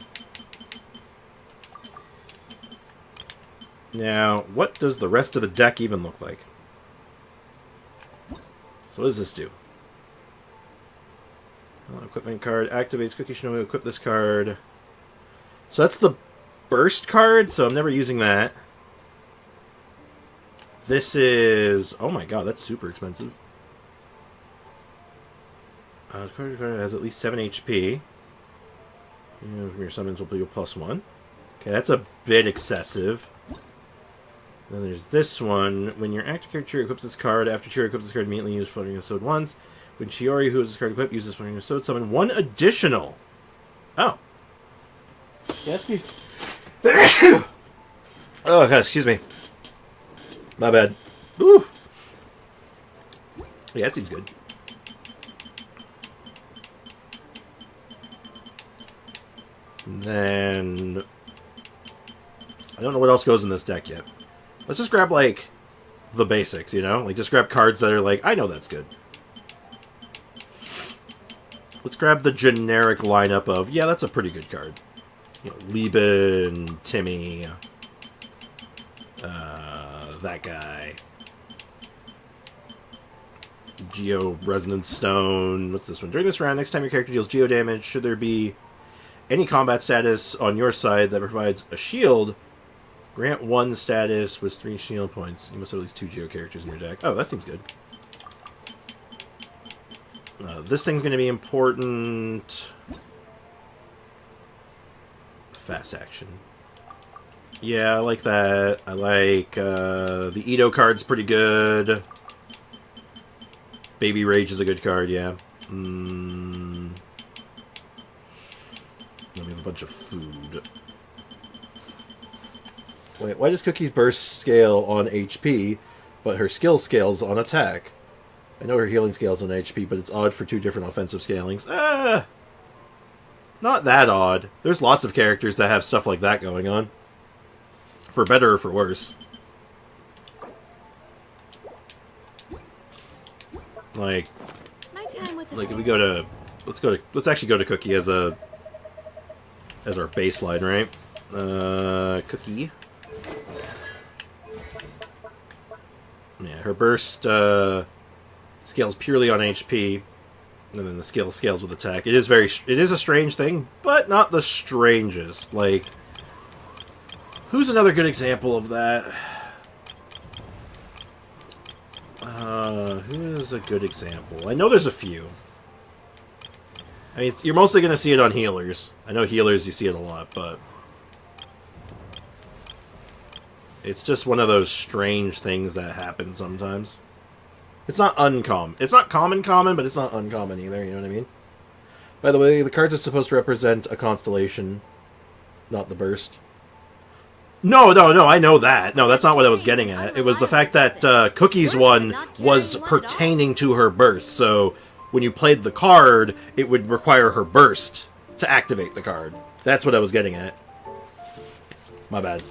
Now, what does the rest of the deck even look like? So what does this do? Equipment card activates Cookie Snowy. Equip this card. So that's the burst card, so I'm never using that. This is... oh my god, that's super expensive. The card has at least 7 HP. Your summons will be a +1. Okay, that's a bit excessive. Then there's this one. When your active character equips this card, after Chiori equips this card, immediately use Floating Episode once. When Chiori, who has this card equipped, uses Floating Episode, summon 1 additional. Oh. Yeah, that seems... oh, god, excuse me. My bad. Ooh. Yeah, that seems good. And then... I don't know what else goes in this deck yet. Let's just grab, like, the basics, you know? Like, just grab cards that are like, I know that's good. Let's grab the generic lineup of, yeah, that's a pretty good card. You know, Lieben, Timmy, that guy. Geo Resonance Stone. What's this one? During this round, next time your character deals geo damage, should there be any combat status on your side that provides a shield, grant 1 status with 3 shield points. You must have at least 2 geo characters in your deck. Oh, that seems good. This thing's going to be important. Fast action. Yeah, I like that. I like the Edo card's pretty good. Baby Rage is a good card, yeah. Then we have a bunch of food. Wait, why does Cookie's burst scale on HP, but her skill scales on attack? I know her healing scales on HP, but it's odd for 2 different offensive scalings. Not that odd. There's lots of characters that have stuff like that going on. For better or for worse. Like if we go to let's actually go to Cookie as our baseline, right? Cookie. Yeah, her burst scales purely on HP, and then the skill scales with attack. It is a strange thing, but not the strangest. Like, who's another good example of that? Who is a good example? I know there's a few. I mean, you're mostly going to see it on healers. I know healers, you see it a lot, but it's just one of those strange things that happen sometimes. It's not uncommon. It's not common, but it's not uncommon either, you know what I mean? By the way, the cards are supposed to represent a constellation, not the burst. No, I know that. No, that's not what I was getting at. It was the fact that Cookie's one was pertaining to her burst, so when you played the card, it would require her burst to activate the card. That's what I was getting at. My bad.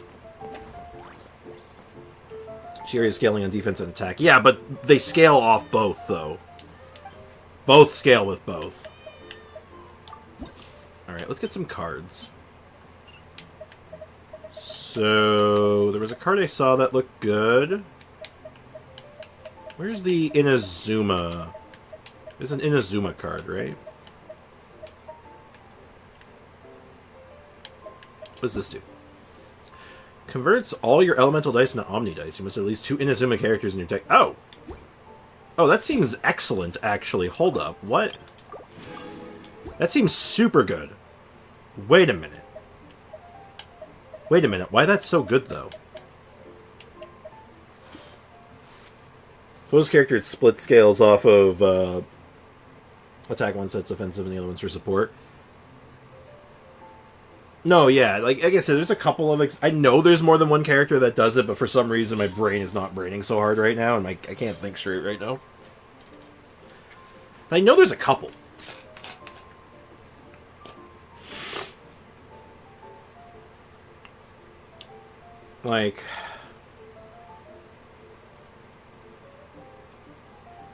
She is scaling on defense and attack. Yeah, but they scale off both, though. Both scale with both. Alright, let's get some cards. So, there was a card I saw that looked good. Where's the Inazuma? There's an Inazuma card, right? What does this do? Converts all your elemental dice into Omni dice. You must have at least 2 Inazuma characters in your deck. Oh! Oh, that seems excellent, actually. Hold up. What? That seems super good. Wait a minute. Wait a minute. Why that's so good, though? Foe's character split scales off of attack one set's offensive and the other one's for support. No, yeah. Like I said, there's a couple of... I know there's more than one character that does it, but for some reason my brain is not braining so hard right now, and I can't think straight right now. I know there's a couple. Like...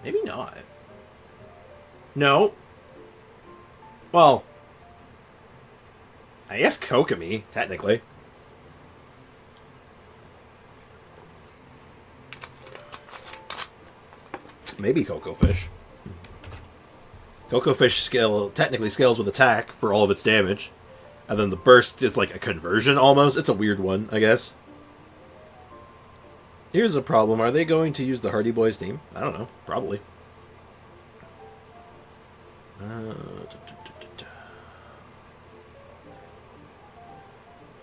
maybe not. No. Well... I guess Kokomi, technically. Maybe Coco Fish. Coco Fish technically scales with attack for all of its damage. And then the burst is like a conversion almost. It's a weird one, I guess. Here's a problem. Are they going to use the Hardy Boys theme? I don't know. Probably.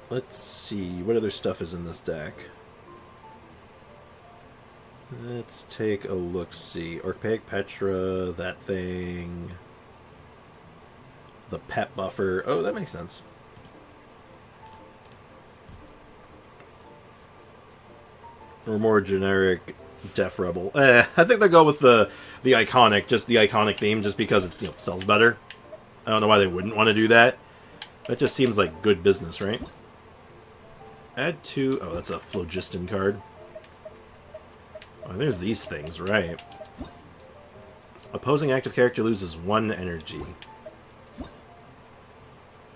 Let's see. What other stuff is in this deck? Let's take a look-see. Archaic Petra, that thing. The Pet Buffer. Oh, that makes sense. Or more generic Def Rebel. I think they'll go with the iconic, just the iconic theme, just because it sells better. I don't know why they wouldn't want to do that. That just seems like good business, right? Add 2... oh, that's a Phlogiston card. Oh, there's these things, right. Opposing active character loses 1 energy.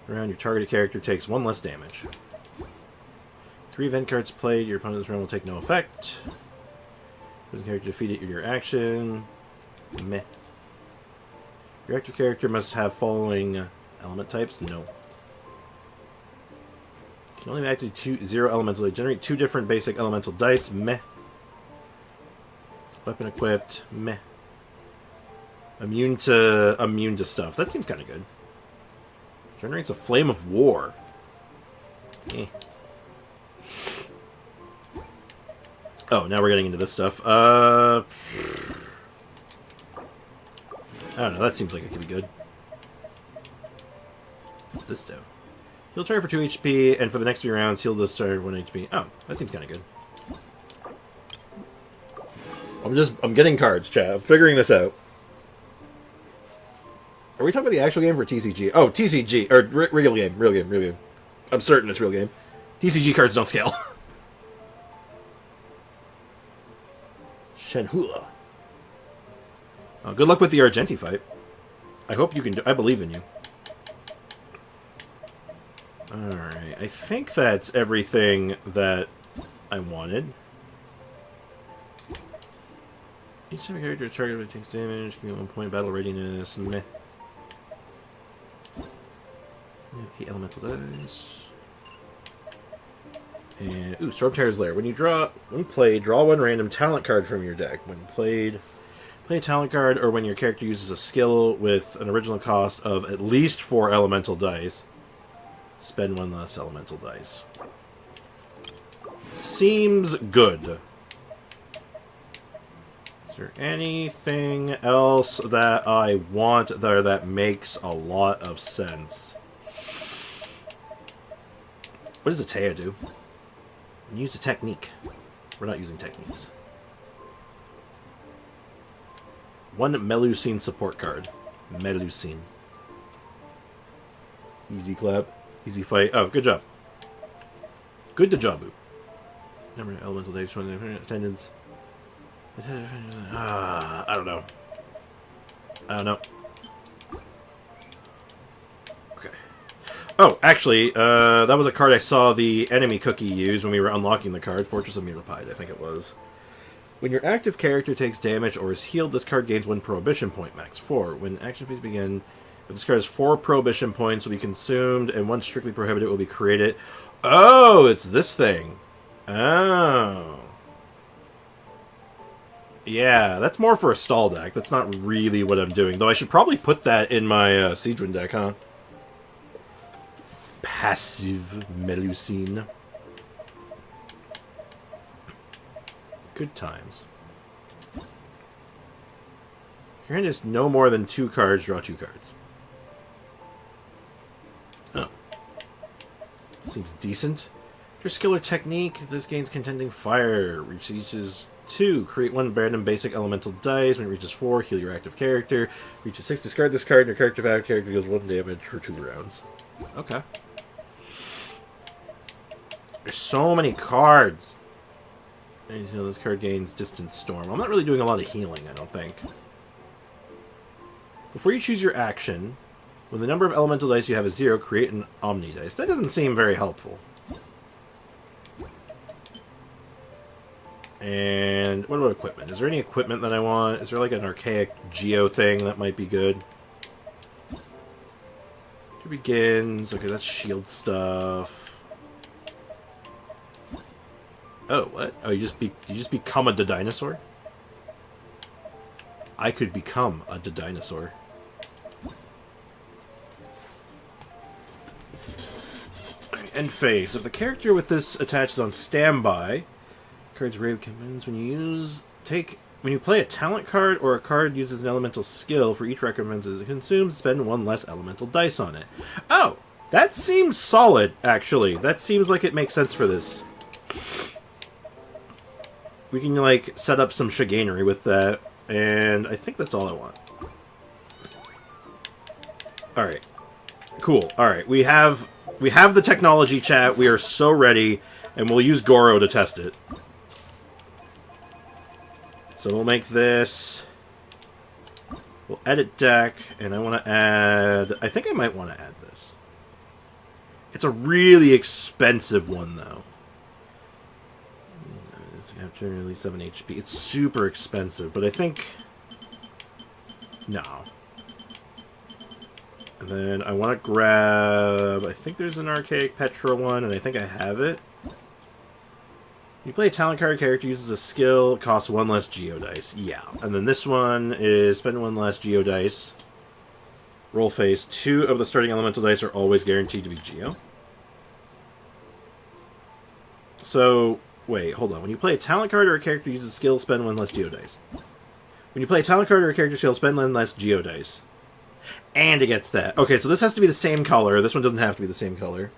Around your targeted character takes 1 less damage. 3 event cards played, your opponent's round will take no effect. Chosen character defeated your action. Meh. Your active character must have following element types? No. Can only activate 0 elemental dice. Generate 2 different basic elemental dice? Meh. Weapon equipped? Meh. Immune to stuff. That seems kind of good. Generates a flame of war. Eh. Oh, now we're getting into this stuff. I don't know, that seems like it could be good. What's this do? Heal target for 2 HP, and for the next 3 rounds, heal this target 1 HP. Oh, that seems kind of good. I'm getting cards, chat. I'm figuring this out. Are we talking about the actual game for TCG? Oh, TCG, or real game. I'm certain it's real game. TCG cards don't scale. Shenhula. Oh, good luck with the Argenti fight. I hope you can do... I believe in you. Alright, I think that's everything that I wanted. Each time a character target takes damage, give me 1 point battle readiness. Meh. 8 elemental dice. And ooh, Stormterror's Lair. When played, draw 1 random talent card from your deck. When played, play a talent card, or when your character uses a skill with an original cost of at least 4 elemental dice, spend 1 less elemental dice. Seems good. Is there anything else that I want there that makes a lot of sense? What does a Taya do? Use a technique. We're not using techniques. 1 Melusine support card. Melusine. Easy clap. Easy fight. Oh, good job. Good to jobu. Number of elemental dice, attendance. I don't know. Okay. Oh, actually, that was a card I saw the enemy cookie use when we were unlocking the card. Fortress of Mirapide, I think it was. When your active character takes damage or is healed, this card gains 1 prohibition point, max 4. When action phase begins, if this card has 4 prohibition points, will be consumed, and 1 strictly prohibited will be created. Oh, it's this thing. Oh. Yeah, that's more for a stall deck. That's not really what I'm doing. Though I should probably put that in my Siegewin deck, huh? Passive Melusine. Good times. Your hand is no more than 2 cards, draw 2 cards. Oh. Seems decent. Your skill or technique, this gains contending fire. Reaches 2, create 1 random basic elemental dice. When it reaches 4, heal your active character. Reaches 6, discard this card, and your active character deals 1 damage for 2 rounds. Okay. There's so many cards. And you know, this card gains Distant Storm. I'm not really doing a lot of healing, I don't think. Before you choose your action, when the number of elemental dice you have is 0, create an Omni dice. That doesn't seem very helpful. And what about equipment? Is there any equipment that I want? Is there like an archaic Geo thing that might be good? Here begins. Okay, that's shield stuff. Oh, what? Oh, you just become a dinosaur? I could become a dinosaur. End phase. If the character with this attaches on standby, card's raid commends when you play a talent card or a card uses an elemental skill for each recommends as it consumes, spend 1 less elemental dice on it. Oh, that seems solid, actually. That seems like it makes sense for this. We can, like, set up some chicanery with that, and I think that's all I want. Alright. Cool. Alright, we have the technology, chat. We are so ready, and we'll use Goro to test it. So we'll make this... We'll edit deck, and I want to add... I think I might want to add this. It's a really expensive one, though. After nearly 7 HP. It's super expensive, but I think... No. And then I want to grab... I think there's an Archaic Petra one, and I think I have it. You play a talent card, character uses a skill, costs 1 less Geodice. Yeah. And then this one is spend 1 less Geodice. Roll face. 2 of the starting elemental dice are always guaranteed to be Geo. So, wait, hold on. When you play a talent card or a character uses a skill, spend 1 less Geodice. When you play a talent card or a character skill, spend 1 less Geodice. And it gets that. Okay, so this has to be the same color. This one doesn't have to be the same color.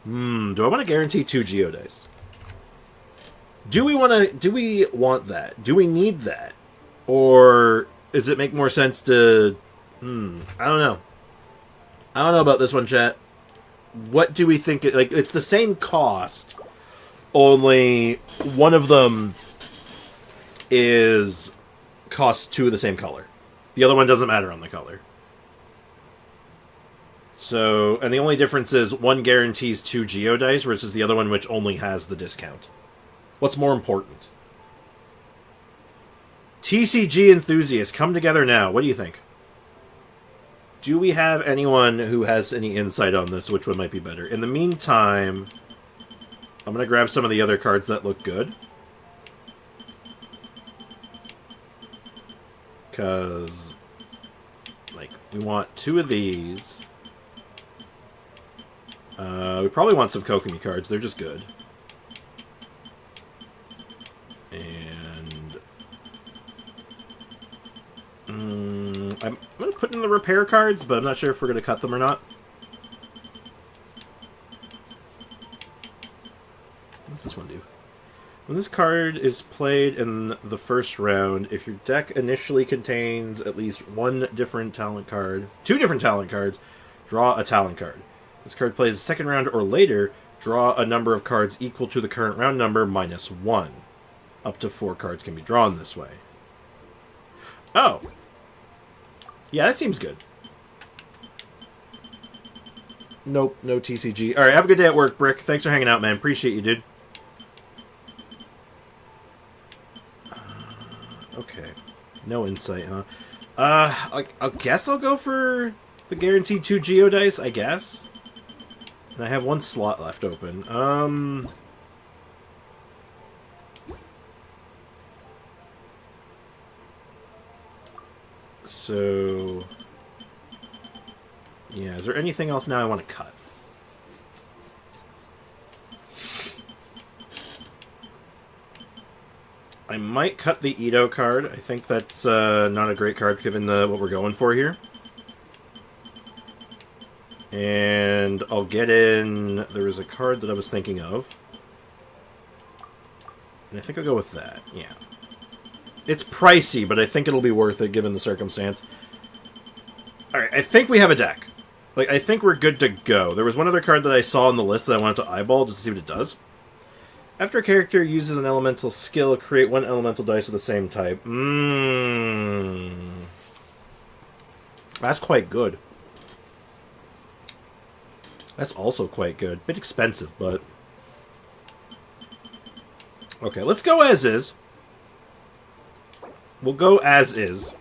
Do I want to guarantee 2 Geodice? Do we want that? Do we need that? Or does it make more sense to... I don't know. I don't know about this one, chat. What do we think... Like, it's the same cost, only one of them costs 2 of the same color. The other one doesn't matter on the color. So, and the only difference is one guarantees 2 Geodice versus the other one which only has the discount. What's more important? TCG enthusiasts, come together now. What do you think? Do we have anyone who has any insight on this? Which one might be better? In the meantime, I'm going to grab some of the other cards that look good. Because, like, we want 2 of these. We probably want some Kokomi cards. They're just good. And I'm going to put in the repair cards, but I'm not sure if we're going to cut them or not. What does this one do? When this card is played in the first round, if your deck initially contains at least 2 different talent cards, draw a talent card. This card plays the second round or later, draw a number of cards equal to the current round number minus 1. Up to 4 cards can be drawn this way. Oh. Yeah, that seems good. Nope, no TCG. Alright, have a good day at work, Brick. Thanks for hanging out, man. Appreciate you, dude. Okay. No insight, huh? I guess I'll go for the guaranteed 2 Geodice, I guess. And I have 1 slot left open. So... yeah, is there anything else now I want to cut? I might cut the Ito card. I think that's not a great card given what we're going for here. And I'll get in... there was a card that I was thinking of. And I think I'll go with that, yeah. It's pricey, but I think it'll be worth it given the circumstance. Alright, I think we have a deck. Like, I think we're good to go. There was one other card that I saw on the list that I wanted to eyeball just to see what it does. After a character uses an elemental skill, create 1 elemental dice of the same type. That's quite good. That's also quite good. Bit expensive, but... okay, let's go as is. We'll go as is.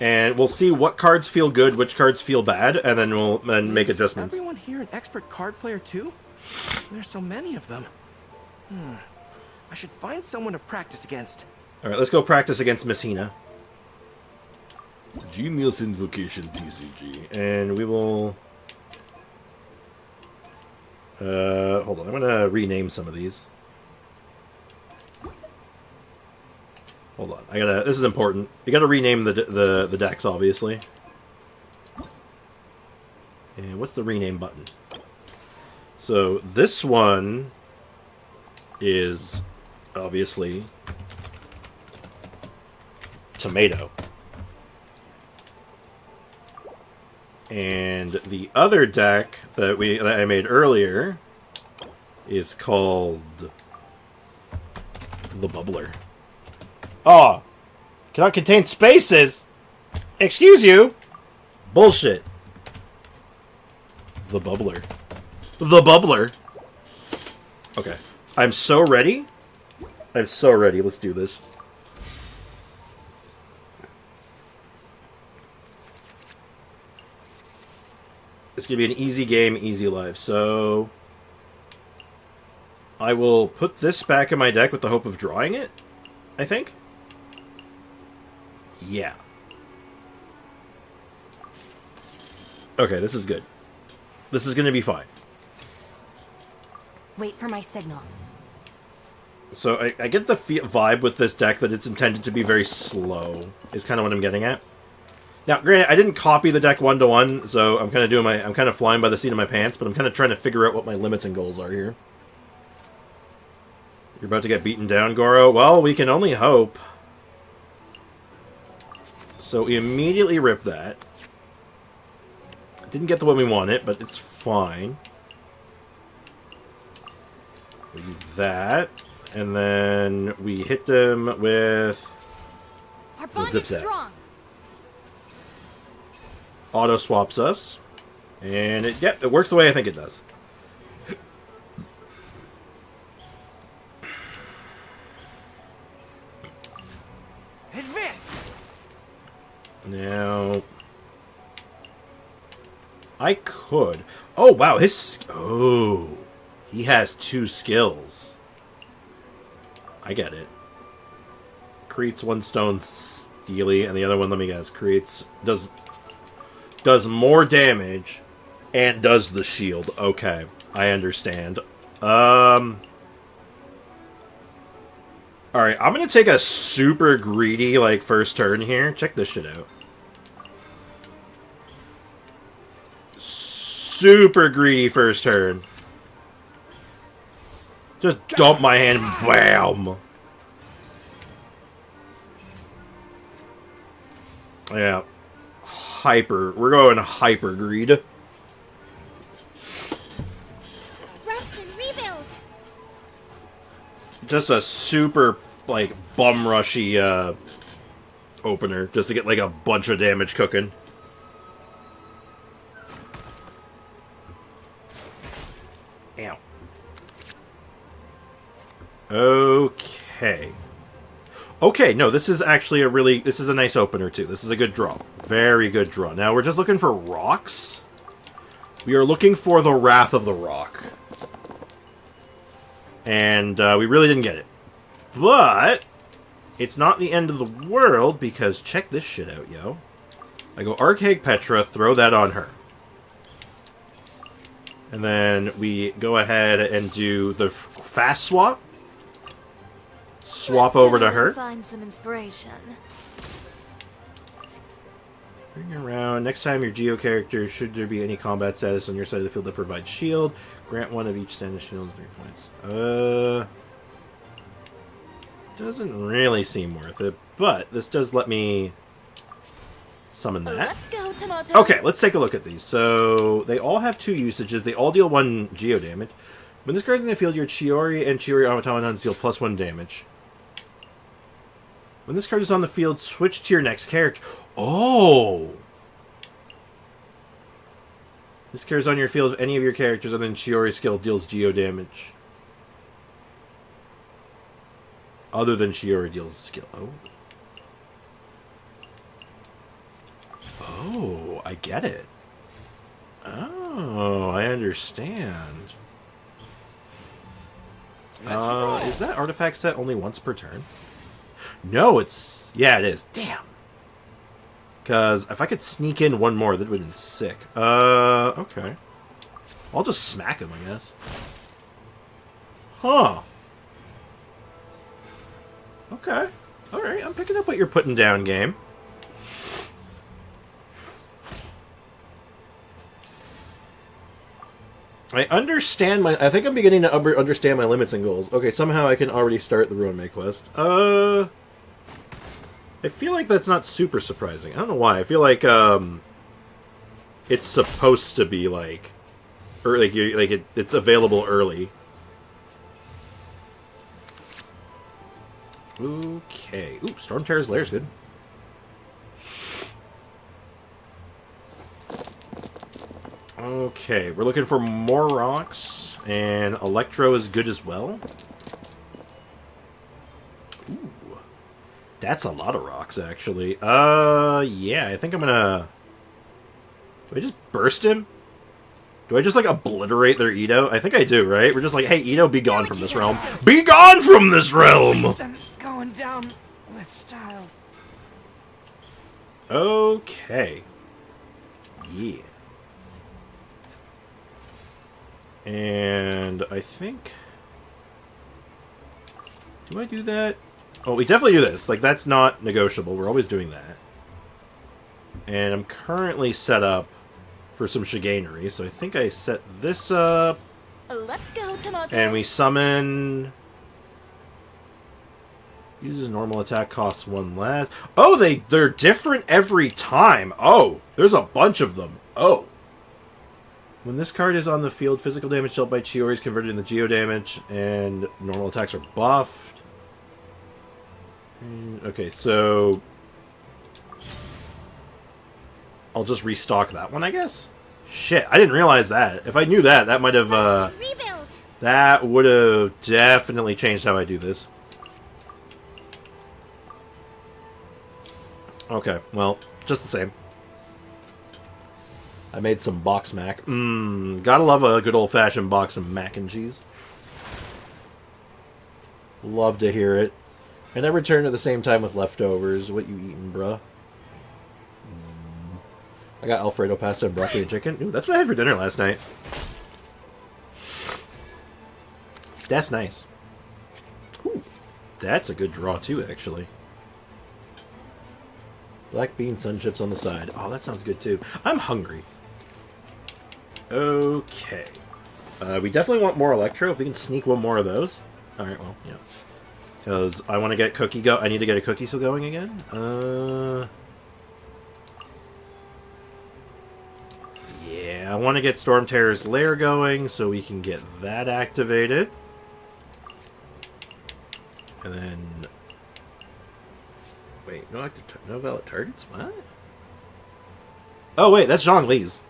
And we'll see what cards feel good, which cards feel bad, and then we'll make adjustments. Is everyone here an expert card player too? There's so many of them. I should find someone to practice against. Alright, let's go practice against Miss Hina. Genius Invocation TCG. And we will... hold on, I'm gonna rename some of these. Hold on, this is important. You gotta rename the decks, obviously. And what's the rename button? So, this one is, obviously, Tomato. And the other deck that I made earlier is called the Bubbler. Oh, cannot contain spaces. Excuse you. Bullshit. The Bubbler. The Bubbler. Okay, I'm so ready I'm so ready. Let's do this. It's going to be an easy game, easy life. So I will put this back in my deck with the hope of drawing it, I think. Yeah. Okay, this is good. This is going to be fine. Wait for my signal. So I get the vibe with this deck that it's intended to be very slow, is kind of what I'm getting at. Now, granted, I didn't copy the deck 1-to-1, so I'm kind of doing I'm kind of flying by the seat of my pants, but I'm kind of trying to figure out what my limits and goals are here. You're about to get beaten down, Goro? Well, we can only hope. So we immediately rip that. Didn't get the one we wanted, but it's fine. We do that, and then we hit them with Our bond zip is zap. strong. Auto swaps us, and it works the way I think it does. Advance! Now, I could. Oh wow, he has 2 skills. I get it. Creates 1 stone steely, and the other one, let me guess, does more damage and does the shield. Okay, I understand. Alright, I'm gonna take a super greedy, like, first turn here. Check this shit out. Super greedy first turn. Just dump my hand. Bam! Yeah. We're going hyper greed. Rest and rebuild. Just a super, like, bum rushy opener, just to get, like, a bunch of damage cooking. Ow. Okay. Okay, no, this is actually this is a nice opener, too. This is a good draw. Very good draw. Now, we're just looking for rocks. We are looking for the Wrath of the Rock. And we really didn't get it. But it's not the end of the world, because check this shit out, yo. I go Archaic Petra, throw that on her. And then we go ahead and do the fast swap. Swap over to her. Find some inspiration. Bring her around. Next time your Geo character, should there be any combat status on your side of the field that provides shield, grant 1 of each standard shield 3 points. Doesn't really seem worth it, but this does let me summon that. Let's go, Tomato. Okay, let's take a look at these. So they all have 2 usages. They all deal 1 Geo damage. When this card's in the field, your Chiori and Chiori automatons deal +1 damage. When this card is on the field, switch to your next character. Oh! This card is on your field if any of your characters other than Chiori skill deals Geo damage. Other than Chiori deals skill. Oh. Oh, I get it. Oh, I understand. Is that artifact set only once per turn? No, it's... Yeah, it is. Damn. Because if I could sneak in 1 more, that would have been sick. Okay. I'll just smack him, I guess. Huh. Okay. Alright, I'm picking up what you're putting down, game. I understand I think I'm beginning to understand my limits and goals. Okay, somehow I can already start the Ruin May quest. I feel like that's not super surprising. I don't know why. I feel like, it's supposed to be, like... Or, it's available early. Okay. Ooh, Storm Terror's Lair's good. Okay, we're looking for more rocks, and Electro is good as well. That's a lot of rocks, actually. Yeah, I think I'm gonna... Do I just burst him? Do I just, like, obliterate their Edo? I think I do, right? We're just like, hey, Edo, be gone from this realm. Be gone from this realm! I'm going down with style. Okay. Yeah. And I think... Do I do that? Oh, we definitely do this. Like, that's not negotiable. We're always doing that. And I'm currently set up for some chicanery, so I think I set this up. Let's go, Tomato. And we summon... Uses normal attack, costs 1 less. Oh, they're different every time. Oh, there's a bunch of them. Oh. When this card is on the field, physical damage dealt by Chiori is converted into geo damage, and normal attacks are buffed. Okay, so... I'll just restock that one, I guess? Shit, I didn't realize that. If I knew that, that might have, Rebuild. that would have definitely changed how I do this. Okay, well, just the same. I made some box mac. Gotta love a good old-fashioned box of mac and cheese. Love to hear it. And I return at the same time with leftovers. What you eating, bruh? I got Alfredo pasta and broccoli and chicken. Ooh, that's what I had for dinner last night. That's nice. Ooh, that's a good draw, too, actually. Black bean sun chips on the side. Oh, that sounds good, too. I'm hungry. Okay. We definitely want more Electro. If we can sneak one more of those. Alright, well, yeah. Because I want to get cookie go. I need to get a cookie still going again. Yeah, I want to get Storm Terror's Lair going so we can get that activated. And then... Wait, no valid targets? What? Oh, wait, that's Zhongli's.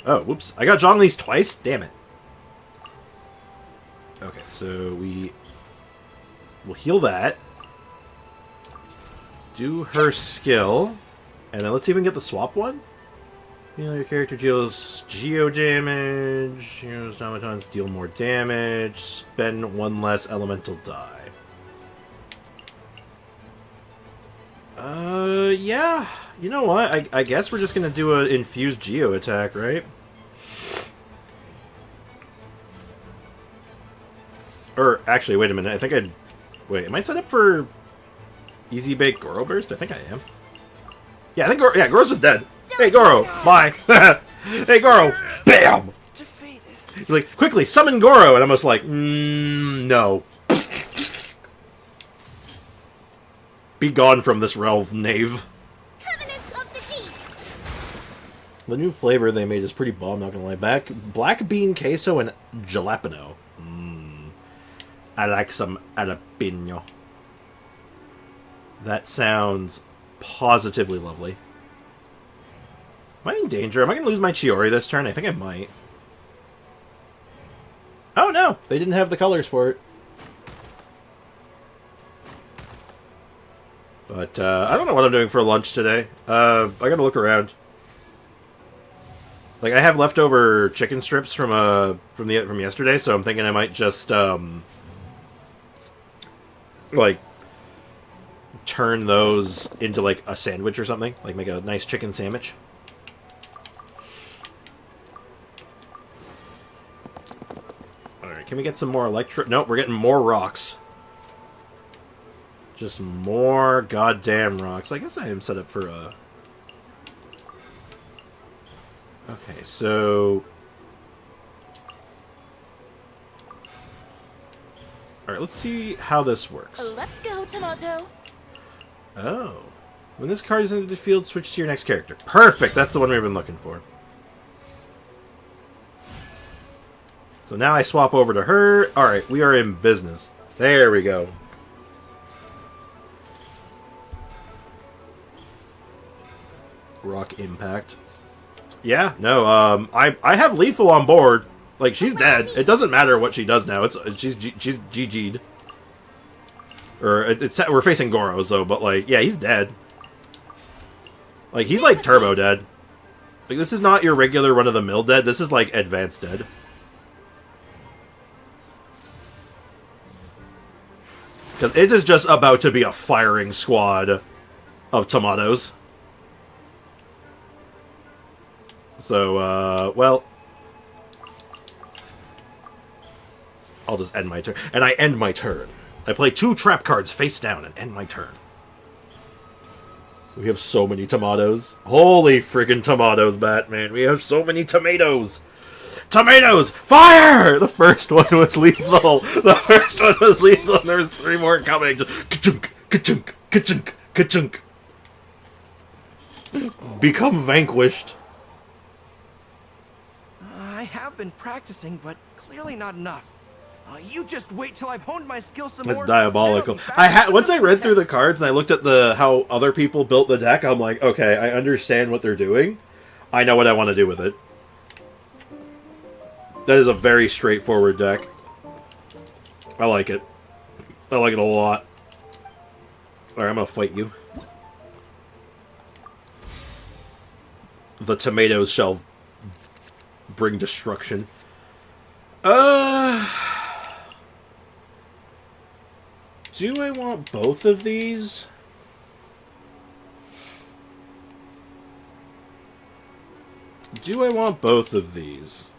Oh, whoops. I got Zhongli's twice? Damn it. Okay, so we'll heal that. Do her skill. And then let's see if we can get the swap one. You know, your character deals geo damage. Use automatons deal more damage. Spend 1 less elemental die. Yeah. You know what? I guess we're just gonna do an infused geo attack, right? Or, actually, wait a minute. I think I'd... Wait, am I set up for Easy Bake Goro Burst? I think I am. Yeah, I think Goro's just dead. Hey, Goro! Bye! Hey, Goro! BAM! He's like, quickly, summon Goro! And I'm just like, no. Be gone from this realm, knave. Covenants of the Deep. The new flavor they made is pretty bomb, not gonna lie. Black bean queso and jalapeno. I like some jalapeno. That sounds positively lovely. Am I in danger? Am I going to lose my Chiori this turn? I think I might. Oh no! They didn't have the colors for it. But, I don't know what I'm doing for lunch today. I gotta look around. Like, I have leftover chicken strips from yesterday, so I'm thinking I might just, like, turn those into, like, a sandwich or something. Like, make a nice chicken sandwich. Alright, can we get some more electro... Nope, we're getting more rocks. Just more goddamn rocks. I guess I am set up for a... Okay, so... Alright, let's see how this works. Let's go, Tomato. Oh. When this card is into the field, switch to your next character. Perfect! That's the one we've been looking for. So now I swap over to her. Alright, we are in business. There we go. Rock impact. Yeah, no, I have lethal on board. Like, she's dead. It doesn't matter what she does now. She's GG'd. Or, we're facing Goro, so, but, like, yeah, he's dead. Like, he's, like, turbo dead. Like, this is not your regular run-of-the-mill dead. This is, like, advanced dead. Because it is just about to be a firing squad of tomatoes. So, well... I'll just end my turn. And I end my turn. I play 2 trap cards face down and end my turn. We have so many tomatoes. Holy freaking tomatoes, Batman. We have so many tomatoes. Tomatoes! Fire! The first one was lethal. The first one was lethal, and there's 3 more coming. Just ka-chunk, ka-chunk, ka-chunk, ka-chunk. Become vanquished. I have been practicing, but clearly not enough. You just wait till I've honed my skills some more. That's diabolical. Once I read through the cards and I looked at how other people built the deck, I'm like, okay, I understand what they're doing. I know what I want to do with it. That is a very straightforward deck. I like it. I like it a lot. Alright, I'm gonna fight you. The tomatoes shall bring destruction. Do I want both of these? Do I want both of these?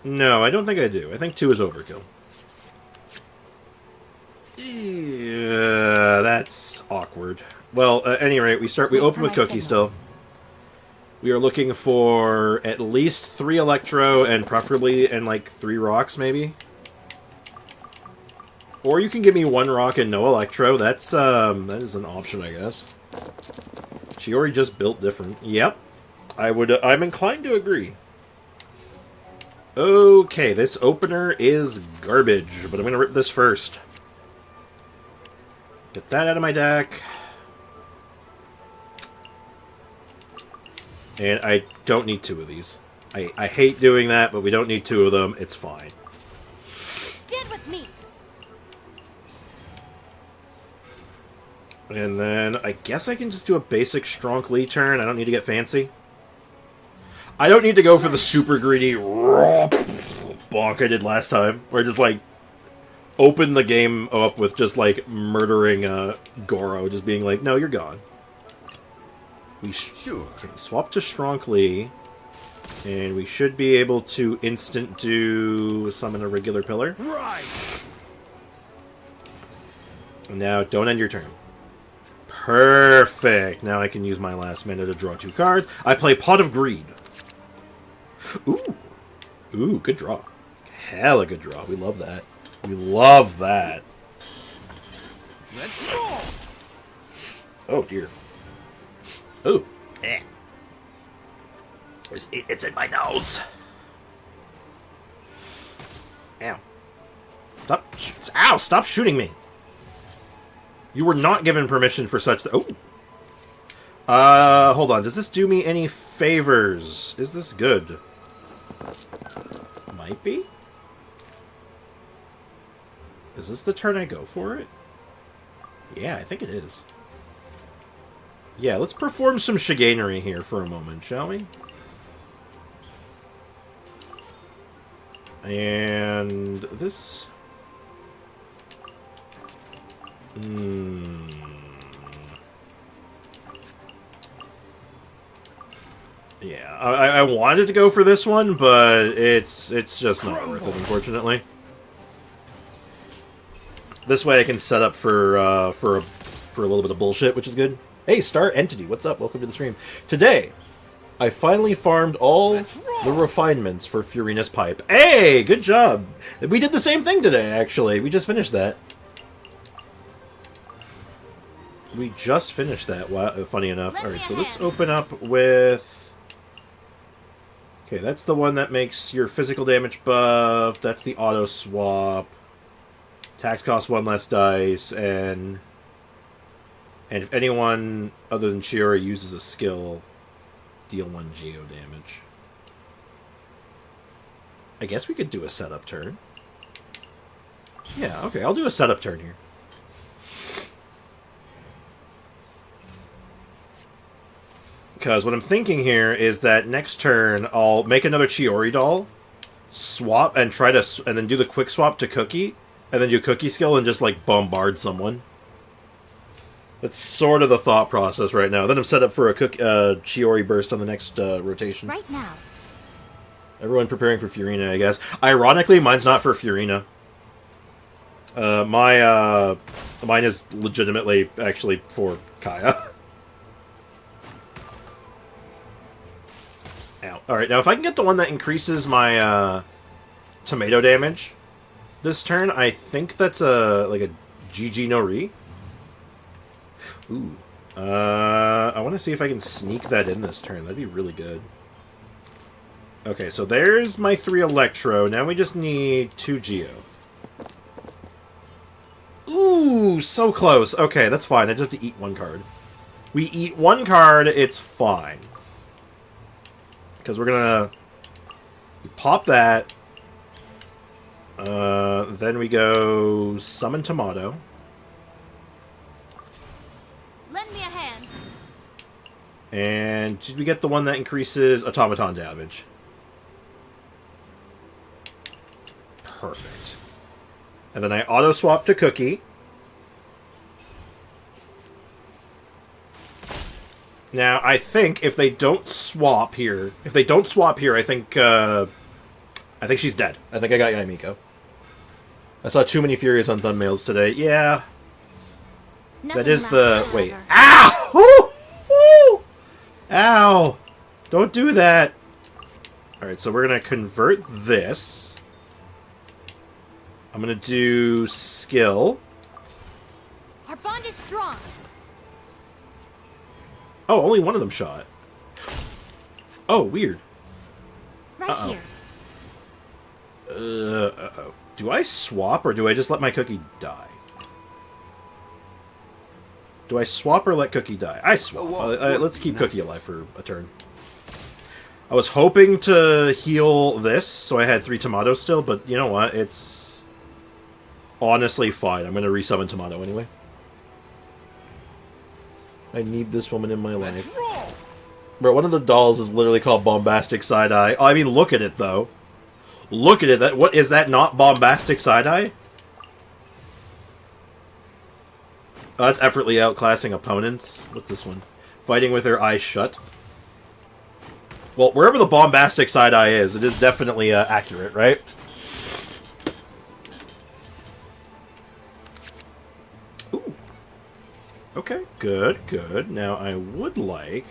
No, I don't think I do. I think 2 is overkill. Yeah, that's awkward. Well, at any rate, we open with Cookie still. We are looking for at least 3 Electro and preferably like 3 rocks, maybe. Or you can give me 1 rock and no Electro. That is an option, I guess. Chiori just built different. Yep. I'm inclined to agree. Okay, this opener is garbage, but I'm gonna rip this first. Get that out of my deck. And I don't need 2 of these. I hate doing that, but we don't need 2 of them. It's fine. Stand with me. And then I guess I can just do a basic Strong Lee turn. I don't need to get fancy. I don't need to go for the super greedy bonk I did last time, where I just like open the game up with just like murdering Goro, just being like, no, you're gone. Sure. Okay, swap to Strong Lee, and we should be able to instant do summon a regular pillar. Right. Now, don't end your turn. Perfect. Now I can use my last mana to draw 2 cards. I play Pot of Greed. Ooh. Ooh, good draw. Hella good draw. We love that. We love that. Let's go. Oh, dear. Ooh. Eh. It's in my nose. Ow. Stop. Ow, stop shooting me. You were not given permission for such... Oh. Hold on. Does this do me any favors? Is this good? Might be. Is this the turn I go for it? Yeah, I think it is. Yeah, let's perform some chicanery here for a moment, shall we? And this... Yeah, I wanted to go for this one, but it's just not worth it, unfortunately. This way I can set up for a little bit of bullshit, which is good. Hey, Star Entity, what's up? Welcome to the stream. Today, I finally farmed all the refinements for Furina's Pipe. Hey, good job! We did the same thing today, actually. We just finished that. We just finished that, funny enough. Alright, so let's open up with... Okay, that's the one that makes your physical damage buff. That's the auto swap. Tax costs 1 less dice, and if anyone other than Chiori uses a skill, deal 1 geo damage. I guess we could do a setup turn. Yeah, okay, I'll do a setup turn here. Because what I'm thinking here is that next turn I'll make another Chiori doll, swap, and and then do the quick swap to Cookie, and then do Cookie skill and just, like, bombard someone. That's sort of the thought process right now. Then I'm set up for a Chiori burst on the next rotation. Right now. Everyone preparing for Furina, I guess. Ironically, mine's not for Furina. Mine is legitimately actually for Kaeya. Ow. Alright, now if I can get the one that increases my tomato damage this turn, I think that's like a GG no Re. Ooh. I want to see if I can sneak that in this turn. That'd be really good. Okay, so there's my 3 Electro. Now we just need 2 Geo. Ooh, so close. Okay, that's fine. I just have to eat 1 card. We eat 1 card, it's fine. Because we're gonna pop that. Then we go summon Tomato. Lend me a hand. And did we get the one that increases automaton damage? Perfect. And then I auto-swap to Cookie. Now, I think if they don't swap here... I think she's dead. I think I got Yamiko. I saw too many Furious on thumbnails today. Yeah. Nothing That is lasts the... forever. Wait. Ow! Woo! Woo! Ow! Don't do that! Alright, so we're going to convert this. I'm going to do skill. Our bond is strong. Oh, only one of them shot. Oh, weird. Right Uh-oh. here. Uh-oh. Do I swap, or do I just let my Cookie die? Do I swap or let Cookie die? I swap. Let's keep Cookie alive for a turn. I was hoping to heal this, so I had 3 Tomatoes still, but you know what? It's honestly fine. I'm going to resummon Tomato anyway. I need this woman in my life. Bro, one of the dolls is literally called Bombastic Side-Eye. Oh, I mean, look at it, though. Look at it. What is that not Bombastic Side-Eye? Oh, that's effortlessly outclassing opponents. What's this one? Fighting with her eyes shut. Well, wherever the Bombastic Side-Eye is, it is definitely accurate, right? Ooh. Okay, good, good. Now, I would like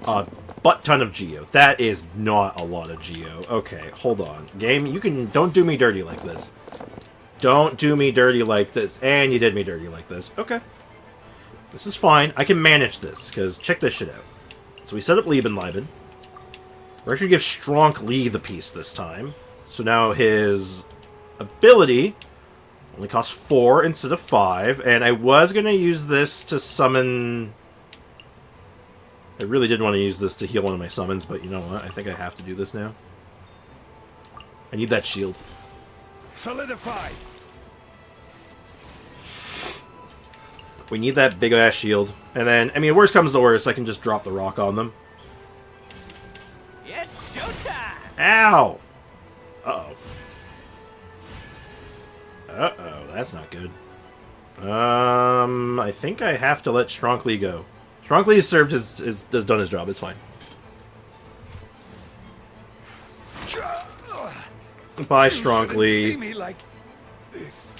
a butt-ton of Geo. That is not a lot of Geo. Okay, hold on. Game, you can... Don't do me dirty like this. Don't do me dirty like this. And you did me dirty like this. Okay. This is fine. I can manage this, because check this shit out. So we set up Liebenleiben. We're actually going to give Stronk Lee the piece this time. So now his ability only costs 4 instead of 5. And I was going to use this to summon... I really did want to use this to heal one of my summons, but you know what? I think I have to do this now. I need that shield. Solidify. We need that big-ass shield. And then, I mean, worst comes to worst, I can just drop the rock on them. It's showtime! Ow! Uh-oh. Uh-oh, that's not good. I think I have to let Stronk go. Stronk has served has done his job, it's fine. Bye, Stronk See me like this.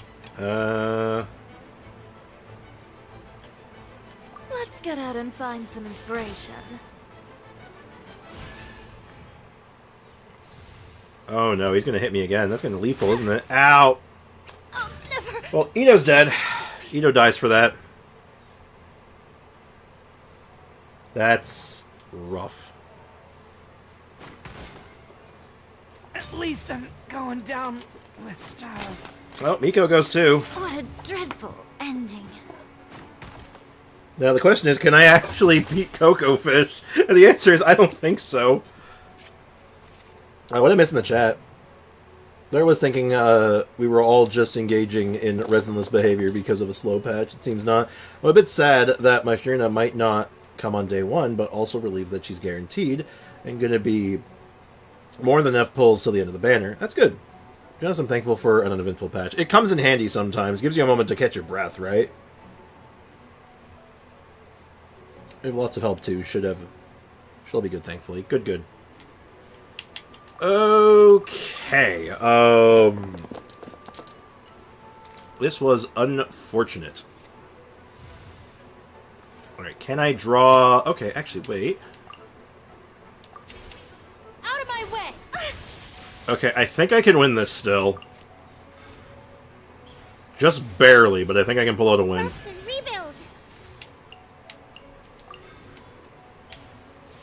Let's get out and find some inspiration. Oh no, he's gonna hit me again. That's gonna be lethal, isn't it? Ow! Oh, never. Well, Ito's dead. Ito dies for that. That's rough. At least I'm going down with style. Oh, Miko goes too. What a dreadful ending. Now the question is, can I actually beat Coco Fish? And the answer is, I don't think so. What did I miss in the chat? There was thinking we were all just engaging in reasonless behavior because of a slow patch. It seems not. I'm a bit sad that my Fiorina might not come on day one, but also relieved that she's guaranteed and going to be more than enough pulls till the end of the banner. That's good. Just I'm thankful for an uneventful patch. It comes in handy sometimes. Gives you a moment to catch your breath, right? And lots of help too. Should all be good, thankfully. Good, good. Okay. This was unfortunate. Alright, can I draw... Okay, actually, wait. Out of my way! Okay, I think I can win this still. Just barely, but I think I can pull out a win. Rest and rebuild!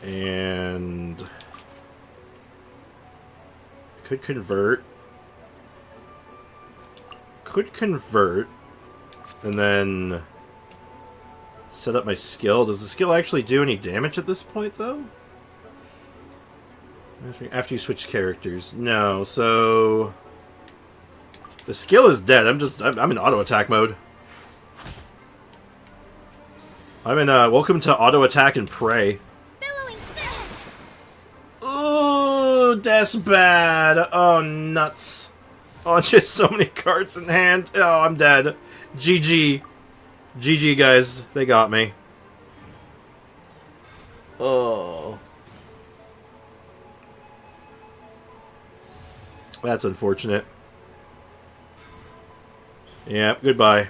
And... Could convert. Could convert. And then... set up my skill. Does the skill actually do any damage at this point, though? After you switch characters. No, so... The skill is dead. I'm in auto-attack mode. I'm in, welcome to auto-attack and pray. Billowing surge! Oh, that's bad. Oh, nuts. Oh, just so many cards in hand. Oh, I'm dead. GG. GG, guys. They got me. Oh. That's unfortunate. Yeah, goodbye.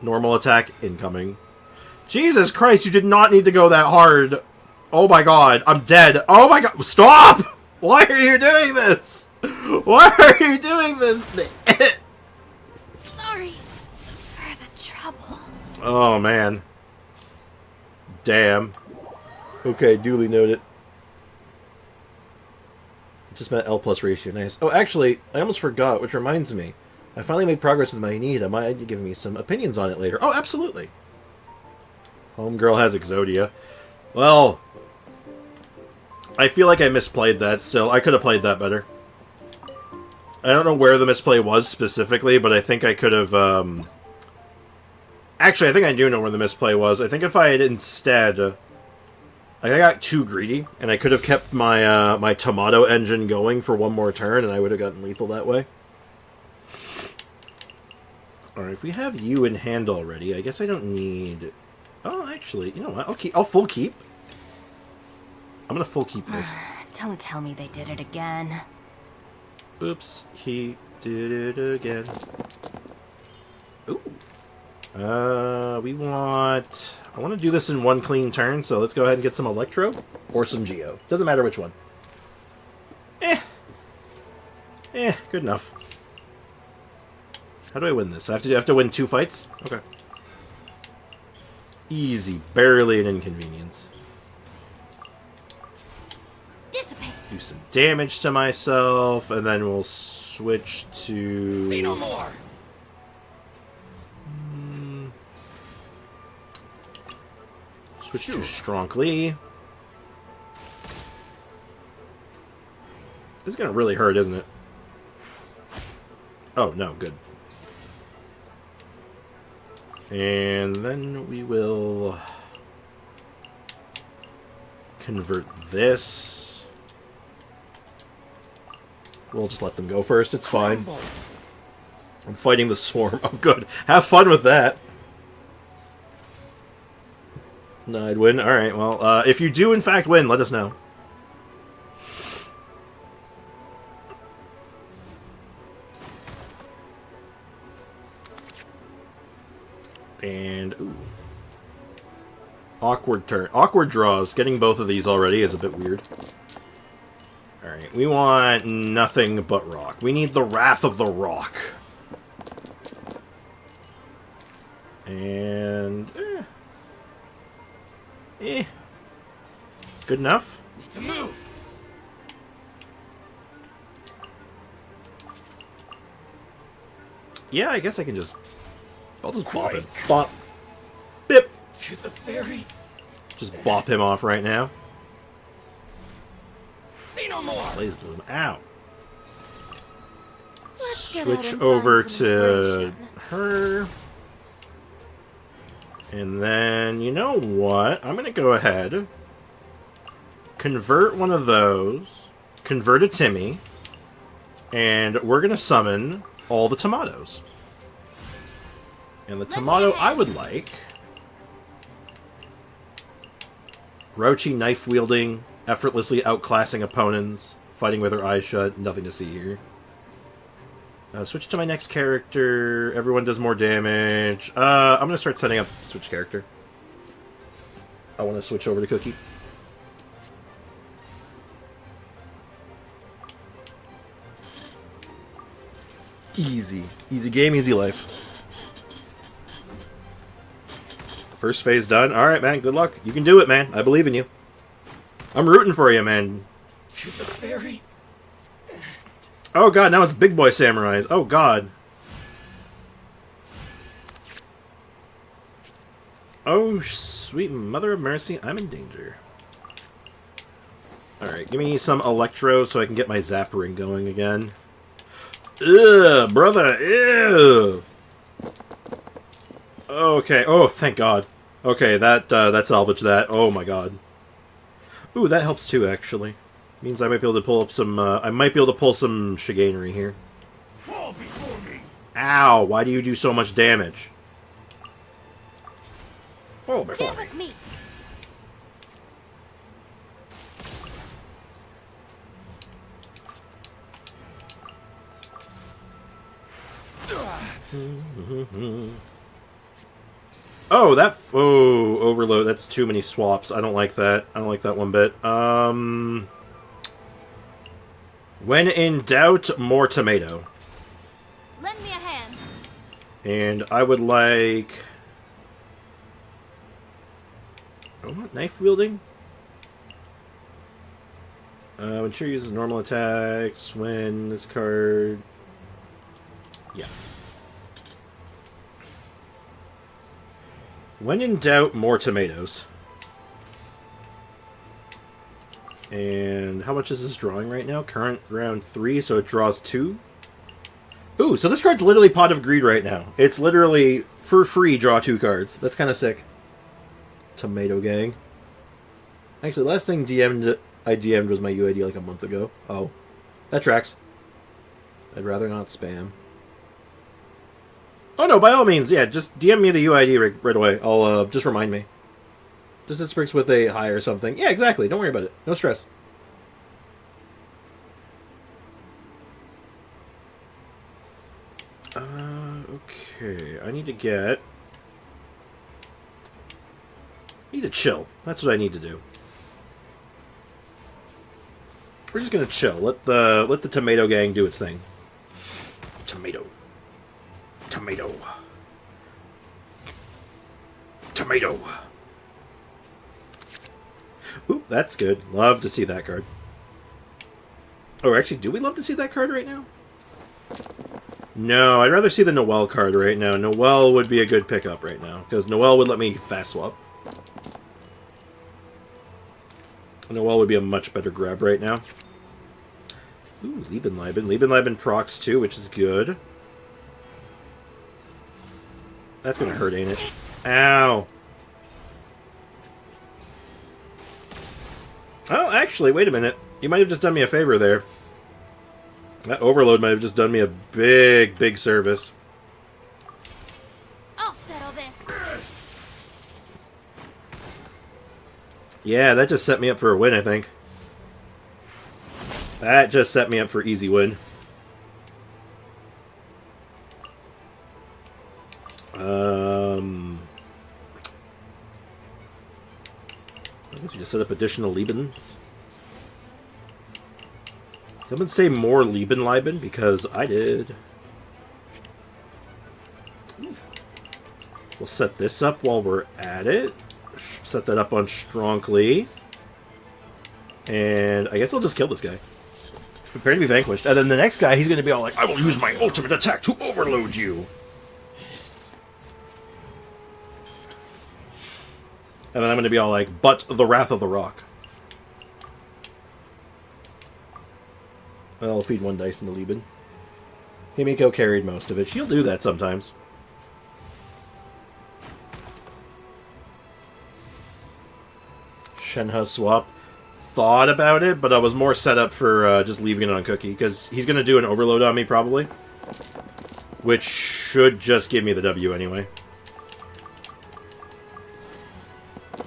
Normal attack incoming. Jesus Christ, you did not need to go that hard. Oh my god, I'm dead. Oh my god, stop! Why are you doing this? Why are you doing this? Sorry for the trouble. Oh man. Damn. Okay, duly noted. Just met L plus ratio. Nice. Oh, actually, I almost forgot, which reminds me. I finally made progress with my need. I might give me some opinions on it later. Oh, absolutely. Homegirl has Exodia. Well, I feel like I misplayed that still. I could have played that better. I don't know where the misplay was specifically, but I think I could have... Actually, I think I do know where the misplay was. I think if I had instead... I got too greedy, and I could have kept my my tomato engine going for one more turn, and I would have gotten lethal that way. Alright, if we have you in hand already, I guess I don't need... Oh, actually, you know what? I'll full keep. I'm gonna full keep this. Don't tell me they did it again. Oops, he did it again. Ooh. We want... I want to do this in one clean turn, so let's go ahead and get some Electro or some Geo. Doesn't matter which one. Good enough. How do I win this? I have to win 2 fights? Okay. Easy. Barely an inconvenience. Dissipate. Do some damage to myself, and then we'll switch to... Say no more! Switch to Strongly. This is gonna really hurt, isn't it? Oh, no, good. And then we will convert this. We'll just let them go first, it's fine. I'm fighting the swarm. Oh, good. Have fun with that. No, I'd win. Alright, well, if you do in fact win, let us know. And, ooh. Awkward turn. Awkward draws. Getting both of these already is a bit weird. Alright, we want nothing but rock. We need the Wrath of the Rock. And... Good enough. Need to move. Yeah, I guess I can just... I'll just bop it. Quick. Bop. Bip. To the ferry. Just bop him off right now. Say no more. Blaze Bloom. Ow. get out switch and over find some to inspiration. her. And then, you know what? I'm going to go ahead, convert one of those, convert a Timmy, and we're going to summon all the tomatoes. And the tomato I would like... Rochi knife-wielding, effortlessly outclassing opponents, fighting with her eyes shut, nothing to see here. Switch to my next character, everyone does more damage. I'm going to start setting up switch character. I want to switch over to Cookie. Easy. Easy game, easy life. First phase done. Alright, man, good luck. You can do it, man. I believe in you. I'm rooting for you, man. To the very... Oh god, now it's big boy samurais. Oh god. Oh, sweet mother of mercy, I'm in danger. Alright, give me some electro so I can get my zappering going again. Ugh, brother, ew! Okay, oh, thank god. Okay, that salvaged that. Oh my god. Ooh, that helps too, actually. Means I might be able to pull up some, I might be able to pull some chicanery here. Fall before me. Ow, why do you do so much damage? Fall before Stand with me. Oh, that... Oh, overload. That's too many swaps. I don't like that. I don't like that one bit. When in doubt, more tomato. Lend me a hand. And I would like... Oh, knife wielding? When sure uses normal attacks, when this card... Yeah. When in doubt, more tomatoes. And how much is this drawing right now? Current round 3, so it draws 2. Ooh, so this card's literally Pot of Greed right now. It's literally, for free, draw 2 cards. That's kind of sick. Tomato Gang. Actually, the last thing I DM'd was my UID like a month ago. Oh, that tracks. I'd rather not spam. Oh no, by all means, yeah, just DM me the UID right away. I'll, just remind me. Just it speaks with a hi or something. Yeah, exactly. Don't worry about it. No stress. Okay. I need to get... I need to chill. That's what I need to do. We're just gonna chill. Let the tomato gang do its thing. Tomato. Tomato. Tomato. Oop, that's good. Love to see that card. Oh, actually, do we love to see that card right now? No, I'd rather see the Noelle card right now. Noelle would be a good pickup right now, because Noelle would let me fast swap. Noelle would be a much better grab right now. Ooh, Liebenleiben. Liebenleiben procs too, which is good. That's gonna hurt, ain't it? Ow! Oh, actually, wait a minute. You might have just done me a favor there. That overload might have just done me a big, big service. I'll settle this. Yeah, that just set me up for a win, I think. That just set me up for easy win. I guess we just set up additional Liebens. Someone say more Liebenleiben, because I did. We'll set this up while we're at it. Set that up on Strongly. And I guess I'll just kill this guy. Prepare to be vanquished. And then the next guy, he's going to be all like, I will use my ultimate attack to overload you. And then I'm going to be all like, but the Wrath of the Rock. I'll feed one dice into Lieben. Himiko carried most of it. She'll do that sometimes. Shenhe swap. Thought about it, but I was more set up for just leaving it on Cookie, because he's going to do an overload on me, probably. Which should just give me the W anyway.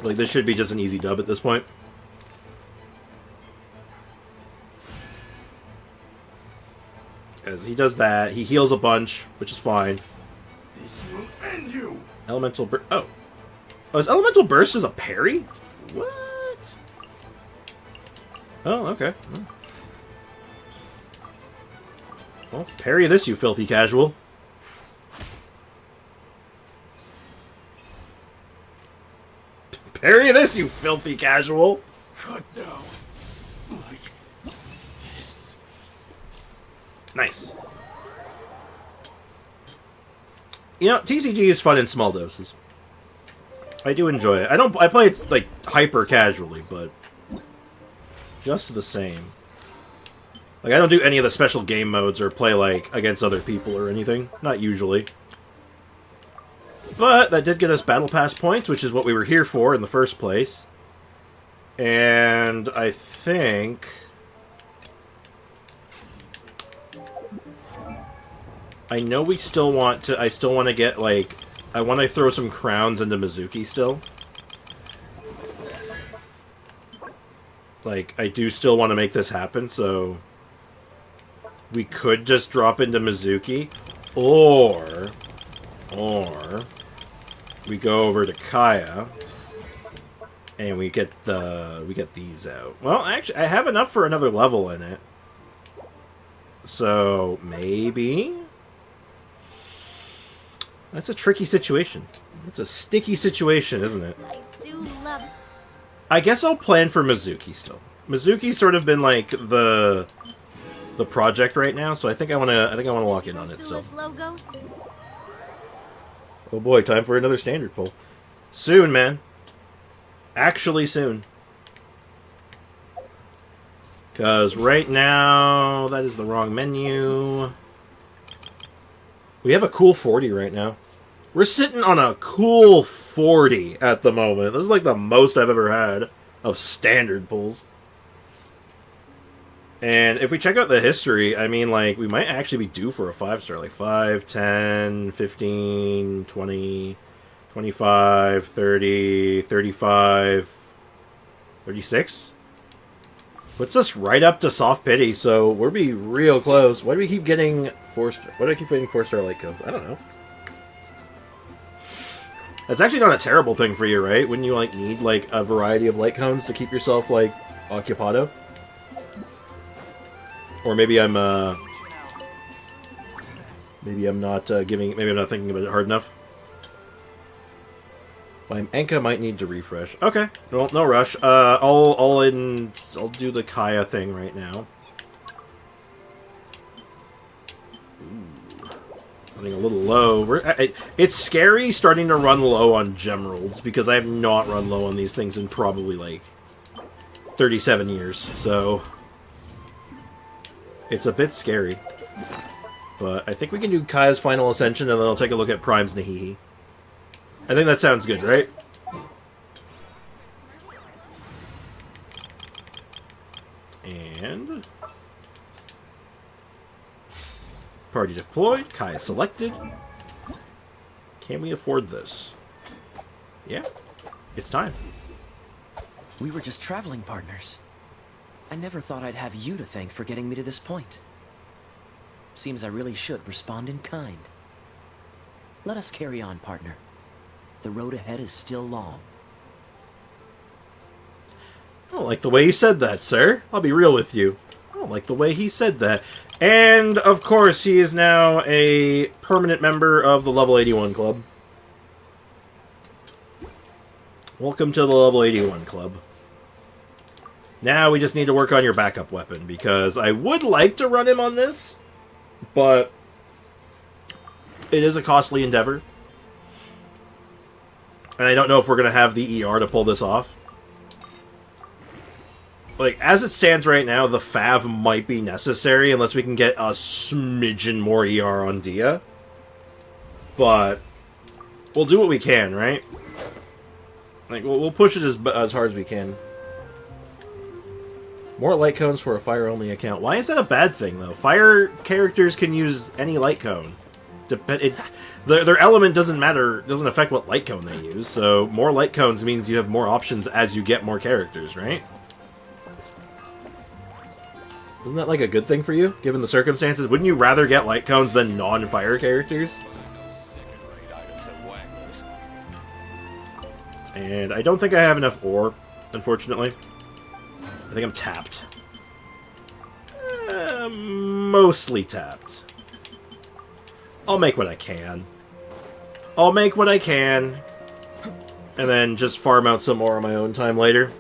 Like, this should be just an easy dub at this point. As he does that, he heals a bunch, which is fine. This will end you. Elemental Burst. Oh, is Elemental Burst as a parry? What? Oh, okay. Well, parry this, you filthy casual. Parry this, you filthy casual. Cut down. Like this. Nice. You know, TCG is fun in small doses. I do enjoy it. I play it like hyper casually, but just the same. Like, I don't do any of the special game modes or play like against other people or anything. Not usually. But that did get us Battle Pass points, which is what we were here for in the first place. And I think I know we still want to... I still want to get, like... I want to throw some crowns into Mizuki still. Like, I do still want to make this happen, so... We could just drop into Mizuki. Or... We go over to Kaeya. And we get these out. Well, actually, I have enough for another level in it. So, maybe... That's a tricky situation. It's a sticky situation, isn't it? I do love... I guess I'll plan for Mizuki still. Mizuki's sort of been like the project right now, so I think I want to lock in on it still. Logo? Oh boy, time for another standard pull. Soon, man. Actually soon. Because right now, that is the wrong menu. We have a cool 40 right now. We're sitting on a cool 40 at the moment. This is like the most I've ever had of standard pulls. And if we check out the history, I mean, like, we might actually be due for a 5-star. Like 5, 10, 15, 20, 25, 30, 35, 36. Puts us right up to soft pity, so we'll be real close. Why do we keep getting 4-star? Why do I keep getting 4-star light codes? I don't know. That's actually not a terrible thing for you, right? Wouldn't you, like, need, like, a variety of light cones to keep yourself, like, occupado? Or maybe I'm not maybe I'm not thinking about it hard enough. Anka might need to refresh. Okay, well, no rush. I'll do the Kaeya thing right now. Ooh, running a little low. It's scary starting to run low on Gemeralds because I have not run low on these things in probably like 37 years. So it's a bit scary. But I think we can do Kaeya's Final Ascension and then I'll take a look at Prime's Nahihi. I think that sounds good, right? And party deployed, Kaeya selected. Can we afford this? Yeah, it's time. We were just traveling partners. I never thought I'd have you to thank for getting me to this point. Seems I really should respond in kind. Let us carry on, partner. The road ahead is still long. I don't like the way you said that, sir. I'll be real with you. I don't like the way he said that. And, of course, he is now a permanent member of the Level 81 Club. Welcome to the Level 81 Club. Now we just need to work on your backup weapon, because I would like to run him on this, but it is a costly endeavor. And I don't know if we're going to have the ER to pull this off. like, as it stands right now, the Fav might be necessary unless we can get a smidgen more ER on Dehya. But we'll do what we can, right? Like, we'll push it as hard as we can. More light cones for a fire-only account. Why is that a bad thing, though? Fire characters can use any light cone. Their element doesn't matter, doesn't affect what light cone they use, so more light cones means you have more options as you get more characters, right? Isn't that like a good thing for you, given the circumstances? Wouldn't you rather get light cones than non-fire characters? And I don't think I have enough ore, unfortunately. I think I'm tapped. Mostly tapped. I'll make what I can. I'll make what I can. And then just farm out some more on my own time later.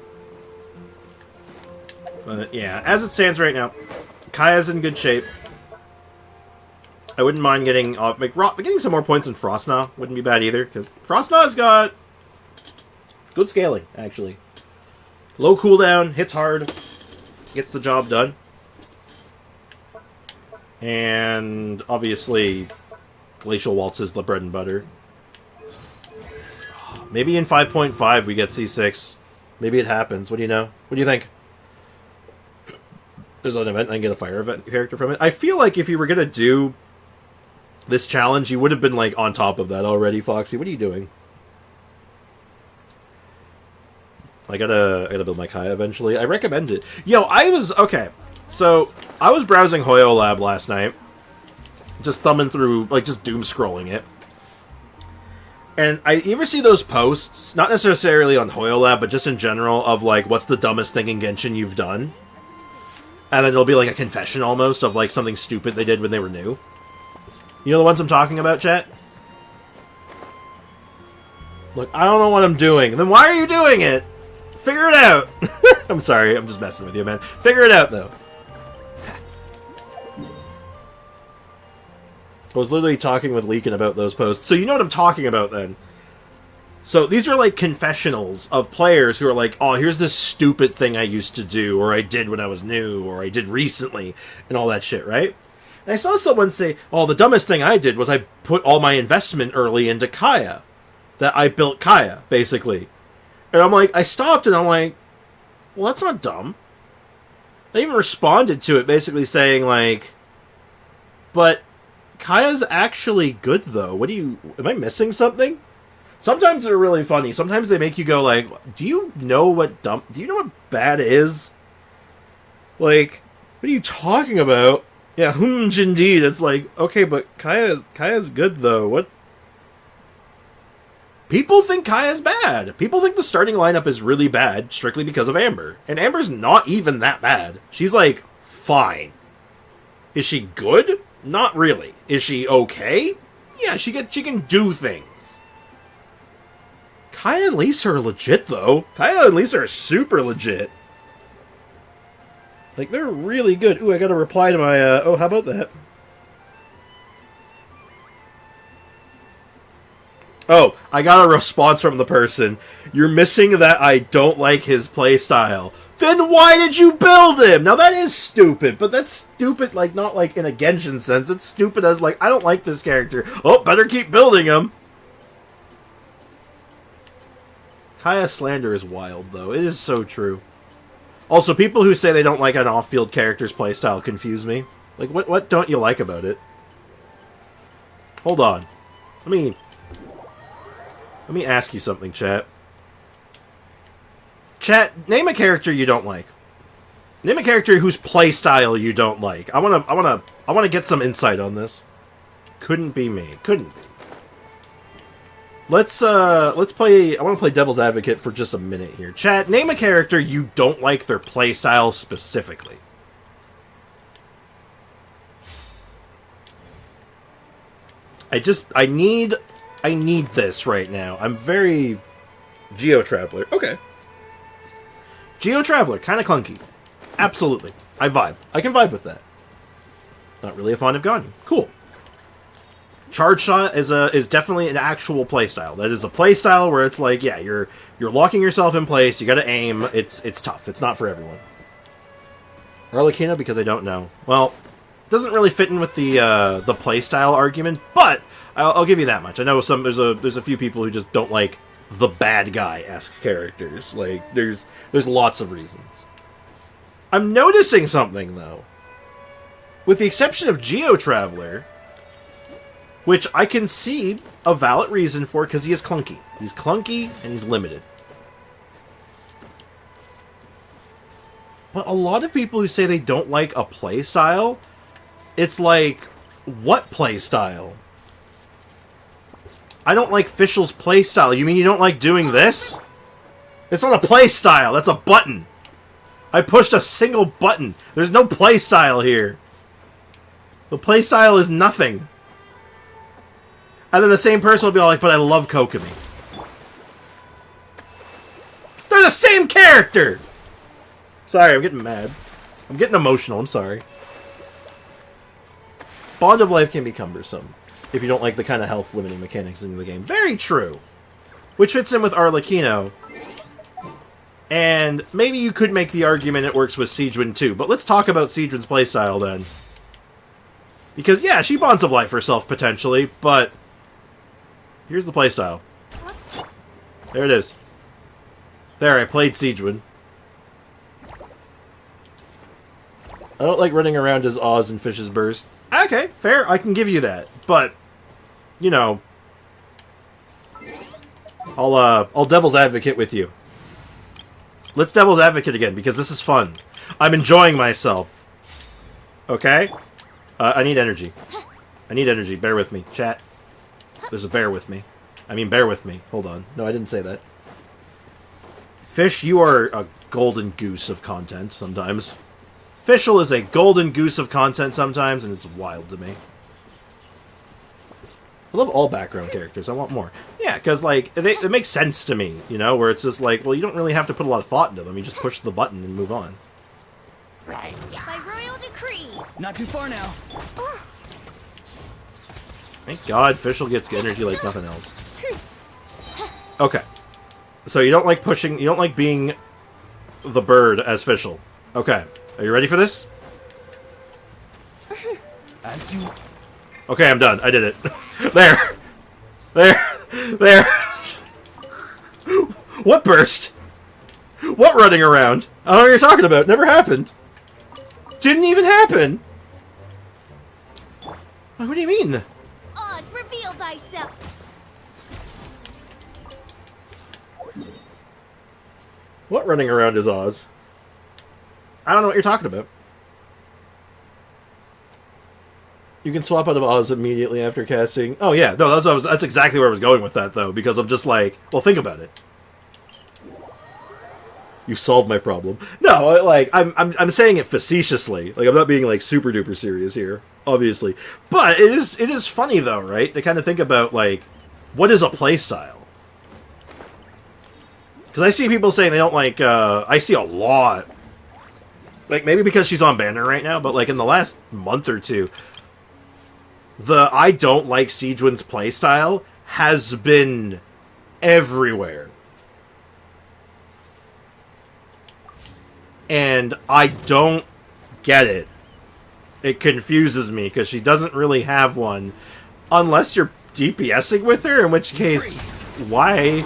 But yeah, as it stands right now, Kaeya's in good shape. I wouldn't mind getting some more points in Frostgnaw. Wouldn't be bad either, because Frostgnaw's got good scaling, actually. Low cooldown, hits hard, gets the job done. And obviously, Glacial Waltz is the bread and butter. Maybe in 5.5 we get C6. Maybe it happens. What do you know? What do you think? There's an event, I can get a fire event character from it. I feel like if you were going to do this challenge, you would have been like on top of that already, Foxy. What are you doing? I gotta build my Kaeya eventually. I recommend it. Yo, okay. So, I was browsing Hoyo Lab last night. Just thumbing through, like, just doom scrolling it. And you ever see those posts, not necessarily on Hoyo Lab, but just in general, of, like, what's the dumbest thing in Genshin you've done? And then it'll be, like, a confession, almost, of, like, something stupid they did when they were new. You know the ones I'm talking about, chat? Look, I don't know what I'm doing. Then why are you doing it? Figure it out! I'm sorry, I'm just messing with you, man. Figure it out, though. I was literally talking with Leakin about those posts. So you know what I'm talking about, then. So these are, like, confessionals of players who are like, oh, here's this stupid thing I used to do, or I did when I was new, or I did recently, and all that shit, right? And I saw someone say, oh, the dumbest thing I did was I put all my investment early into Kaeya. That I built Kaeya, basically. And I'm like, I stopped and I'm like, well, that's not dumb. I even responded to it basically saying, like, but Kaeya's actually good, though. Am I missing something? Sometimes they're really funny. Sometimes they make you go, like, do you know what bad is? Like, what are you talking about? Yeah, indeed. It's like, okay, but Kaeya's good, though. What? People think Kaeya's bad. People think the starting lineup is really bad strictly because of Amber. And Amber's not even that bad. She's, like, fine. Is she good? Not really. Is she okay? Yeah, she can do things. Kaeya and Lisa are legit, though. Kaeya and Lisa are super legit. Like, they're really good. Ooh, I got a reply to my, oh, how about that? Oh, I got a response from the person. You're missing that I don't like his playstyle. Then why did you build him? Now that is stupid, but that's stupid, like, not like in a Genshin sense. It's stupid as, like, I don't like this character. Oh, better keep building him. Kaeya slander is wild, though. It is so true. Also, people who say they don't like an off-field character's playstyle confuse me. Like, what don't you like about it? Hold on. Let me ask you something, chat. Chat, name a character you don't like. Name a character whose playstyle you don't like. I wanna get some insight on this. Couldn't be me. Couldn't be. Let's play. I want to play devil's advocate for just a minute here. Chat, name a character you don't like their playstyle specifically. I need this right now. I'm very Geo Traveler. Okay. Geo Traveler, kind of clunky. Absolutely. I vibe. I can vibe with that. Not really a fan of Ganyu. Cool. Charge Shot is definitely an actual playstyle. That is a playstyle where it's like, yeah, you're locking yourself in place, you gotta aim, it's tough. It's not for everyone. Arlecchino because I don't know. Well, it doesn't really fit in with the playstyle argument, but I'll give you that much. I know there's a few people who just don't like the bad guy-esque characters. Like, there's lots of reasons. I'm noticing something, though. With the exception of Geo Traveler, which I can see a valid reason for, because he is clunky. He's clunky, and he's limited. But a lot of people who say they don't like a playstyle, it's like, what playstyle? I don't like Fischl's playstyle. You mean you don't like doing this? It's not a playstyle, that's a button. I pushed a single button. There's no playstyle here. The playstyle is nothing. And then the same person will be like, but I love Kokomi. They're the same character! Sorry, I'm getting mad. I'm getting emotional, I'm sorry. Bond of Life can be cumbersome if you don't like the kind of health limiting mechanics in the game. Very true. Which fits in with Arlecchino. And maybe you could make the argument it works with Siegwin too. But let's talk about Siegwin's playstyle then. Because, yeah, she Bonds of Life herself potentially, but here's the playstyle. There it is. There, I played Siegwin. I don't like running around as Oz and Fish's Burst. Okay, fair, I can give you that. But, you know, I'll Devil's Advocate with you. Let's Devil's Advocate again, because this is fun. I'm enjoying myself. Okay? I need energy. I need energy. Bear with me. Chat. There's a bear with me. I mean, bear with me. Hold on. No, I didn't say that. Fish, you are a golden goose of content sometimes. Fischl is a golden goose of content sometimes, and it's wild to me. I love all background characters. I want more. Yeah, because, like, it makes sense to me, you know, where it's just like, well, you don't really have to put a lot of thought into them. You just push the button and move on. By royal decree. Not too far now. Thank God Fischl gets energy like nothing else. Okay. So you don't like pushing, you don't like being the bird as Fischl. Okay. Are you ready for this? As you... Okay, I'm done. I did it. There! There! What burst? What running around? I don't know what you're talking about. Never happened. Didn't even happen! What do you mean? Oz, reveal thyself. What running around is Oz? I don't know what you're talking about. You can swap out of Oz immediately after casting. Oh yeah, no, that's exactly where I was going with that though, because I'm just like, well, think about it. You solved my problem. No, like I'm saying it facetiously. Like I'm not being like super duper serious here, obviously. But it is funny though, right? To kind of think about like, what is a playstyle? Because I see people saying they don't like. I see a lot. Like maybe because she's on banner right now, but like in the last month or two, the I don't like Siegwin's playstyle has been everywhere. And I don't get it. It confuses me, because she doesn't really have one. Unless you're DPSing with her, in which case, why?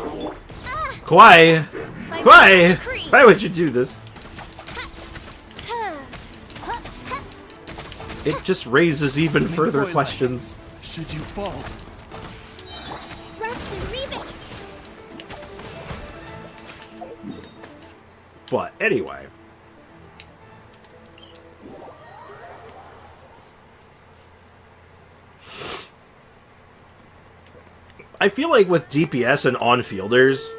Why? Why? Why would you do this? It just raises even further questions. Should you fall? Rest and leave it. But anyway. I feel like with DPS and on-fielders,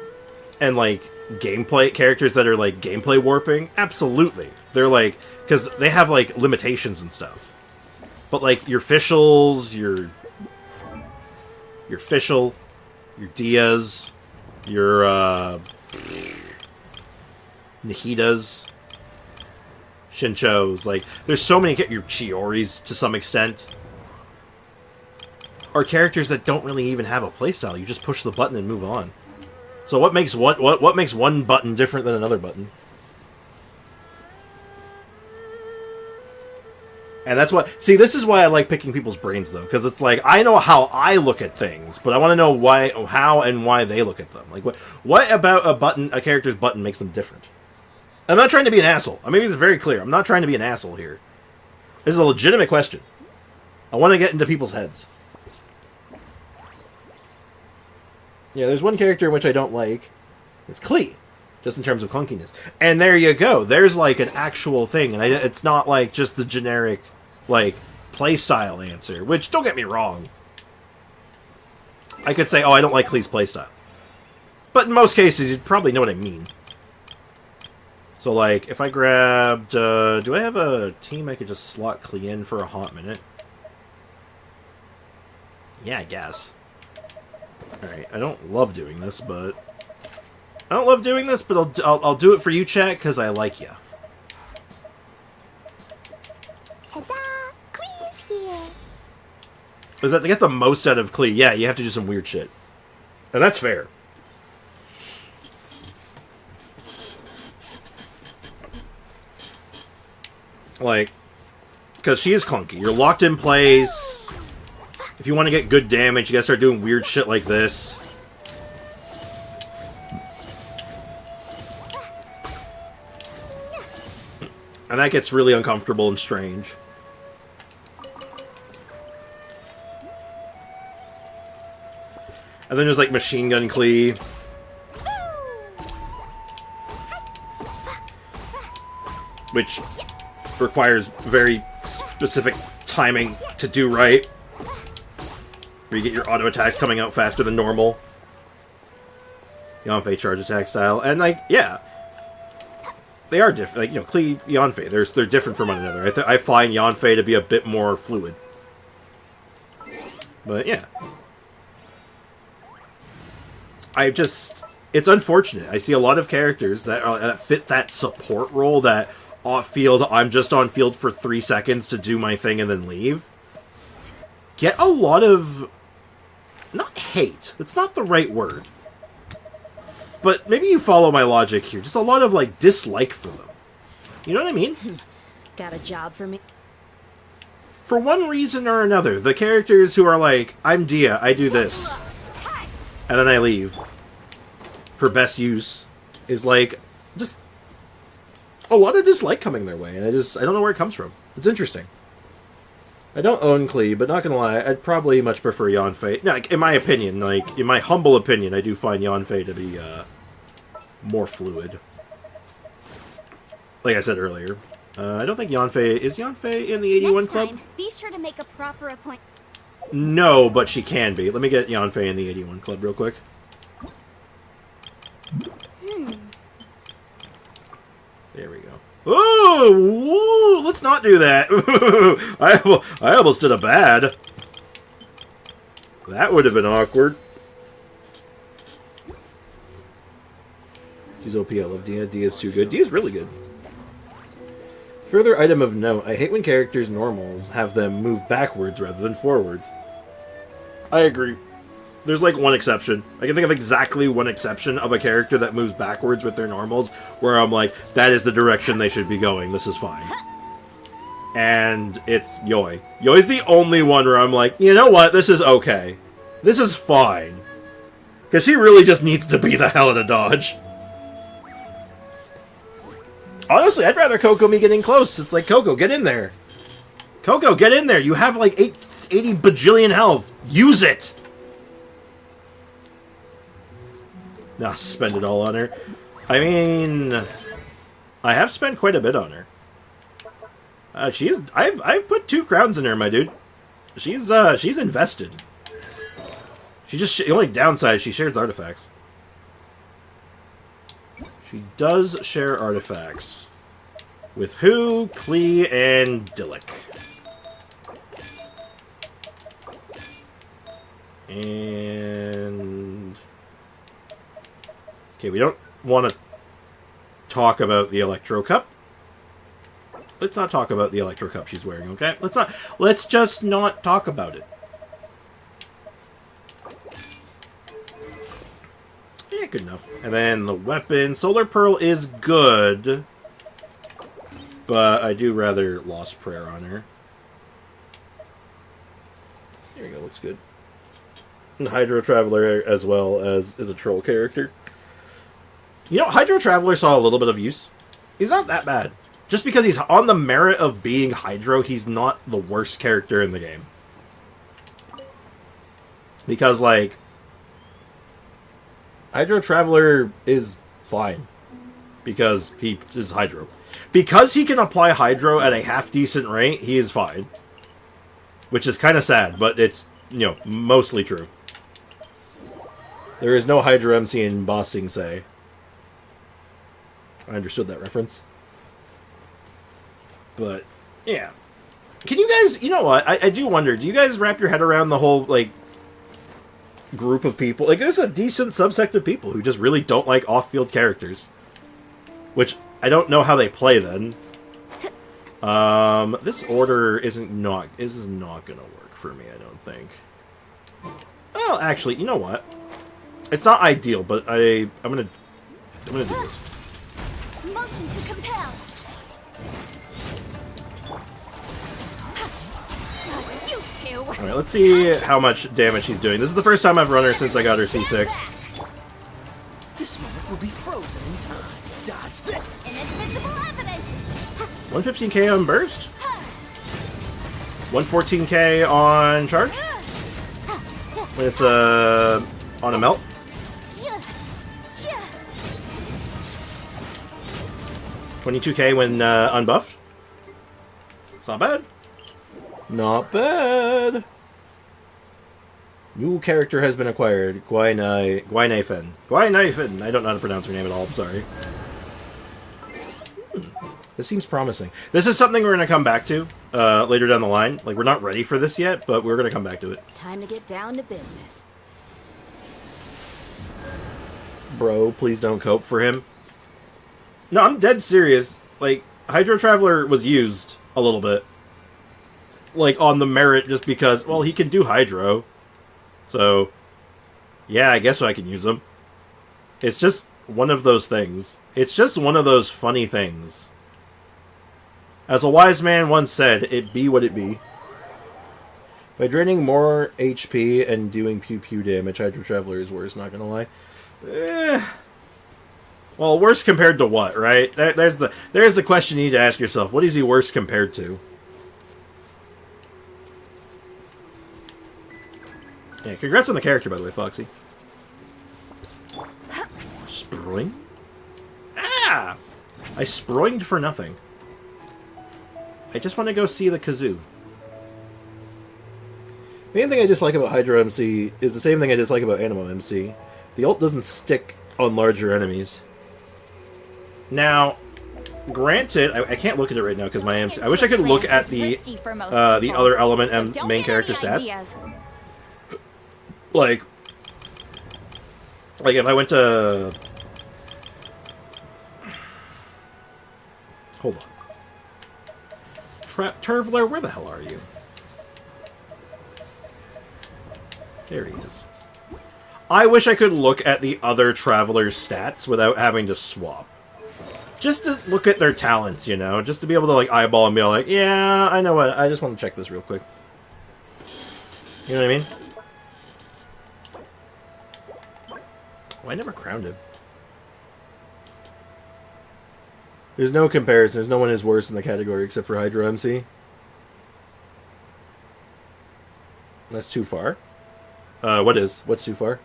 and like gameplay characters that are like gameplay warping, absolutely. They're like, because they have like limitations and stuff. But like your Fischls, your Fischl, your Dehya's, your Nahidas, Shinchos, like there's so many, your Chioris to some extent, are characters that don't really even have a playstyle. You just push the button and move on. So what makes what makes one button different than another button? And that's what... See, this is why I like picking people's brains, though. Because it's like, I know how I look at things, but I want to know how and why they look at them. Like, what about a character's button makes them different? I'm not trying to be an asshole. I mean, it's very clear. I'm not trying to be an asshole here. This is a legitimate question. I want to get into people's heads. Yeah, there's one character in which I don't like. It's Klee. Just in terms of clunkiness. And there you go. There's, like, an actual thing. And it's not, like, just the generic, like, playstyle answer. Which, don't get me wrong. I could say, oh, I don't like Klee's playstyle. But in most cases, you'd probably know what I mean. So, like, if I grabbed... do I have a team I could just slot Klee in for a hot minute? Yeah, I guess. Alright, I don't love doing this, but... I'll do it for you, chat, because I like you. Ta-da! Klee's here. Is that to get the most out of Klee? Yeah, you have to do some weird shit. And that's fair. Like, because she is clunky. You're locked in place. If you want to get good damage, you gotta start doing weird shit like this. And that gets really uncomfortable and strange. And then there's like Machine Gun Klee. Which requires very specific timing to do right. Where you get your auto attacks coming out faster than normal. Yanfei charge attack style. And like, yeah. They are different. Like, you know, Klee, Yanfei, they're different from one another. I find Yanfei to be a bit more fluid. But, yeah. It's unfortunate. I see a lot of characters that fit that support role, that off-field, I'm just on field for 3 seconds to do my thing and then leave. Get a lot of... Not hate. That's not the right word. But maybe you follow my logic here. Just a lot of, like, dislike for them. You know what I mean? Got a job for me? For one reason or another, the characters who are like, I'm Dehya, I do this. And then I leave. For best use. Is like, just... a lot of dislike coming their way. And I don't know where it comes from. It's interesting. I don't own Klee, but not gonna lie, I'd probably much prefer Yanfei. No, like, in my opinion, like, in my humble opinion, I do find Yanfei to be, more fluid. Like I said earlier. I don't think Yanfei... Is Yanfei in the 81 Next club? time, be sure to make a proper appointment. No, but she can be. Let me get Yanfei in the 81 club real quick. There we go. Oh, whoa, let's not do that. I almost did a bad. That would have been awkward. She's OP. I love Dehya. Dehya's too good. Dehya's really good. Further item of note. I hate when characters' normals have them move backwards rather than forwards. I agree. There's like one exception. I can think of exactly one exception of a character that moves backwards with their normals, where I'm like, that is the direction they should be going. This is fine. And it's Yoi. Yoi's the only one where I'm like, you know what? This is okay. This is fine. Because she really just needs to be the hell of a dodge. Honestly, I'd rather Coco me getting close. It's like, Coco, get in there. Coco, get in there. You have like 80 bajillion health. Use it. Nah, spend it all on her. I mean, I have spent quite a bit on her. I've put 2 crowns in her, my dude. She's invested. The only downside is she shares artifacts. She does share artifacts. With who? Klee and Dillik. And... okay, we don't want to talk about the Electro Cup. Let's not talk about the Electro Cup she's wearing, okay? Let's just not talk about it. Yeah, good enough. And then the weapon. Solar Pearl is good. But I do rather Lost Prayer on her. looks good. And Hydro Traveler as well as is a troll character. You know, Hydro Traveler saw a little bit of use. He's not that bad. Just because he's on the merit of being Hydro, he's not the worst character in the game. Because, like, Hydro Traveler is fine. Because he is Hydro. Because he can apply Hydro at a half-decent rate, he is fine. Which is kind of sad, but it's, you know, mostly true. There is no Hydro MC in Bossing Say. I understood that reference. But, yeah. Can you guys, you know what, I do wonder, do you guys wrap your head around the whole, like, group of people? Like, there's a decent subsect of people who just really don't like off-field characters. Which, I don't know how they play then. This order is not gonna work for me, I don't think. Well, actually, you know what? It's not ideal, but I'm gonna do this. Motion to compel. You two. Alright, let's see how much damage she's doing. This is the first time I've run her since I got her C6. This moment will be frozen in time. Dodge this. Inadmissible evidence. 115k on burst. 114k on charge. When it's on a melt. 22k when unbuffed. It's not bad. Not bad. New character has been acquired. Gwynaifen. Gwynaifen. I don't know how to pronounce her name at all. I'm sorry. This seems promising. This is something we're going to come back to later down the line. Like, we're not ready for this yet, but we're going to come back to it. Time to get down to business. Bro, please don't cope for him. No, I'm dead serious. Like, Hydro Traveler was used a little bit. Like, on the merit just because, well, he can do Hydro. So, yeah, I guess I can use him. It's just one of those things. It's just one of those funny things. As a wise man once said, it be what it be. By draining more HP and doing pew-pew damage, Hydro Traveler is worse, not gonna lie. Well, worse compared to what, right? There's the question you need to ask yourself. What is he worse compared to? Yeah, congrats on the character, by the way, Foxy. Sproing? Ah! I sproinged for nothing. I just want to go see the kazoo. The main thing I dislike about Hydro MC is the same thing I dislike about Animo MC. The ult doesn't stick on larger enemies. Now, granted, I can't look at it right now because my MC... I wish I could look at the other element and main character stats. Like if I went to... Hold on. Turvler, where the hell are you? There he is. I wish I could look at the other Traveler's stats without having to swap. Just to look at their talents, you know? Just to be able to, like, eyeball and be like, yeah, I know what, I just want to check this real quick. You know what I mean? Oh, I never crowned him. There's no comparison. There's no one is worse in the category except for Hydro MC. That's too far. What's too far?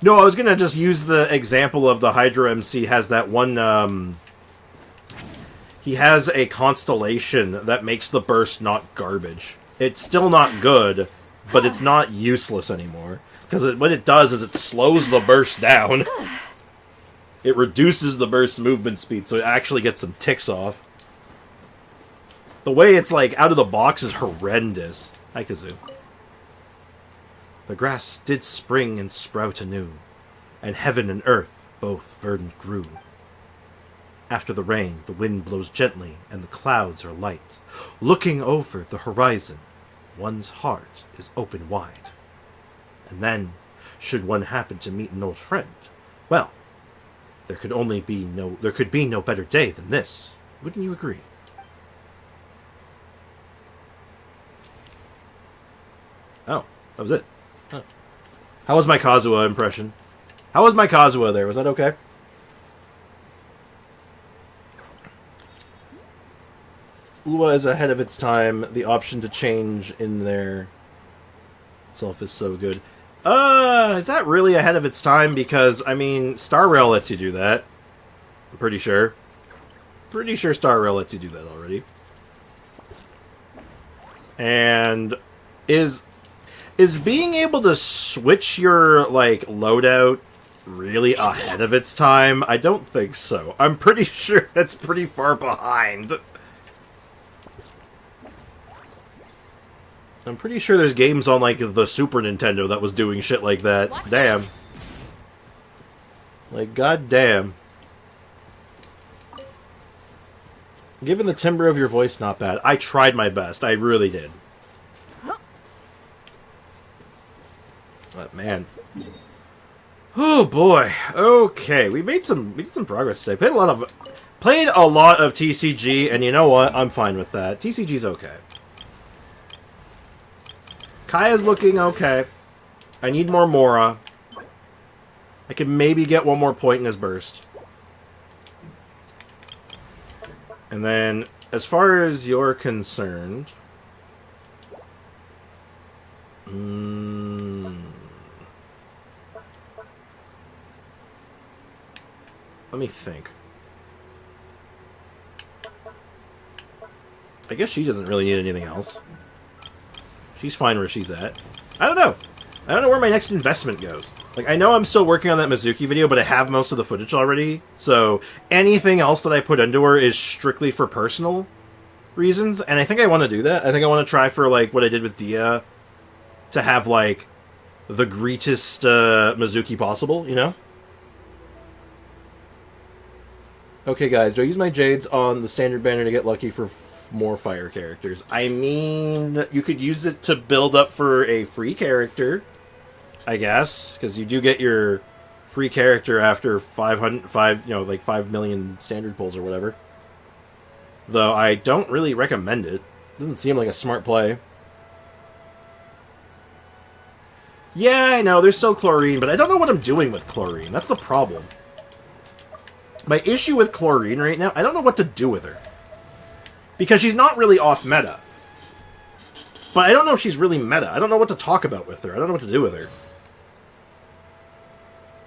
No, I was gonna just use the example of the Hydro MC has that one, he has a constellation that makes the burst not garbage. It's still not good, but it's not useless anymore. Because what it does is it slows the burst down. It reduces the burst's movement speed, so it actually gets some ticks off. The way it's, like, out of the box is horrendous. Hi, Kazoo. The grass did spring and sprout anew, and heaven and earth both verdant grew. After the rain, the wind blows gently, and the clouds are light. Looking over the horizon, one's heart is open wide. And then, should one happen to meet an old friend, well, there could be no better day than this. Wouldn't you agree? That was it. Huh. How was my Kazuha impression? How was my Kazuha there? Was that okay? Uwa is ahead of its time. The option to change in there itself is so good. Is that really ahead of its time? Because, I mean, Star Rail lets you do that. I'm pretty sure. Pretty sure Star Rail lets you do that already. And is being able to switch your, like, loadout really ahead of its time? I don't think so. I'm pretty sure that's pretty far behind. I'm pretty sure there's games on, like, the Super Nintendo that was doing shit like that. Damn. Like, goddamn. Given the timbre of your voice, not bad. I tried my best. I really did. But, man. Oh, boy. Okay, we did some progress today. Played a lot of TCG, and you know what? I'm fine with that. TCG's okay. Kaeya's looking okay. I need more Mora. I could maybe get one more point in his burst. And then, as far as you're concerned... Let me think. I guess she doesn't really need anything else. She's fine where she's at. I don't know. I don't know where my next investment goes. Like, I know I'm still working on that Mizuki video, but I have most of the footage already. So, anything else that I put into her is strictly for personal reasons. And I think I want to do that. I think I want to try for, like, what I did with Dehya. To have, like, the greatest Mizuki possible, you know? Okay, guys, do I use my Jades on the standard banner to get lucky for more fire characters? I mean, you could use it to build up for a free character, I guess, because you do get your free character after 5 million standard pulls or whatever. Though I don't really recommend it. Doesn't seem like a smart play. Yeah, I know, there's still Chlorine, but I don't know what I'm doing with Chlorine. That's the problem. My issue with Chlorine right now, I don't know what to do with her. Because she's not really off meta. But I don't know if she's really meta. I don't know what to talk about with her. I don't know what to do with her.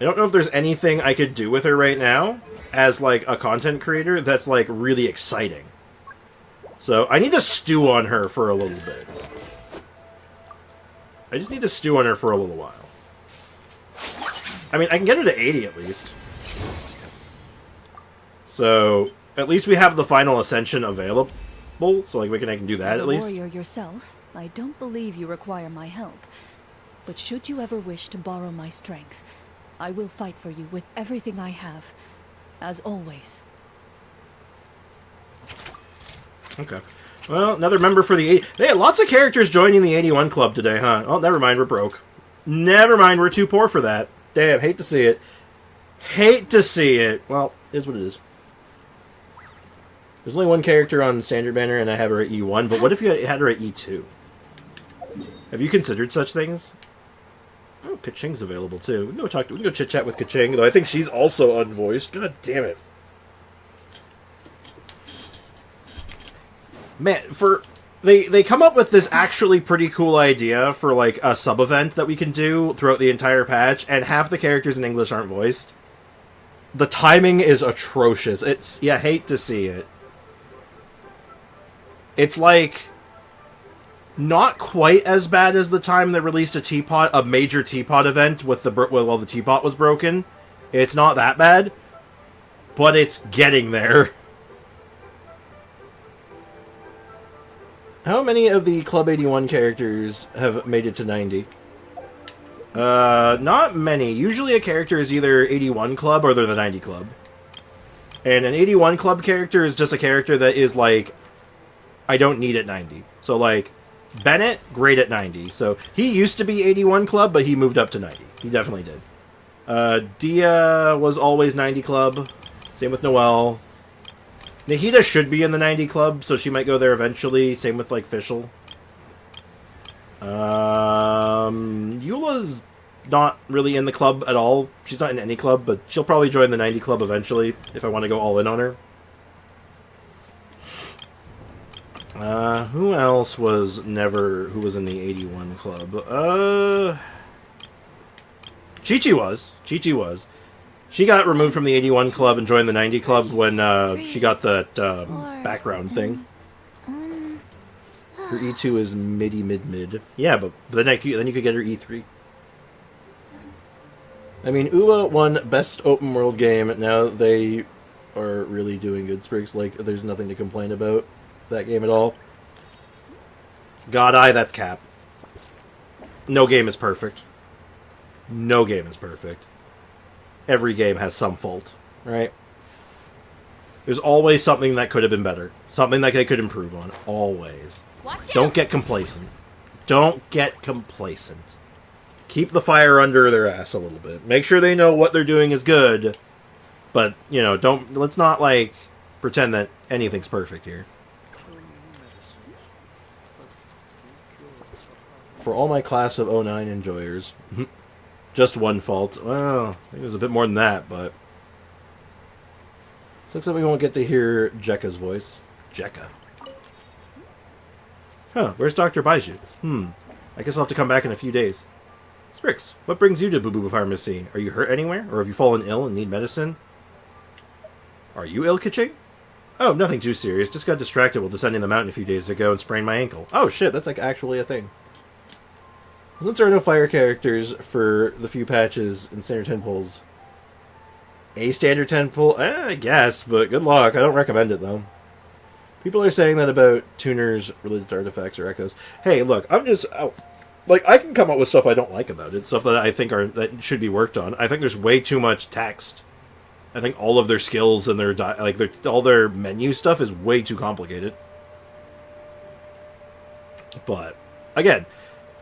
I don't know if there's anything I could do with her right now as, like, a content creator that's, like, really exciting. So, I need to stew on her for a little bit. I just need to stew on her for a little while. I mean, I can get her to 80 at least. So, at least we have the final Ascension available. So, like, I can do that at least. As a warrior yourself, I don't believe you require my help. But should you ever wish to borrow my strength, I will fight for you with everything I have. As always. Okay. Well, another member for the 80... They had lots of characters joining the 81 club today, huh? Oh, never mind, we're broke. Never mind, we're too poor for that. Damn, hate to see it. Hate to see it. Well, it is what it is. There's only one character on Standard Banner, and I have her at E1, but what if you had her at E2? Have you considered such things? Oh, Kaching's available, too. We can go chit-chat with Kaching, though I think she's also unvoiced. God damn it. Man, they come up with this actually pretty cool idea for, like, a sub-event that we can do throughout the entire patch, and half the characters in English aren't voiced. The timing is atrocious. You hate to see it. It's, like, not quite as bad as the time they released a major teapot event while the teapot was broken. It's not that bad, but it's getting there. How many of the Club 81 characters have made it to 90? Not many. Usually a character is either 81 Club or they're the 90 Club. And an 81 Club character is just a character that is like, I don't need at 90. So like, Bennett, great at 90. So he used to be 81 Club, but he moved up to 90. He definitely did. Dehya was always 90 Club. Same with Noelle. Nahida should be in the 90 Club, so she might go there eventually. Same with, like, Fischl. Eula's not really in the club at all. She's not in any club, but she'll probably join the 90 club eventually if I want to go all in on her. Who else was who was in the 81 club? Chi-Chi was. Chi-Chi was. She got removed from the 81 club and joined the 90 club when she got that background thing. Her E2 is mid. Yeah, but then you could get her E3. I mean, UA won Best Open World Game. Now they are really doing good, Sprigs. Like, there's nothing to complain about that game at all. God Eye, that's cap. No game is perfect. No game is perfect. Every game has some fault, right? There's always something that could have been better. Something that they could improve on. Always. Don't get complacent. Don't get complacent. Keep the fire under their ass a little bit. Make sure they know what they're doing is good. But, you know, let's not, like, pretend that anything's perfect here. For all my class of 09 enjoyers, just one fault. Well, I think it was a bit more than that, but... So looks like we won't get to hear Jekka's voice. Jekka. Huh, where's Dr. Baiju? I guess I'll have to come back in a few days. Sprix, what brings you to Boo Boo Pharmacy? Are you hurt anywhere? Or have you fallen ill and need medicine? Are you ill, Kichi? Oh, nothing too serious. Just got distracted while descending the mountain a few days ago and sprained my ankle. Oh shit, that's like actually a thing. Since there are no fire characters for the few patches in standard 10 pulls, a standard 10 pull? I guess, but good luck. I don't recommend it, though. People are saying that about tuners related to artifacts or echoes. Hey, look, I'm just... like, I can come up with stuff I don't like about it. Stuff that I think that should be worked on. I think there's way too much text. I think all of their skills and all their menu stuff is way too complicated. But, again...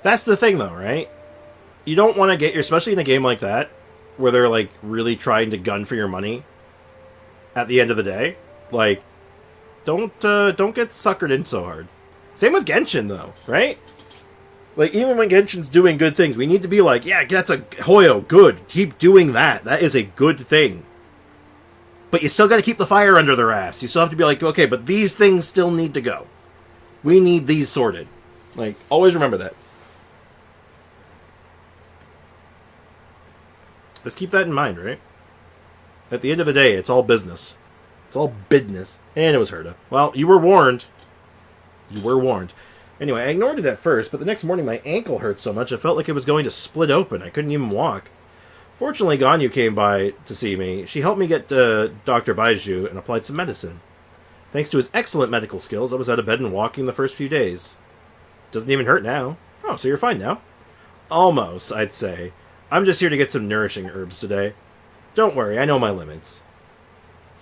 That's the thing, though, right? You don't want to get... Especially in a game like that, where they're, like, really trying to gun for your money at the end of the day. Like, don't get suckered in so hard. Same with Genshin, though, right? Like, even when Genshin's doing good things, we need to be like, yeah, that's a... Hoyo, good. Keep doing that. That is a good thing. But you still got to keep the fire under their ass. You still have to be like, okay, but these things still need to go. We need these sorted. Like, always remember that. Let's keep that in mind, right? At the end of the day, it's all business. It's all business. And it was Herda. Well, you were warned. You were warned. Anyway, I ignored it at first, but the next morning my ankle hurt so much I felt like it was going to split open. I couldn't even walk. Fortunately, Ganyu came by to see me. She helped me get to Dr. Baiju and applied some medicine. Thanks to his excellent medical skills, I was out of bed and walking the first few days. Doesn't even hurt now. Oh, so you're fine now? Almost, I'd say. I'm just here to get some nourishing herbs today. Don't worry, I know my limits.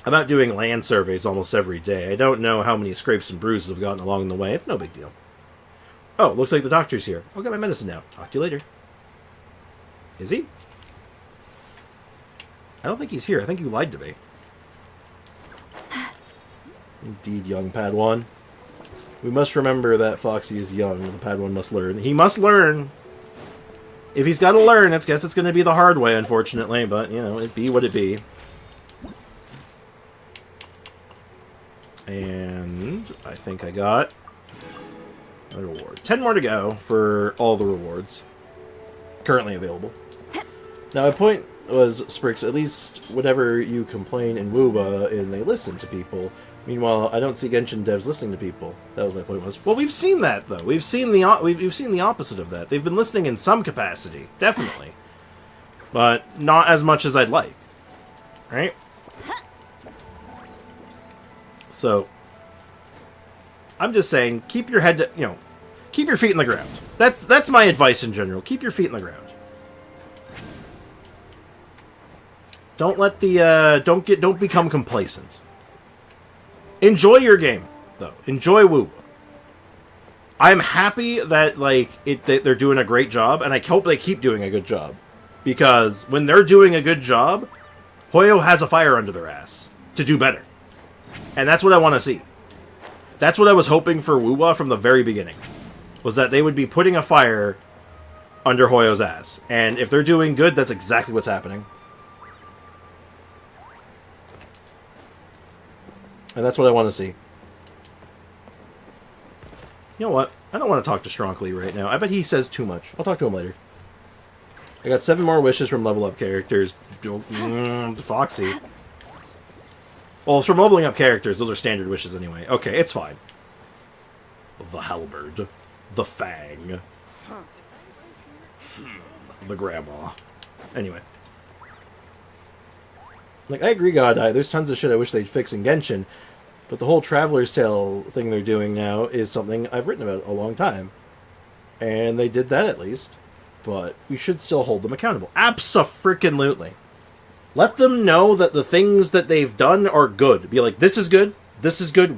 I'm out doing land surveys almost every day. I don't know how many scrapes and bruises I've gotten along the way. It's no big deal. Oh, looks like the doctor's here. I'll get my medicine now. Talk to you later. Is he? I don't think he's here. I think you lied to me. Indeed, young Padawan. We must remember that Foxy is young. The Padawan must learn. He must learn! If he's got to learn, I guess it's going to be the hard way, unfortunately. But, you know, it be what it be. And I think I got a reward. 10 more to go for all the rewards currently available. Now, my point was, Sprix, at least whenever you complain in Wuba and they listen to people. Meanwhile, I don't see Genshin devs listening to people. That was my point was. Well, we've seen that, though. We've seen the opposite of that. They've been listening in some capacity, definitely. But not as much as I'd like. Right? So, I'm just saying, keep your head, keep your feet in the ground. That's my advice in general. Keep your feet in the ground. Don't let the don't become complacent. Enjoy your game, though. Enjoy Woo. I'm happy that they're doing a great job, and I hope they keep doing a good job, because when they're doing a good job, Hoyo has a fire under their ass to do better, and that's what I want to see. That's what I was hoping for Wuwa from the very beginning, was that they would be putting a fire under Hoyo's ass. And if they're doing good, that's exactly what's happening. And that's what I want to see. You know what? I don't want to talk to Stronkly right now. I bet he says too much. I'll talk to him later. I got 7 more wishes from level up characters. Foxy. Well, it's from leveling up characters. Those are standard wishes anyway. Okay, it's fine. The halberd. The fang. The grandma. Anyway. Like, I agree, God, there's tons of shit I wish they'd fix in Genshin, but the whole Traveler's Tale thing they're doing now is something I've written about a long time. And they did that at least. But we should still hold them accountable. Abso-freaking-lutely. Let them know that the things that they've done are good. Be like, this is good,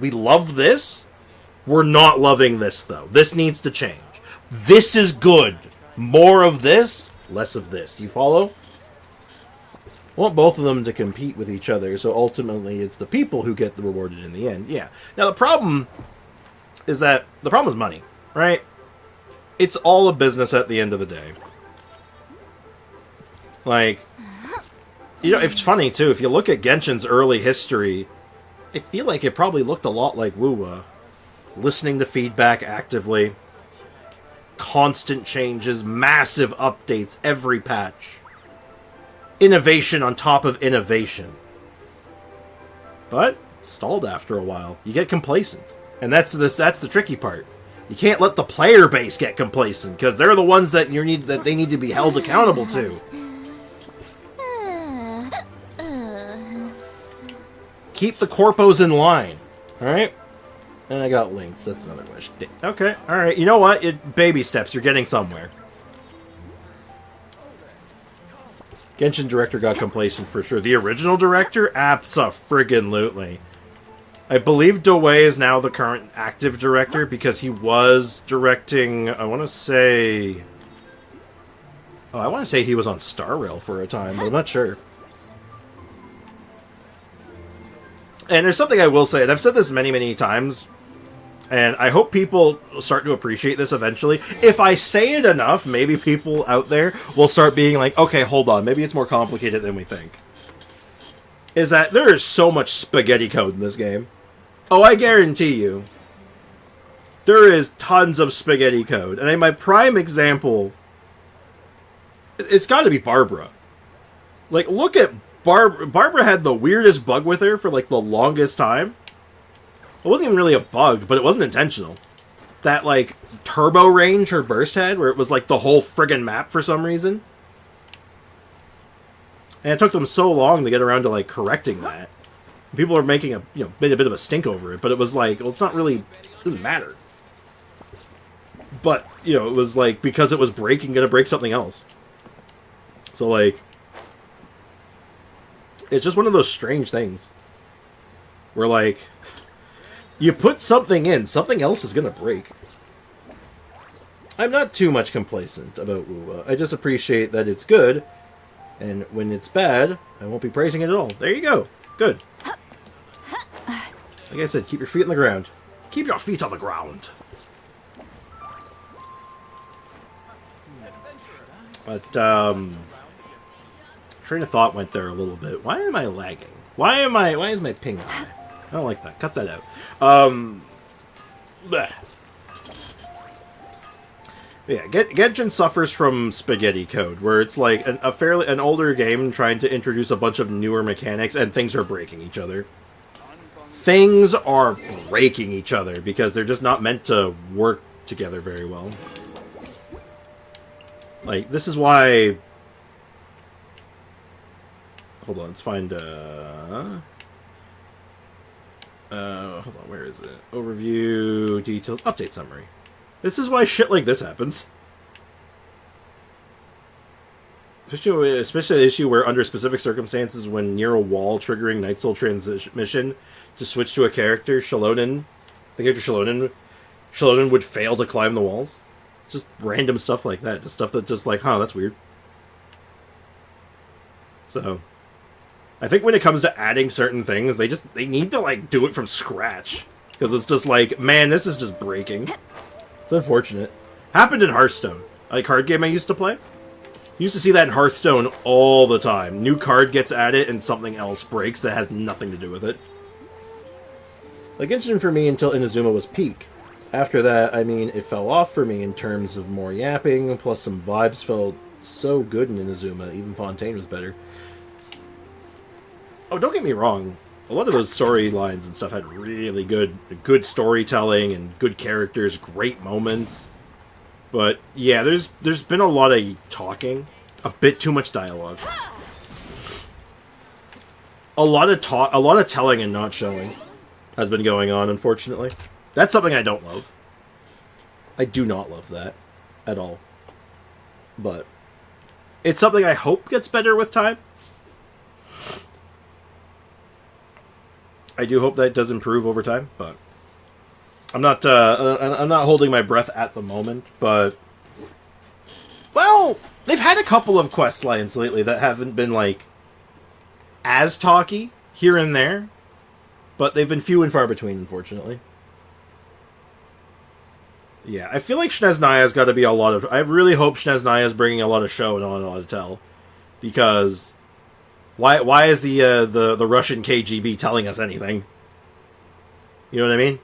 we love this. We're not loving this, though. This needs to change. This is good. More of this, less of this. Do you follow? I want both of them to compete with each other, so ultimately it's the people who get rewarded in the end. Yeah. Now, the problem is money, right? It's all a business at the end of the day. Like, you know, it's funny, too. If you look at Genshin's early history, I feel like it probably looked a lot like WoW. Listening to feedback actively. Constant changes, massive updates every patch. Innovation on top of innovation. But stalled after a while. You get complacent. And that's the tricky part. You can't let the player base get complacent, because they're the ones that they need to be held accountable to. Keep the corpos in line. Alright? And I got links. That's another wish. Okay, alright. You know what? Baby steps. You're getting somewhere. Genshin director got complacent for sure. The original director? Abso-friggin-lutely. I believe Dewey is now the current active director because he was directing, I want to say he was on Star Rail for a time, but I'm not sure. And there's something I will say, and I've said this many, many times, and I hope people start to appreciate this eventually. If I say it enough, maybe people out there will start being like, okay, hold on, maybe it's more complicated than we think. Is that there is so much spaghetti code in this game. Oh, I guarantee you, there is tons of spaghetti code. And my prime example, it's got to be Barbruh. Like, look at Barbruh had the weirdest bug with her for, like, the longest time. It wasn't even really a bug, but it wasn't intentional. That, like, turbo range her burst had, where it was, like, the whole friggin' map for some reason. And it took them so long to get around to, like, correcting that. People are making a bit of a stink over it, but it was like, well, it's not really, it doesn't matter. But, you know, it was like, because it was gonna break something else. So, like, it's just one of those strange things. Where, like, you put something in, something else is gonna break. I'm not too much complacent about WoW. I just appreciate that it's good, and when it's bad, I won't be praising it at all. There you go. Good. Like I said, keep your feet on the ground. Keep your feet on the ground. But, train of thought went there a little bit. Why am I lagging? Why is my ping high? I don't like that. Cut that out. Yeah, Genshin suffers from spaghetti code, where it's like an older game trying to introduce a bunch of newer mechanics, and things are breaking each other. Things are breaking each other because they're just not meant to work together very well. Like, this is why... Hold on, let's find... hold on, where is it? Overview, details, update summary. This is why shit like this happens. Especially an issue where, under specific circumstances, when near a wall triggering Night Soul transmission to switch to a character, the character Shalonen would fail to climb the walls. Just random stuff like that. Just stuff that's just like, huh, that's weird. So, I think when it comes to adding certain things, they need to, like, do it from scratch. Because it's just like, man, this is just breaking. It's unfortunate. Happened in Hearthstone. a card game I used to play. You used to see that in Hearthstone all the time. New card gets added and something else breaks that has nothing to do with it. Like Genshin for me until Inazuma was peak. After that, I mean, it fell off for me in terms of more yapping, plus some vibes felt so good in Inazuma. Even Fontaine was better. Oh, don't get me wrong. A lot of those storylines and stuff had really good storytelling and good characters, great moments. But yeah, there's been a lot of talking, a bit too much dialogue, a lot of telling and not showing has been going on. Unfortunately, that's something I don't love. I do not love that at all. But it's something I hope gets better with time. I do hope that does improve over time, but I'm not holding my breath at the moment, but well, they've had a couple of quest lines lately that haven't been like as talky here and there, but they've been few and far between, unfortunately. Yeah, I feel like Snezhnaya's got to be a lot of. I really hope Snezhnaya's bringing a lot of show and not a lot of tell, because why is the Russian KGB telling us anything? You know what I mean?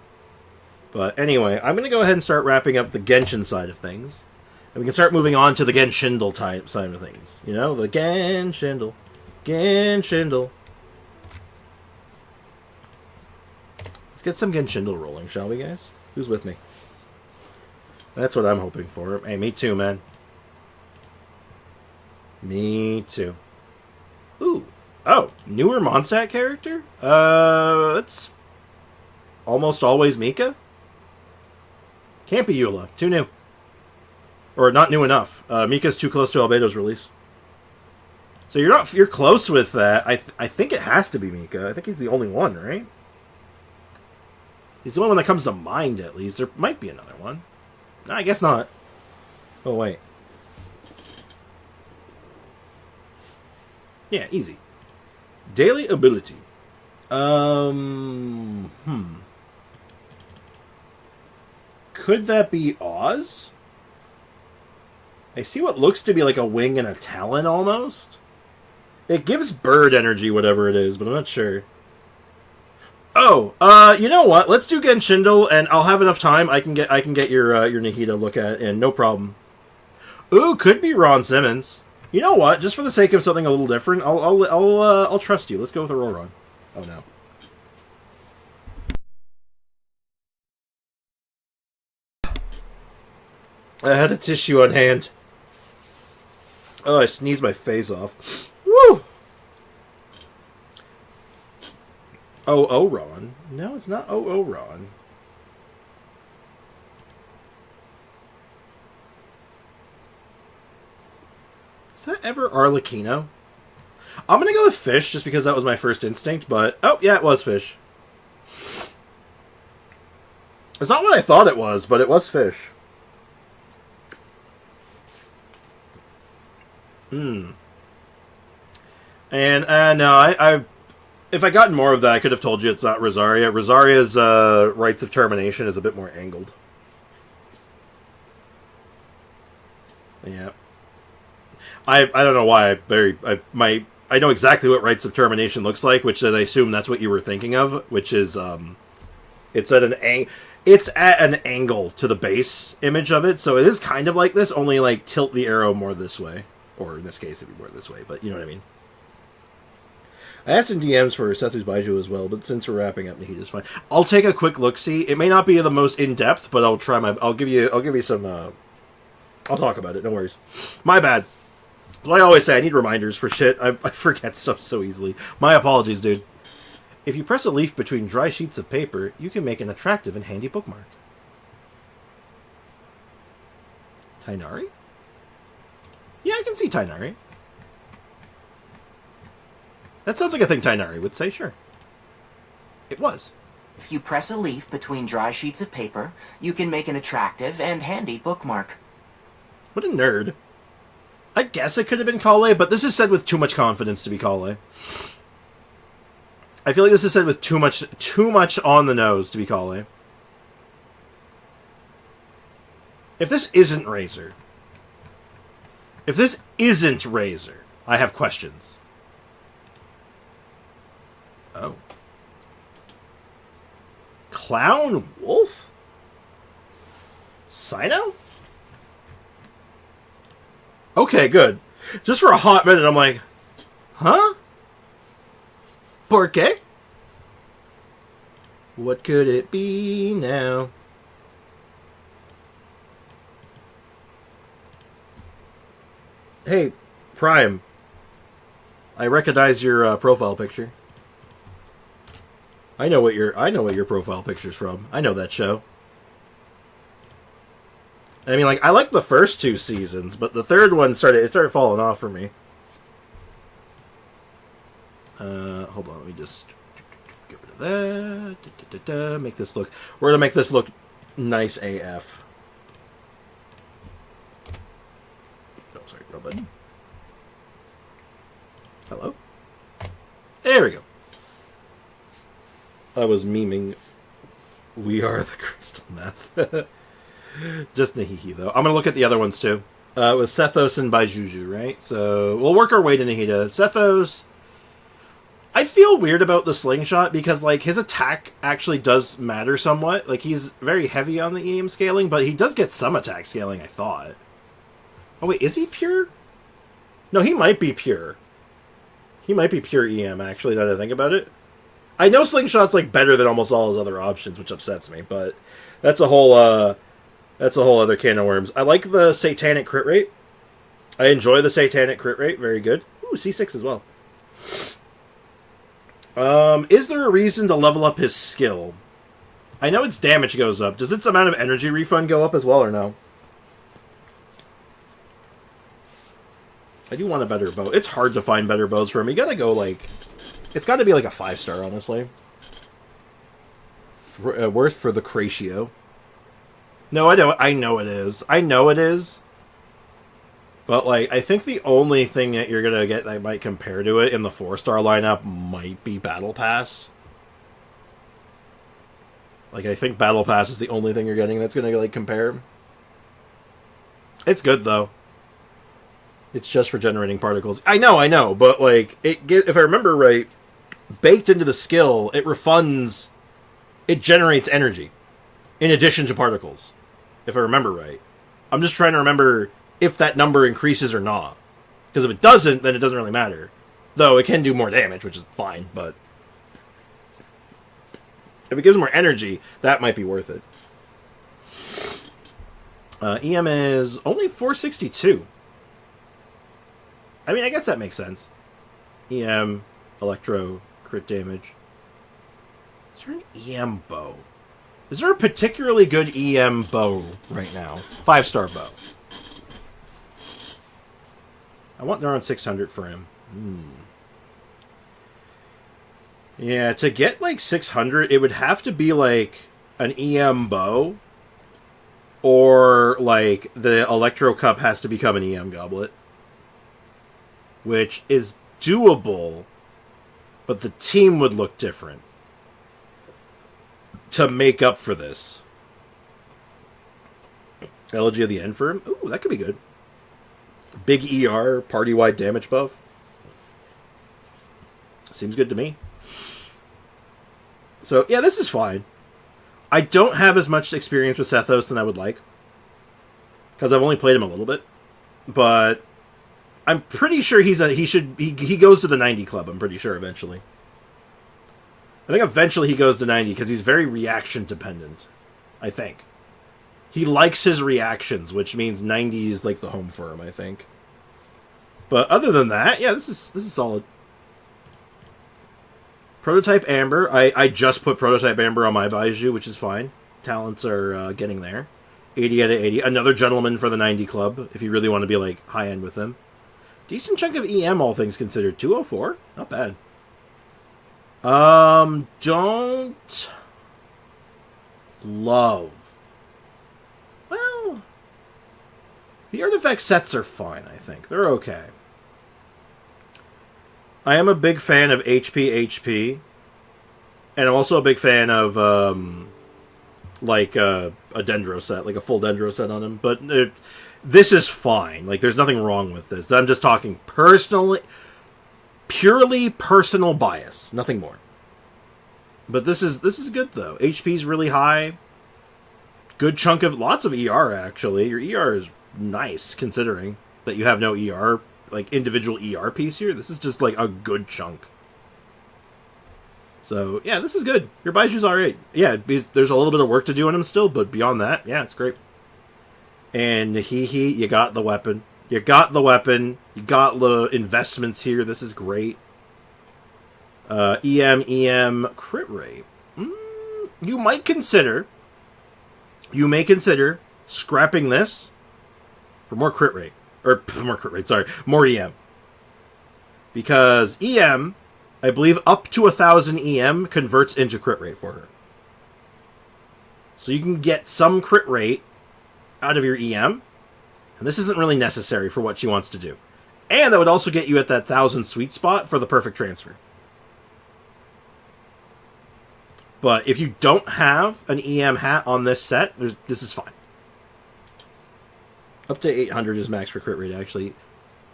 But anyway, I'm going to go ahead and start wrapping up the Genshin side of things. And we can start moving on to the Genshindle side of things. You know, the Genshindle. Genshindle. Let's get some Genshindle rolling, shall we, guys? Who's with me? That's what I'm hoping for. Hey, me too, man. Me too. Ooh. Oh, newer Mondstadt character? It's almost always Mika? Can't be Eula. Too new. Or not new enough. Mika's too close to Albedo's release. So you're close with that. I think it has to be Mika. I think he's the only one, right? He's the only one that comes to mind, at least. There might be another one. No, I guess not. Oh, wait. Yeah, easy. Daily ability. Could that be Oz? I see what looks to be like a wing and a talon almost. It gives bird energy, whatever it is, but I'm not sure. Oh, you know what? Let's do Genshindle, and I'll have enough time. I can get your Nahida look at, and no problem. Ooh, could be Ron Simmons. You know what? Just for the sake of something a little different, I'll trust you. Let's go with Auroron. Oh no. I had a tissue on hand. Oh, I sneezed my face off. Woo! Oh, Ron. No, it's not Ron. Is that ever Arlecchino? I'm gonna go with Fish, just because that was my first instinct, but... Oh, yeah, it was Fish. It's not what I thought it was, but it was Fish. And, no, if I gotten more of that, I could have told you it's not Rosaria. Rosaria's rights of termination is a bit more angled. Yeah. I don't know why I know exactly what rights of termination looks like, which I assume that's what you were thinking of, which is it's at an angle to the base image of it, so it is kind of like this, only like tilt the arrow more this way, or in this case it'd be more this way, but you know what I mean. I asked in DMs for Sethu's Baiju as well, but since we're wrapping up, Nahida's fine. I'll take a quick look-see. It may not be the most in-depth, but I'll try I'll give you some I'll talk about it, no worries. My bad. Like I always say, I need reminders for shit. I forget stuff so easily. My apologies, dude. If you press a leaf between dry sheets of paper, you can make an attractive and handy bookmark. Tainari? Yeah, I can see Tainari. That sounds like a thing Tainari would say, sure. It was. If you press a leaf between dry sheets of paper, you can make an attractive and handy bookmark. What a nerd. I guess it could have been Kale, but this is said with too much confidence to be Kale. I feel like this is said with too much on the nose to be Kale. If this isn't Razor, If this isn't Razor, I have questions. Oh. Clown Wolf? Sino? Okay, good. Just for a hot minute, I'm like, huh? Por qué? What could it be now? Hey, Prime. I recognize your profile picture. I know what your profile picture's from. I know that show. I mean, like, I like the first 2 seasons, but the third one started falling off for me. Hold on, let me just get rid of that. Make this look. We're gonna make this look nice AF. Oh, sorry, wrong button. Hello. There we go. I was memeing. We are the crystal meth. Just Nahihi, though. I'm going to look at the other ones, too. It was Sethos and Baijuju, right? So we'll work our way to Nahida. Sethos, I feel weird about the slingshot because, like, his attack actually does matter somewhat. Like, he's very heavy on the EM scaling, but he does get some attack scaling, I thought. Oh, wait, is he pure? No, he might be pure. He might be pure EM, actually, now that I think about it. I know slingshot's, like, better than almost all his other options, which upsets me, but that's a whole other can of worms. I like the satanic crit rate. I enjoy the satanic crit rate. Very good. Ooh, C6 as well. Is there a reason to level up his skill? I know its damage goes up. Does its amount of energy refund go up as well, or no? I do want a better bow. It's hard to find better bows for him. You gotta go, like... It's gotta be, like, a 5-star, honestly. Worth for the Cratio. No, I know it is. I know it is. But, like, I think the only thing that you're gonna get that might compare to it in the 4-star lineup might be Battle Pass. Like, I think Battle Pass is the only thing you're getting that's gonna, like, compare. It's good, though. It's just for generating particles. I know, but, like, if I remember right, baked into the skill, it refunds... It generates energy. In addition to particles. If I remember right. I'm just trying to remember if that number increases or not. Because if it doesn't, then it doesn't really matter. Though it can do more damage, which is fine, but... If it gives more energy, that might be worth it. EM is only 462. I mean, I guess that makes sense. EM, Electro, crit damage. Is there an EM bow? Is there a particularly good EM bow right now? 5-star bow. I want around 600 for him. Yeah, to get like 600, it would have to be like an EM bow. Or like the Electro Cup has to become an EM goblet. Which is doable, but the team would look different to make up for this. Elegy of the End for him? Ooh, that could be good. Big ER, party-wide damage buff. Seems good to me. So, yeah, this is fine. I don't have as much experience with Sethos than I would like. Because I've only played him a little bit. But I'm pretty sure he goes to the 90 club, I'm pretty sure, eventually. I think eventually he goes to 90 because he's very reaction dependent. I think. He likes his reactions, which means 90 is like the home for him, I think. But other than that, yeah, this is solid. Prototype Amber. I just put Prototype Amber on my Baiju, which is fine. Talents are getting there. 80 out of 80. Another gentleman for the 90 club, if you really want to be like high-end with him. Decent chunk of EM, all things considered. 204? Not bad. Don't love. Well, the artifact sets are fine, I think. They're okay. I am a big fan of HP, and I'm also a big fan of, like, a Dendro set, like a full Dendro set on him. But this is fine. Like, there's nothing wrong with this. I'm just talking personally, purely personal bias, nothing more. But this is good though. HP's really high. Good chunk of lots of ER actually. Your ER is nice considering that you have no ER, like individual ER piece here. This is just like a good chunk. So yeah, this is good. Your Baiju's alright. Yeah, there's a little bit of work to do on him still, but beyond that, yeah, it's great. And you got the weapon. You got the weapon. You got the investments here. This is great. EM crit rate. You may consider scrapping this for more crit rate. Or, more crit rate, sorry. More EM. Because EM, I believe up to 1,000 EM converts into crit rate for her. So you can get some crit rate out of your EM. And this isn't really necessary for what she wants to do. And that would also get you at that 1,000 sweet spot for the perfect transfer. But if you don't have an EM hat on this set, this is fine. Up to 800 is max for crit rate, actually.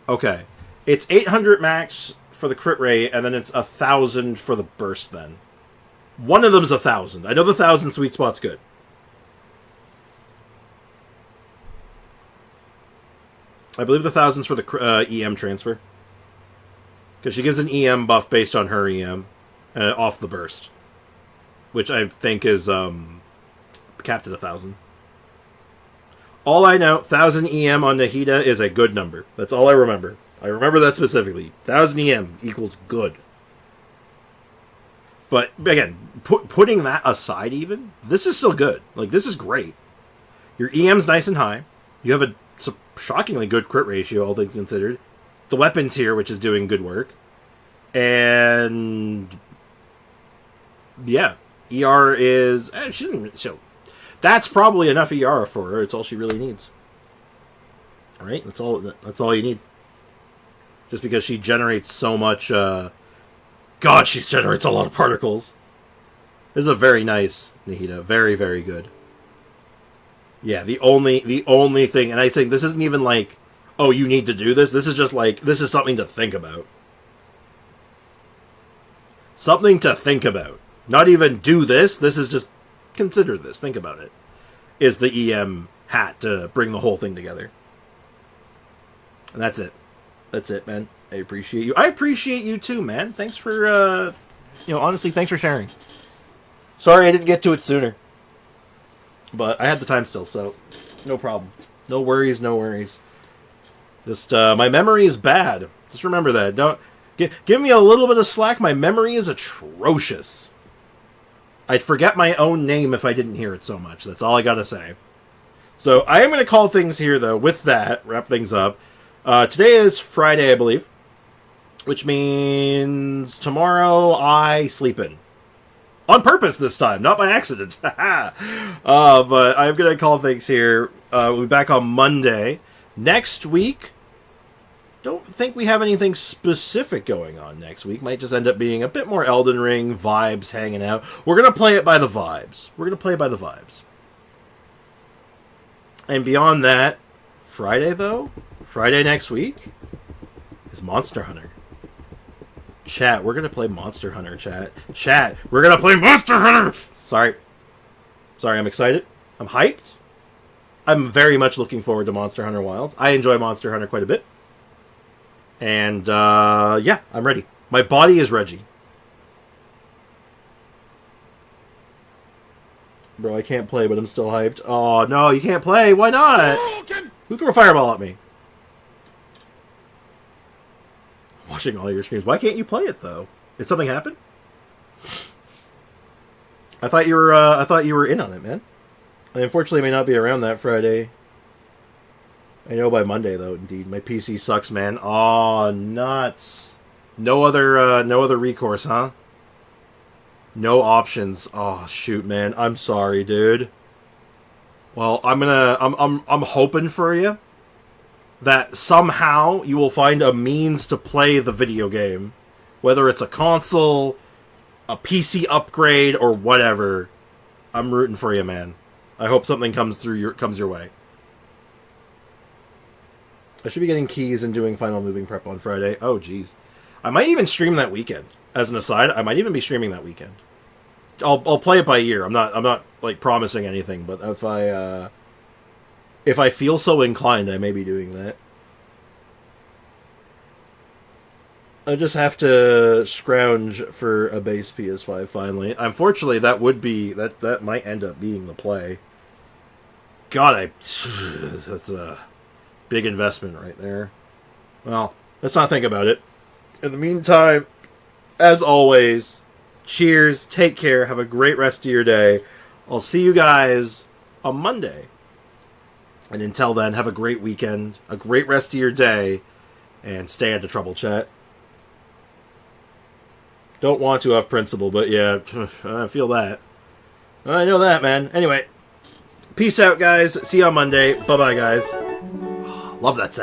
Okay. It's 800 max for the crit rate, and then it's 1,000 for the burst, then. One of them's 1,000. I know the 1,000 sweet spot's good. I believe the 1,000's for the EM transfer. Because she gives an EM buff based on her EM off the burst. Which I think is capped at 1,000. All I know, 1,000 EM on Nahida is a good number. That's all I remember. I remember that specifically. 1,000 EM equals good. But, again, putting that aside even, this is still good. Like, this is great. Your EM's nice and high. You have a shockingly good crit ratio, all things considered. The weapon's here, which is doing good work. And... yeah. ER is... she doesn't... So, that's probably enough ER for her. It's all she really needs. Alright? That's all you need. Just because she generates so much... God, she generates a lot of particles. This is a very nice Nahida. Very, very good. Yeah, the only thing... And I think this isn't even like... oh, you need to do this. This is just like... this is something to think about. Something to think about. Not even do this. This is just consider this. Think about it. Is the EM hat to bring the whole thing together. And that's it. That's it, man. I appreciate you. I appreciate you too, man. Thanks for, honestly, thanks for sharing. Sorry I didn't get to it sooner. But I had the time still, so no problem. No worries, no worries. Just, my memory is bad. Just remember that. Don't... give me a little bit of slack. My memory is atrocious. I'd forget my own name if I didn't hear it so much. That's all I gotta say. So, I am going to call things here, though. With that, wrap things up. Today is Friday, I believe. Which means tomorrow I sleep in. On purpose this time, not by accident. But I'm going to call things here. We'll be back on Monday. Next week... don't think we have anything specific going on next week. Might just end up being a bit more Elden Ring vibes hanging out. We're going to play it by the vibes. And beyond that, Friday, though? Friday next week is Monster Hunter. Chat, we're going to play Monster Hunter, chat. Chat, we're going to play Monster Hunter! Sorry, I'm excited. I'm hyped. I'm very much looking forward to Monster Hunter Wilds. I enjoy Monster Hunter quite a bit. And, yeah, I'm ready. My body is Reggie. Bro, I can't play, but I'm still hyped. Oh, no, you can't play. Why not? Who threw a fireball at me? I'm watching all your streams. Why can't you play it, though? Did something happen? I thought you were in on it, man. I unfortunately may not be around that Friday. I know by Monday, though, indeed. My PC sucks, man. Aw, nuts. No other recourse, huh? No options. Oh, shoot, man. I'm sorry, dude. Well, I'm hoping for you that somehow you will find a means to play the video game. Whether it's a console, a PC upgrade, or whatever. I'm rooting for you, man. I hope something comes your way. I should be getting keys and doing final moving prep on Friday. Oh, jeez. I might even stream that weekend. As an aside, I might even be streaming that weekend. I'll play it by ear. I'm not like promising anything, but if I feel so inclined, I may be doing that. I just have to scrounge for a base PS5 finally. Unfortunately, that might end up being the play. God, that's a big investment right there. Well, let's not think about it. In the meantime, as always, cheers, take care, have a great rest of your day. I'll see you guys on Monday. And until then, have a great weekend, a great rest of your day, and stay out of trouble, chat. Don't want to have principle, but yeah, I feel that. I know that, man. Anyway, peace out, guys. See you on Monday. Bye-bye, guys. Love that sound.